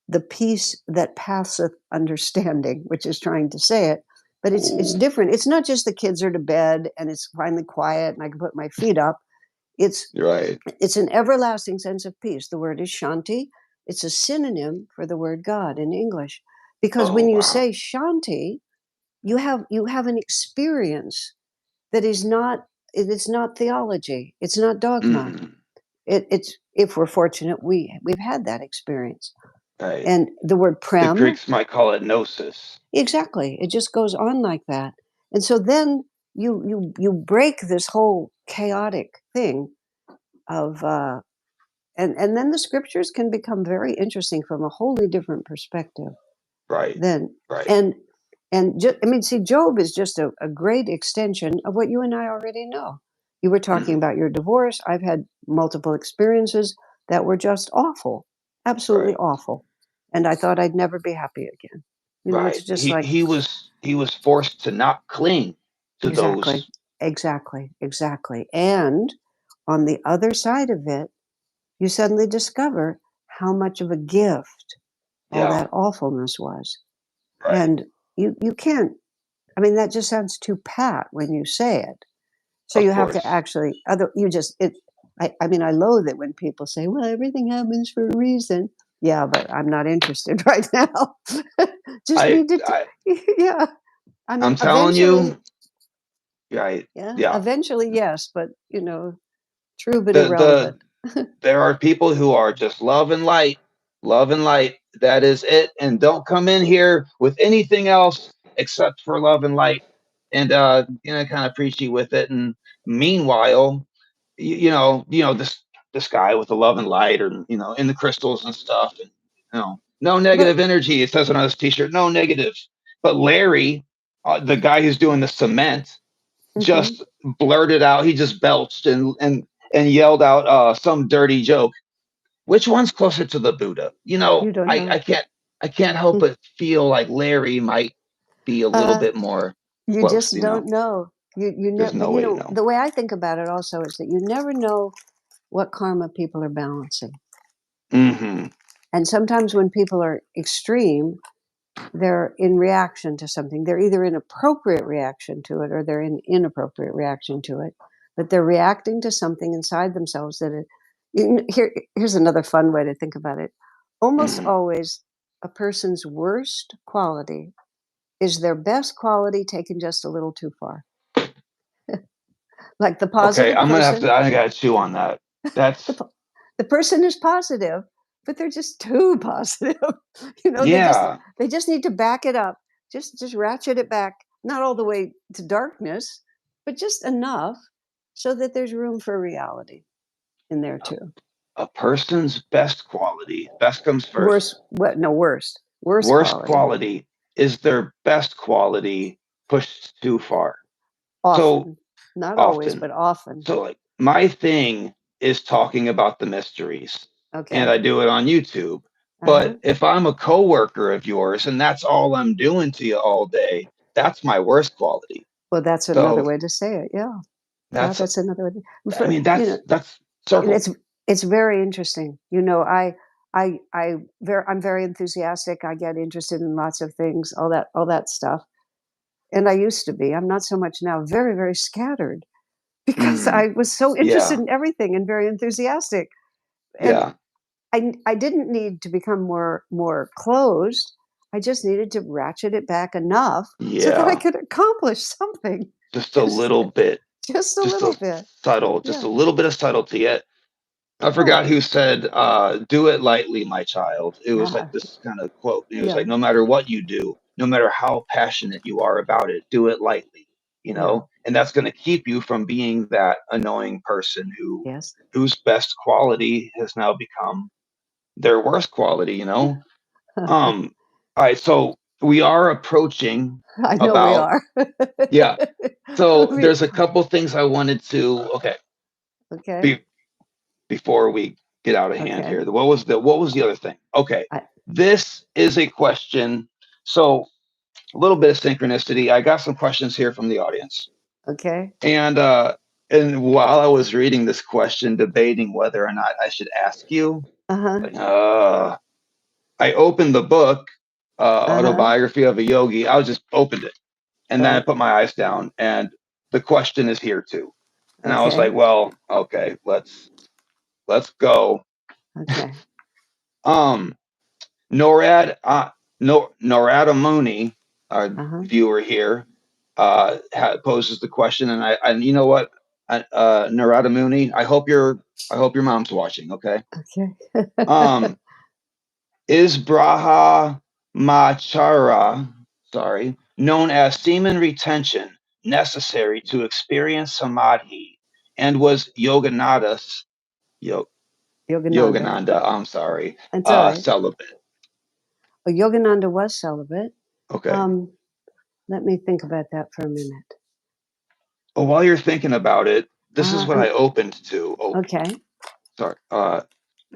Speaker 2: the peace that passeth understanding, which is trying to say it. But it's different. It's not just the kids are to bed and it's finally quiet and I can put my feet up. It's an everlasting sense of peace. The word is Shanti. It's a synonym for the word God in English. Because when you say Shanti, you have an experience that is not, it's not theology, it's not dogma. It's, if we're fortunate, we've had that experience. And the word prem,
Speaker 1: the Greeks might call it gnosis.
Speaker 2: Exactly. It just goes on like that. And so then you break this whole chaotic thing of and then the scriptures can become very interesting from a wholly different perspective. Then see, Job is just a great extension of what you and I already know. You were talking about your divorce. I've had multiple experiences that were just awful, absolutely awful, and I thought I'd never be happy again. It's just
Speaker 1: he was forced to not cling to those.
Speaker 2: Exactly. And on the other side of it, you suddenly discover how much of a gift all that awfulness was. And you can't, I mean, that just sounds too pat when you say it. So you have to actually, I loathe it when people say, well, everything happens for a reason. Yeah, but I'm not interested right now. Yeah. I mean,
Speaker 1: I'm telling you,
Speaker 2: eventually, yes, but, true but irrelevant.
Speaker 1: There are people who are just love and light. That is it. And don't come in here with anything else except for love and light. And kind of preachy with it. And meanwhile, this guy with the love and light, or in the crystals and stuff, and no negative energy. It says on his t-shirt, no negative. But Larry, the guy who's doing the cement, just blurted out. He just belched and yelled out some dirty joke. Which one's closer to the Buddha?
Speaker 2: You don't know.
Speaker 1: I can't help but feel like Larry might be a little bit more.
Speaker 2: You
Speaker 1: close,
Speaker 2: just don't know. You never.
Speaker 1: No way to know.
Speaker 2: The way I think about it also is that you never know what karma people are balancing. And sometimes when people are extreme, they're in reaction to something. They're either in appropriate reaction to it or they're in inappropriate reaction to it. But they're reacting to something inside themselves here's another fun way to think about it. Almost always a person's worst quality is their best quality taken just a little too far. Like the positive person.
Speaker 1: I gotta chew on that. That's
Speaker 2: the person is positive, but they're just too positive. They just need to back it up. Just ratchet it back, not all the way to darkness, but just enough so that there's room for reality in there too.
Speaker 1: A person's best quality. Best comes first.
Speaker 2: Worst.
Speaker 1: Worst quality is their best quality pushed too far.
Speaker 2: Often. Not always, but often.
Speaker 1: So like my thing is talking about the mysteries. Okay. And I do it on YouTube. But if I'm a coworker of yours and that's all I'm doing to you all day, that's my worst quality.
Speaker 2: Well, that's another way to say it. Yeah.
Speaker 1: That's
Speaker 2: That's another way.
Speaker 1: I mean that's circle.
Speaker 2: It's very interesting. I'm very enthusiastic. I get interested in lots of things, all that stuff. And I used to be. I'm not so much now. Very, very scattered because I was so interested in everything and very enthusiastic. And I didn't need to become more closed. I just needed to ratchet it back enough so that I could accomplish something.
Speaker 1: Just a little bit.
Speaker 2: Just a little bit.
Speaker 1: Subtle. Just a little bit of subtlety. I forgot who said, "Do it lightly, my child." It was like this kind of quote. It was like, no matter what you do, no matter how passionate you are about it, do it lightly, and that's going to keep you from being that annoying person whose best quality has now become their worst quality. All right, so we are approaching.
Speaker 2: I know we are.
Speaker 1: Yeah. So there's a couple things I wanted to.
Speaker 2: Okay.
Speaker 1: Before we get out of hand here, what was the other thing? Okay, this is a question. So a little bit of synchronicity. I got some questions here from the audience.
Speaker 2: Okay.
Speaker 1: And while I was reading this question, debating whether or not I should ask you, I opened the book, Autobiography of a Yogi. I just opened it, and then I put my eyes down, and the question is here too. And I was like, well, okay, let's go.
Speaker 2: Okay.
Speaker 1: Norad Mooney, our viewer here, poses the question, and you know what, Narada Mooney, I hope your mom's watching. Okay. Is Brahmachara, known as semen retention, necessary to experience samadhi, and was Yogananda, I'm sorry, celibate?
Speaker 2: Yogananda was celibate.
Speaker 1: Okay.
Speaker 2: Let me think about that for a minute.
Speaker 1: Well, while you're thinking about it, this is what I opened to.
Speaker 2: Okay.
Speaker 1: Sorry.
Speaker 2: Go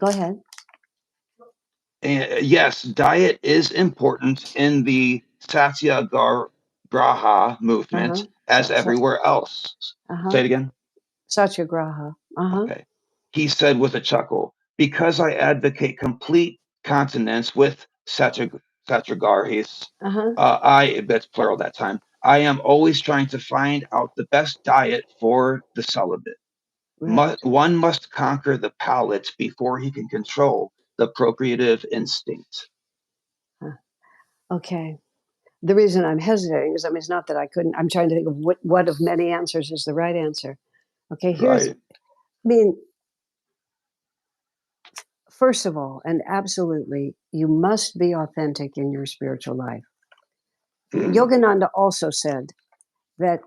Speaker 2: ahead.
Speaker 1: Yes, diet is important in the Satyagraha movement, as everywhere else. Say it again.
Speaker 2: Satyagraha.
Speaker 1: Okay. He said with a chuckle, because I advocate complete continence with Satyagrahis, that's plural that time, I am always trying to find out the best diet for the celibate. One must conquer the palate before he can control the procreative instinct.
Speaker 2: Okay. The reason I'm hesitating is, it's not that I couldn't. I'm trying to think of what of many answers is the right answer. Okay, first of all, and absolutely, you must be authentic in your spiritual life. Yogananda also said that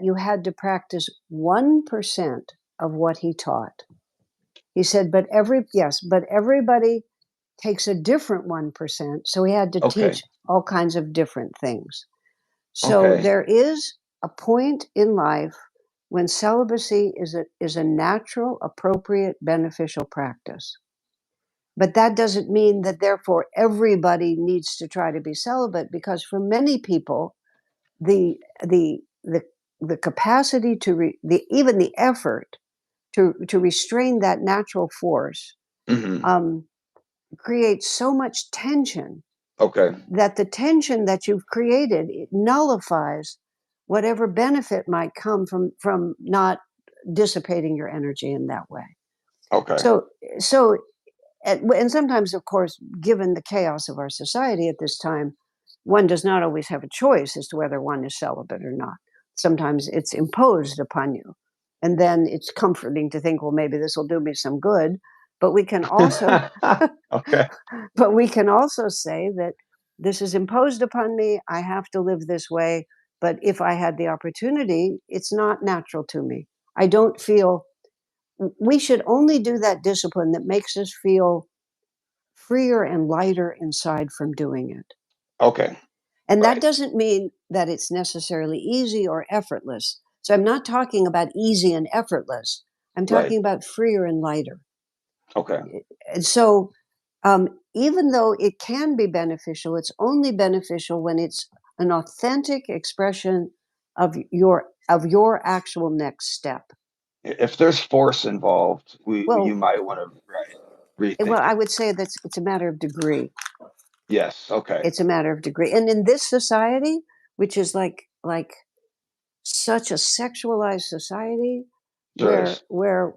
Speaker 2: you had to practice 1% of what he taught. He said, but everybody takes a different 1%. So he had to teach all kinds of different things. So there is a point in life when celibacy is a natural, appropriate, beneficial practice. But that doesn't mean that therefore everybody needs to try to be celibate, because for many people, the capacity to even the effort to restrain that natural force creates so much tension. That the tension that you've created, it nullifies whatever benefit might come from not dissipating your energy in that way. So and sometimes, of course, given the chaos of our society at this time, one does not always have a choice as to whether one is celibate or not. Sometimes it's imposed upon you. And then it's comforting to think, well, maybe this will do me some good. But we can also but we can also say that this is imposed upon me. I have to live this way. But if I had the opportunity, it's not natural to me. I don't feel. We should only do that discipline that makes us feel freer and lighter inside from doing it. And that doesn't mean that it's necessarily easy or effortless. So I'm not talking about easy and effortless. I'm talking about freer and lighter. And so even though it can be beneficial, it's only beneficial when it's an authentic expression of your actual next step.
Speaker 1: If there's force involved, you
Speaker 2: Well,
Speaker 1: might want to rethink
Speaker 2: I
Speaker 1: it.
Speaker 2: would say that it's a matter of degree.
Speaker 1: Yes. Okay.
Speaker 2: It's a matter of degree. And in this society, which is like such a sexualized society,
Speaker 1: Sure is.
Speaker 2: where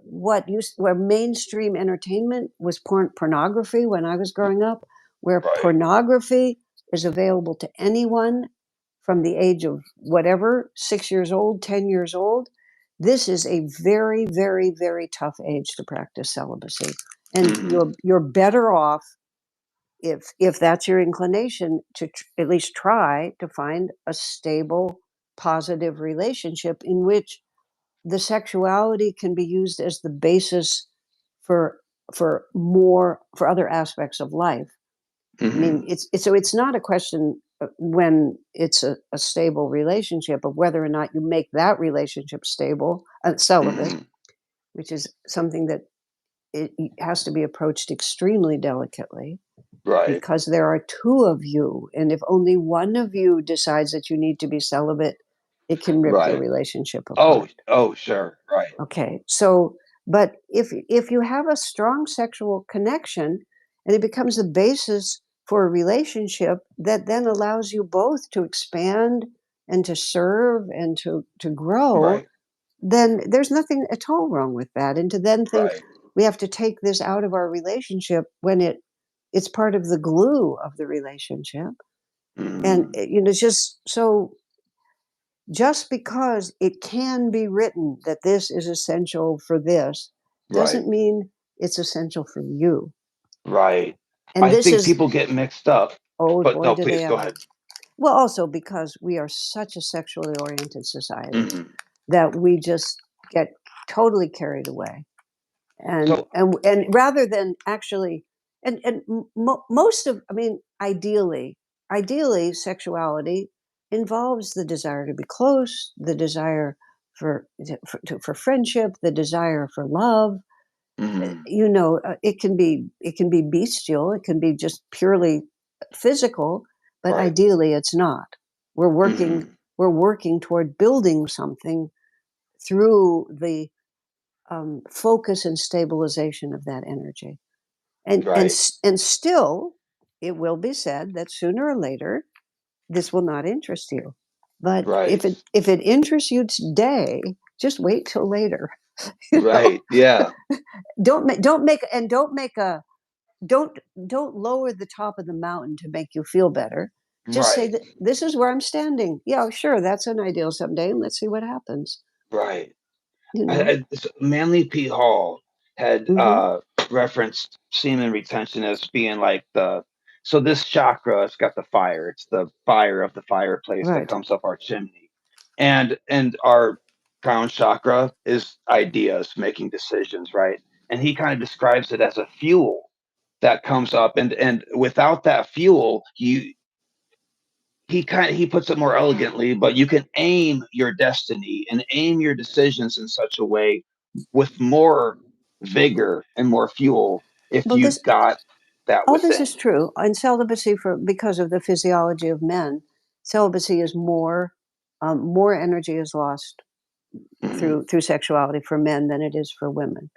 Speaker 2: mainstream entertainment was pornography when I was growing up, where
Speaker 1: Right.
Speaker 2: pornography is available to anyone from the age of whatever, 6 years old, 10 years old. This is a very, very, very tough age to practice celibacy. And you're better off, if that's your inclination, to at least try to find a stable, positive relationship in which the sexuality can be used as the basis for for other aspects of life. I mean, it's not a question when it's a stable relationship of whether or not you make that relationship stable, celibate, which is something that it has to be approached extremely delicately.
Speaker 1: Right.
Speaker 2: Because there are two of you, and if only one of you decides that you need to be celibate, it can rip your relationship apart.
Speaker 1: Oh, sure. Right.
Speaker 2: Okay, so but if you have a strong sexual connection, and it becomes the basis for a relationship that then allows you both to expand and to serve and to grow,
Speaker 1: Right.
Speaker 2: then there's nothing at all wrong with that. And to then think
Speaker 1: Right.
Speaker 2: we have to take this out of our relationship when it's part of the glue of the relationship. And it's just so, just because it can be written that this is essential for this doesn't mean it's essential for you.
Speaker 1: Right.
Speaker 2: And
Speaker 1: I
Speaker 2: this
Speaker 1: think
Speaker 2: is,
Speaker 1: people get mixed up.
Speaker 2: oh
Speaker 1: But
Speaker 2: boy,
Speaker 1: no,
Speaker 2: do they
Speaker 1: please go
Speaker 2: ever.
Speaker 1: ahead.
Speaker 2: Well, also because we are such a sexually oriented society
Speaker 1: Mhm.
Speaker 2: that we just get totally carried away. And
Speaker 1: So,
Speaker 2: and rather than actually, and most of, I mean, ideally sexuality involves the desire to be close, the desire for friendship, the desire for love. It can be bestial, it can be just purely physical, but
Speaker 1: right.
Speaker 2: ideally it's not. We're working
Speaker 1: Mhm.
Speaker 2: we're working toward building something through the focus and stabilization of that energy.
Speaker 1: Right.
Speaker 2: And still, it will be said that sooner or later, this will not interest you. But
Speaker 1: Right.
Speaker 2: if it interests you today, just wait till later. You know,
Speaker 1: Right. Yeah.
Speaker 2: don't make and don't make a don't don't lower the top of the mountain to make you feel better. Just say
Speaker 1: Right.
Speaker 2: that this is where I'm standing. Yeah, sure, that's an ideal someday, and let's see what happens.
Speaker 1: Right.
Speaker 2: You know.
Speaker 1: Manly P. Hall had
Speaker 2: Mm-hmm.
Speaker 1: referenced semen retention as being like so this chakra, it's got the fire. It's the fire of the fireplace that
Speaker 2: Right.
Speaker 1: comes up our chimney. And our crown chakra is ideas, making decisions, right? And he kind of describes it as a fuel that comes up. And without that fuel, he puts it more elegantly, but you can aim your destiny and aim your decisions in such a way with more vigor and more fuel if
Speaker 2: Well,
Speaker 1: you've got that
Speaker 2: all this
Speaker 1: within.
Speaker 2: is true. In celibacy, because of the physiology of men, celibacy is more energy is lost
Speaker 1: Mhm.
Speaker 2: through sexuality for men than it is for women.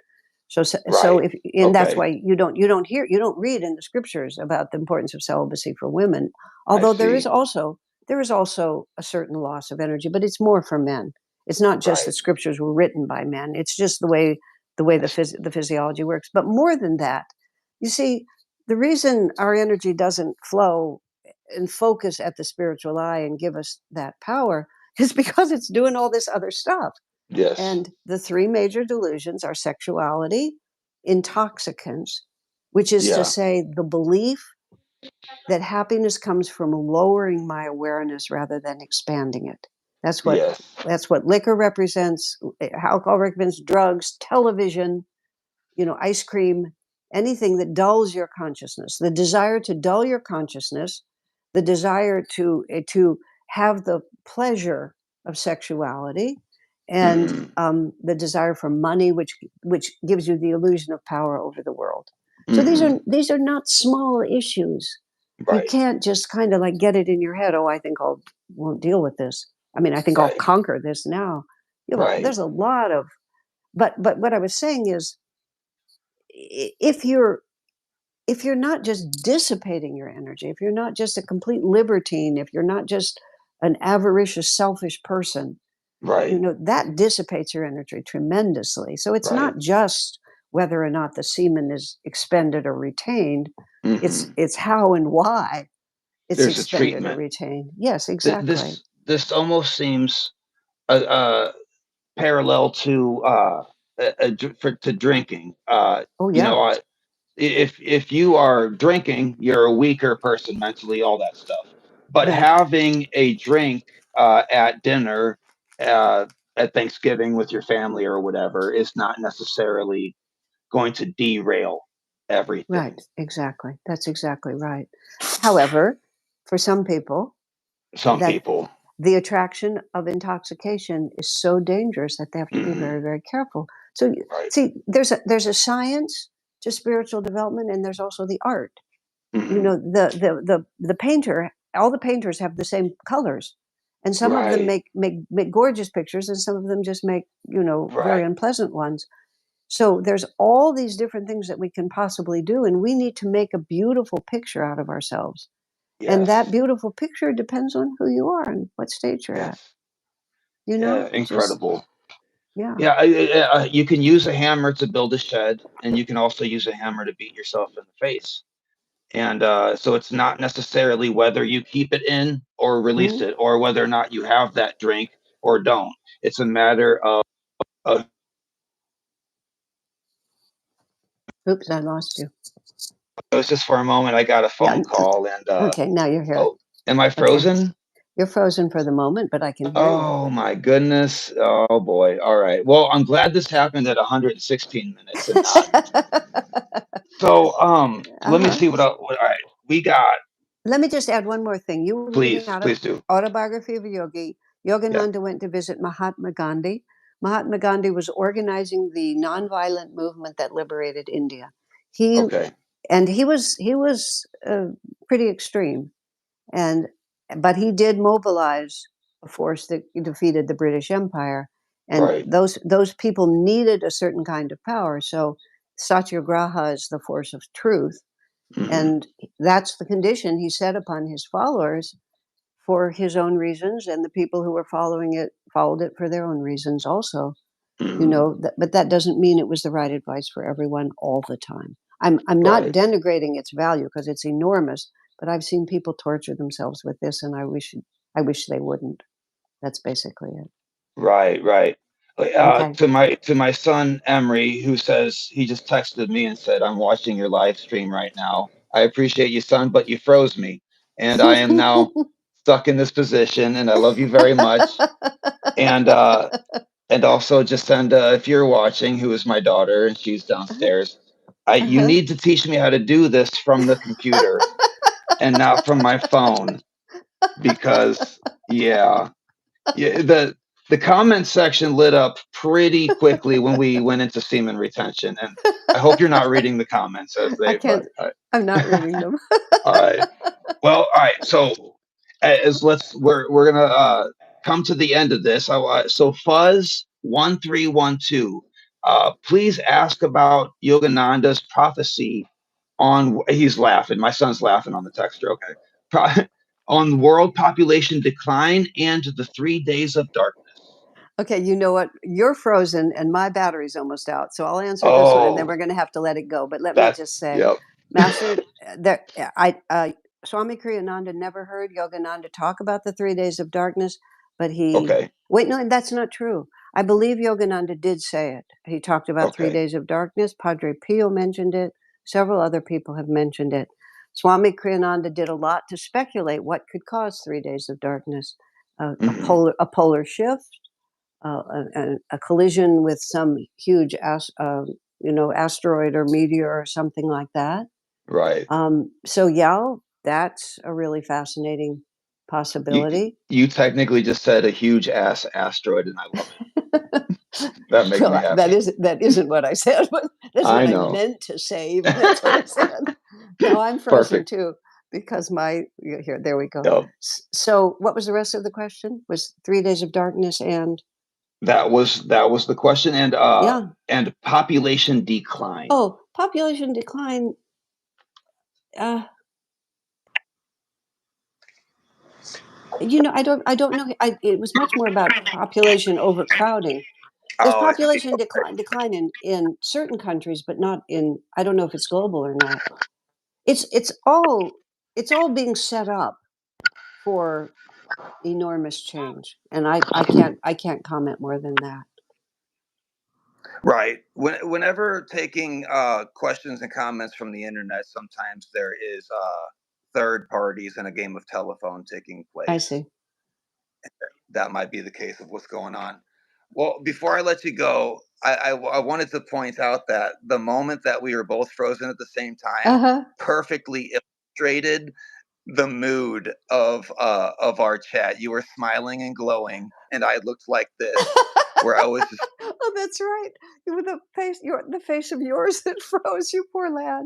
Speaker 2: So
Speaker 1: Right.
Speaker 2: if, and that's
Speaker 1: Okay.
Speaker 2: why you don't read in the scriptures about the importance of celibacy for women.
Speaker 1: I
Speaker 2: Although
Speaker 1: see.
Speaker 2: there is also a certain loss of energy, but it's more for men. It's not just that
Speaker 1: Right.
Speaker 2: scriptures were written by men. It's just the way
Speaker 1: I see.
Speaker 2: the physiology works. But more than that, you see, the reason our energy doesn't flow and focus at the spiritual eye and give us that power is because it's doing all this other stuff.
Speaker 1: Yes.
Speaker 2: And the three major delusions are sexuality, intoxicants, which is to
Speaker 1: Yeah.
Speaker 2: say the belief that happiness comes from lowering my awareness rather than expanding it. That's what
Speaker 1: Yes.
Speaker 2: liquor represents, alcohol represents, drugs, television, ice cream, anything that dulls your consciousness. The desire to dull your consciousness, the desire to have the pleasure of sexuality, and
Speaker 1: Mhm.
Speaker 2: the desire for money, which gives you the illusion of power over the world. So these are not small issues. You can't just kind of like get it in your head. Oh, I think I'll won't deal with this. I mean, I think I'll conquer this now. There's a lot of, but what I was saying is, if you're not just dissipating your energy, if you're not just a complete libertine, if you're not just an avaricious, selfish person, that dissipates your energy tremendously. So it's not just whether or not the semen is expended or retained. It's how and why it's
Speaker 1: There's
Speaker 2: expended or retained. Yes, exactly.
Speaker 1: This almost seems parallel to to drinking.
Speaker 2: Oh
Speaker 1: You
Speaker 2: yeah,
Speaker 1: know, if you are drinking, you're a weaker person mentally, all that stuff. But
Speaker 2: right.
Speaker 1: having a drink at dinner, at Thanksgiving with your family or whatever, is not necessarily going to derail everything.
Speaker 2: Right, exactly. That's exactly right. However, for some people,
Speaker 1: Some
Speaker 2: that
Speaker 1: people,
Speaker 2: the attraction of intoxication is so dangerous that they have to be very, very careful. So, see, there's a science to spiritual development, and there's also the art. The painter, all the painters have the same colors, and some of them make gorgeous pictures, and some of them just make very unpleasant ones. So there's all these different things that we can possibly do, and we need to make a beautiful picture out of ourselves. And that beautiful picture depends on who you are and what stage you're at.
Speaker 1: Incredible.
Speaker 2: Yeah.
Speaker 1: You can use a hammer to build a shed, and you can also use a hammer to beat yourself in the face. And so it's not necessarily whether you keep it in or release it, or whether or not you have that drink or don't. It's a matter of.
Speaker 2: Oops, I lost you.
Speaker 1: It was just for a moment. I got a phone call, and
Speaker 2: okay, now you're here.
Speaker 1: Oh, am I frozen? Okay.
Speaker 2: You're frozen for the moment, but I can hear you.
Speaker 1: Oh my goodness! Oh boy! All right. Well, I'm glad this happened at 116 minutes and not. So, let me see what else. All right, we got.
Speaker 2: Let me just add one more thing. You were reading out
Speaker 1: Please do.
Speaker 2: Autobiography of a Yogi. Yogananda went to visit Mahatma Gandhi. Mahatma Gandhi was organizing the nonviolent movement that liberated India. He was pretty extreme, but he did mobilize a force that defeated the British Empire, and those people needed a certain kind of power. So satyagraha is the force of truth. And that's the condition he set upon his followers for his own reasons, and the people who were following it followed it for their own reasons also. But that doesn't mean it was the right advice for everyone all the time. I'm not denigrating its value because it's enormous, but I've seen people torture themselves with this, and I wish they wouldn't. That's basically it.
Speaker 1: Right. To my son Emery, who says he just texted me and said, "I'm watching your live stream right now. I appreciate you, son, but you froze me, and I am now stuck in this position. And I love you very much. And also just send if you're watching, who is my daughter, and she's downstairs. You need to teach me how to do this from the computer and not from my phone, because the comment section lit up pretty quickly when we went into semen retention, and I hope you're not reading the comments as they.
Speaker 2: I'm not reading them.
Speaker 1: All right. Well, all right. So, we're gonna come to the end of this. So Fuzz 1312, please ask about Yogananda's prophecy on. He's laughing. My son's laughing on the texture. Okay. On world population decline and the 3 days of darkness.
Speaker 2: Okay, you know what? You're frozen and my battery's almost out. So I'll answer this one and then we're going to have to let it go. But let me just say, Master, Swami Kriyananda never heard Yogananda talk about the 3 days of darkness, but wait, no, that's not true. I believe Yogananda did say it. He talked about 3 days of darkness. Padre Pio mentioned it. Several other people have mentioned it. Swami Kriyananda did a lot to speculate what could cause 3 days of darkness. A polar shift, a collision with some huge asteroid or meteor or something like that.
Speaker 1: Right.
Speaker 2: So that's a really fascinating possibility.
Speaker 1: You technically just said a huge ass asteroid, and I love it. That makes me happy.
Speaker 2: That isn't what I said, but that's
Speaker 1: I
Speaker 2: what I
Speaker 1: know.
Speaker 2: meant to say, even that's what I said. No, I'm frozen
Speaker 1: Perfect.
Speaker 2: too because here, there we go.
Speaker 1: Yep.
Speaker 2: So what was the rest of the question? Was 3 days of darkness and
Speaker 1: That was the question,
Speaker 2: yeah.
Speaker 1: and population decline.
Speaker 2: Oh, population decline. Uh, I don't know. It was much more about population overcrowding. There's
Speaker 1: Oh, I see.
Speaker 2: population decline in certain countries, but not in. I don't know if it's global or not. It's it's all it's all being set up for enormous change, and I can't comment more than that.
Speaker 1: Right. Whenever taking questions and comments from the internet, sometimes there is third parties and a game of telephone taking
Speaker 2: I
Speaker 1: place.
Speaker 2: see.
Speaker 1: That might be the case of what's going on. Well, before I let you go, I wanted to point out that the moment that we were both frozen at the same time
Speaker 2: Uh-huh.
Speaker 1: perfectly illustrated the mood of our chat. You were smiling and glowing, and I looked like this, where I was just
Speaker 2: Oh, that's right. With the face of yours that froze, you poor lad.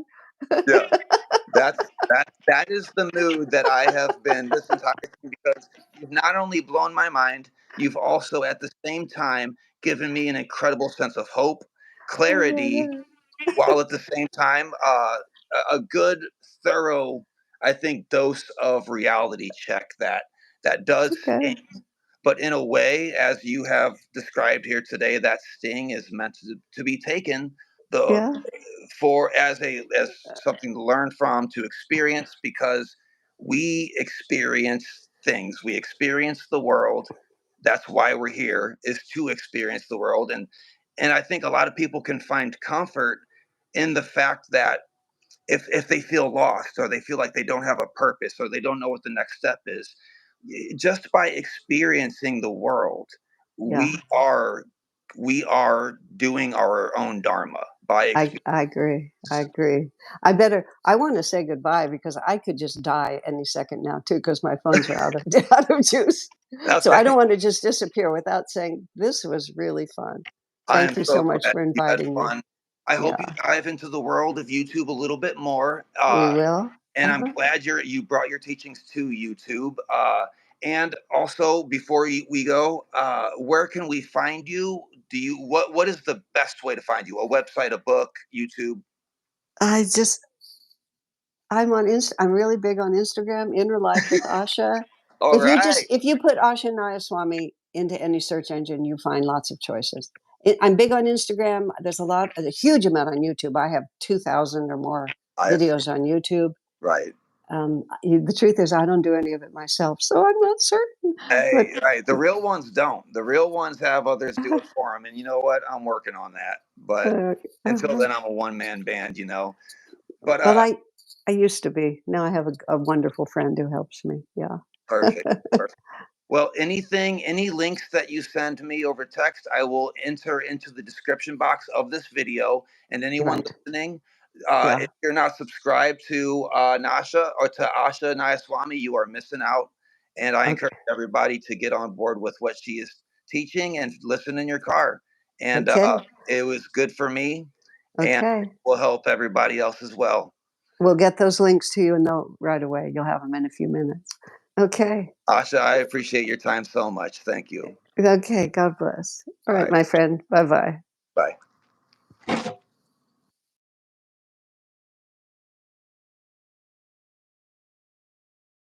Speaker 1: yeah. That is the mood that I have been this entire thing, because you've not only blown my mind, you've also at the same time given me an incredible sense of hope, clarity, while at the same time a good, thorough, I think, dose of reality check that does
Speaker 2: Okay.
Speaker 1: sting, but in a way, as you have described here today, that sting is meant to be taken the
Speaker 2: Yeah.
Speaker 1: for as something to learn from, to experience, because we experience things, we experience the world. That's why we're here, is to experience the world. And I think a lot of people can find comfort in the fact that if they feel lost, or they feel like they don't have a purpose, or they don't know what the next step is, just by experiencing the world,
Speaker 2: Yeah.
Speaker 1: we are doing our own dharma by
Speaker 2: I agree. I agree. I want to say goodbye because I could just die any second now too because my phones are out of out of juice. So I
Speaker 1: okay.
Speaker 2: don't want to just disappear without saying this was really fun.
Speaker 1: I
Speaker 2: Thank
Speaker 1: am
Speaker 2: you
Speaker 1: so
Speaker 2: so much
Speaker 1: glad
Speaker 2: for
Speaker 1: you had
Speaker 2: inviting me.
Speaker 1: fun. I hope you
Speaker 2: Yeah,
Speaker 1: dive into the world of YouTube a little bit more.
Speaker 2: we will.
Speaker 1: And I'm
Speaker 2: Uh-huh.
Speaker 1: glad you brought your teachings to YouTube. And also, before we go, where can we find you? What is the best way to find you? A website, a book, YouTube?
Speaker 2: I just I'm really big on Instagram, Inner Life with Asha.
Speaker 1: All right.
Speaker 2: If you put Asha Nayaswami into any search engine, you find lots of choices. I'm big on Instagram. There's a huge amount on YouTube. I have 2,000 or more
Speaker 1: I have seen.
Speaker 2: videos on YouTube.
Speaker 1: Right.
Speaker 2: The truth is, I don't do any of it myself, so I'm not certain. But
Speaker 1: Hey, right. The real ones don't. The real ones have others do it for them. And you know what? I'm working on that. But until
Speaker 2: uh,
Speaker 1: then, I'm a one-man band. But
Speaker 2: well, I used to be. Now I have a wonderful friend who helps me. Yeah.
Speaker 1: perfect. Perfect. Well, any links that you send me over text, I will enter into the description box of this video. And anyone
Speaker 2: Right.
Speaker 1: listening,
Speaker 2: Yeah.
Speaker 1: if you're not subscribed to Nasha or to Asha Nayaswami, you are missing out. And I encourage
Speaker 2: Okay.
Speaker 1: everybody to get on board with what she is teaching and listen in your car. And
Speaker 2: Okay.
Speaker 1: it was good for me, and
Speaker 2: Okay.
Speaker 1: will help everybody else as well.
Speaker 2: We'll get those links to you right away. You'll have them in a few minutes. Okay.
Speaker 1: Asha, I appreciate your time so much. Thank you.
Speaker 2: Okay. God bless. All
Speaker 1: All
Speaker 2: right,
Speaker 1: right.
Speaker 2: my friend. Bye bye.
Speaker 1: Bye.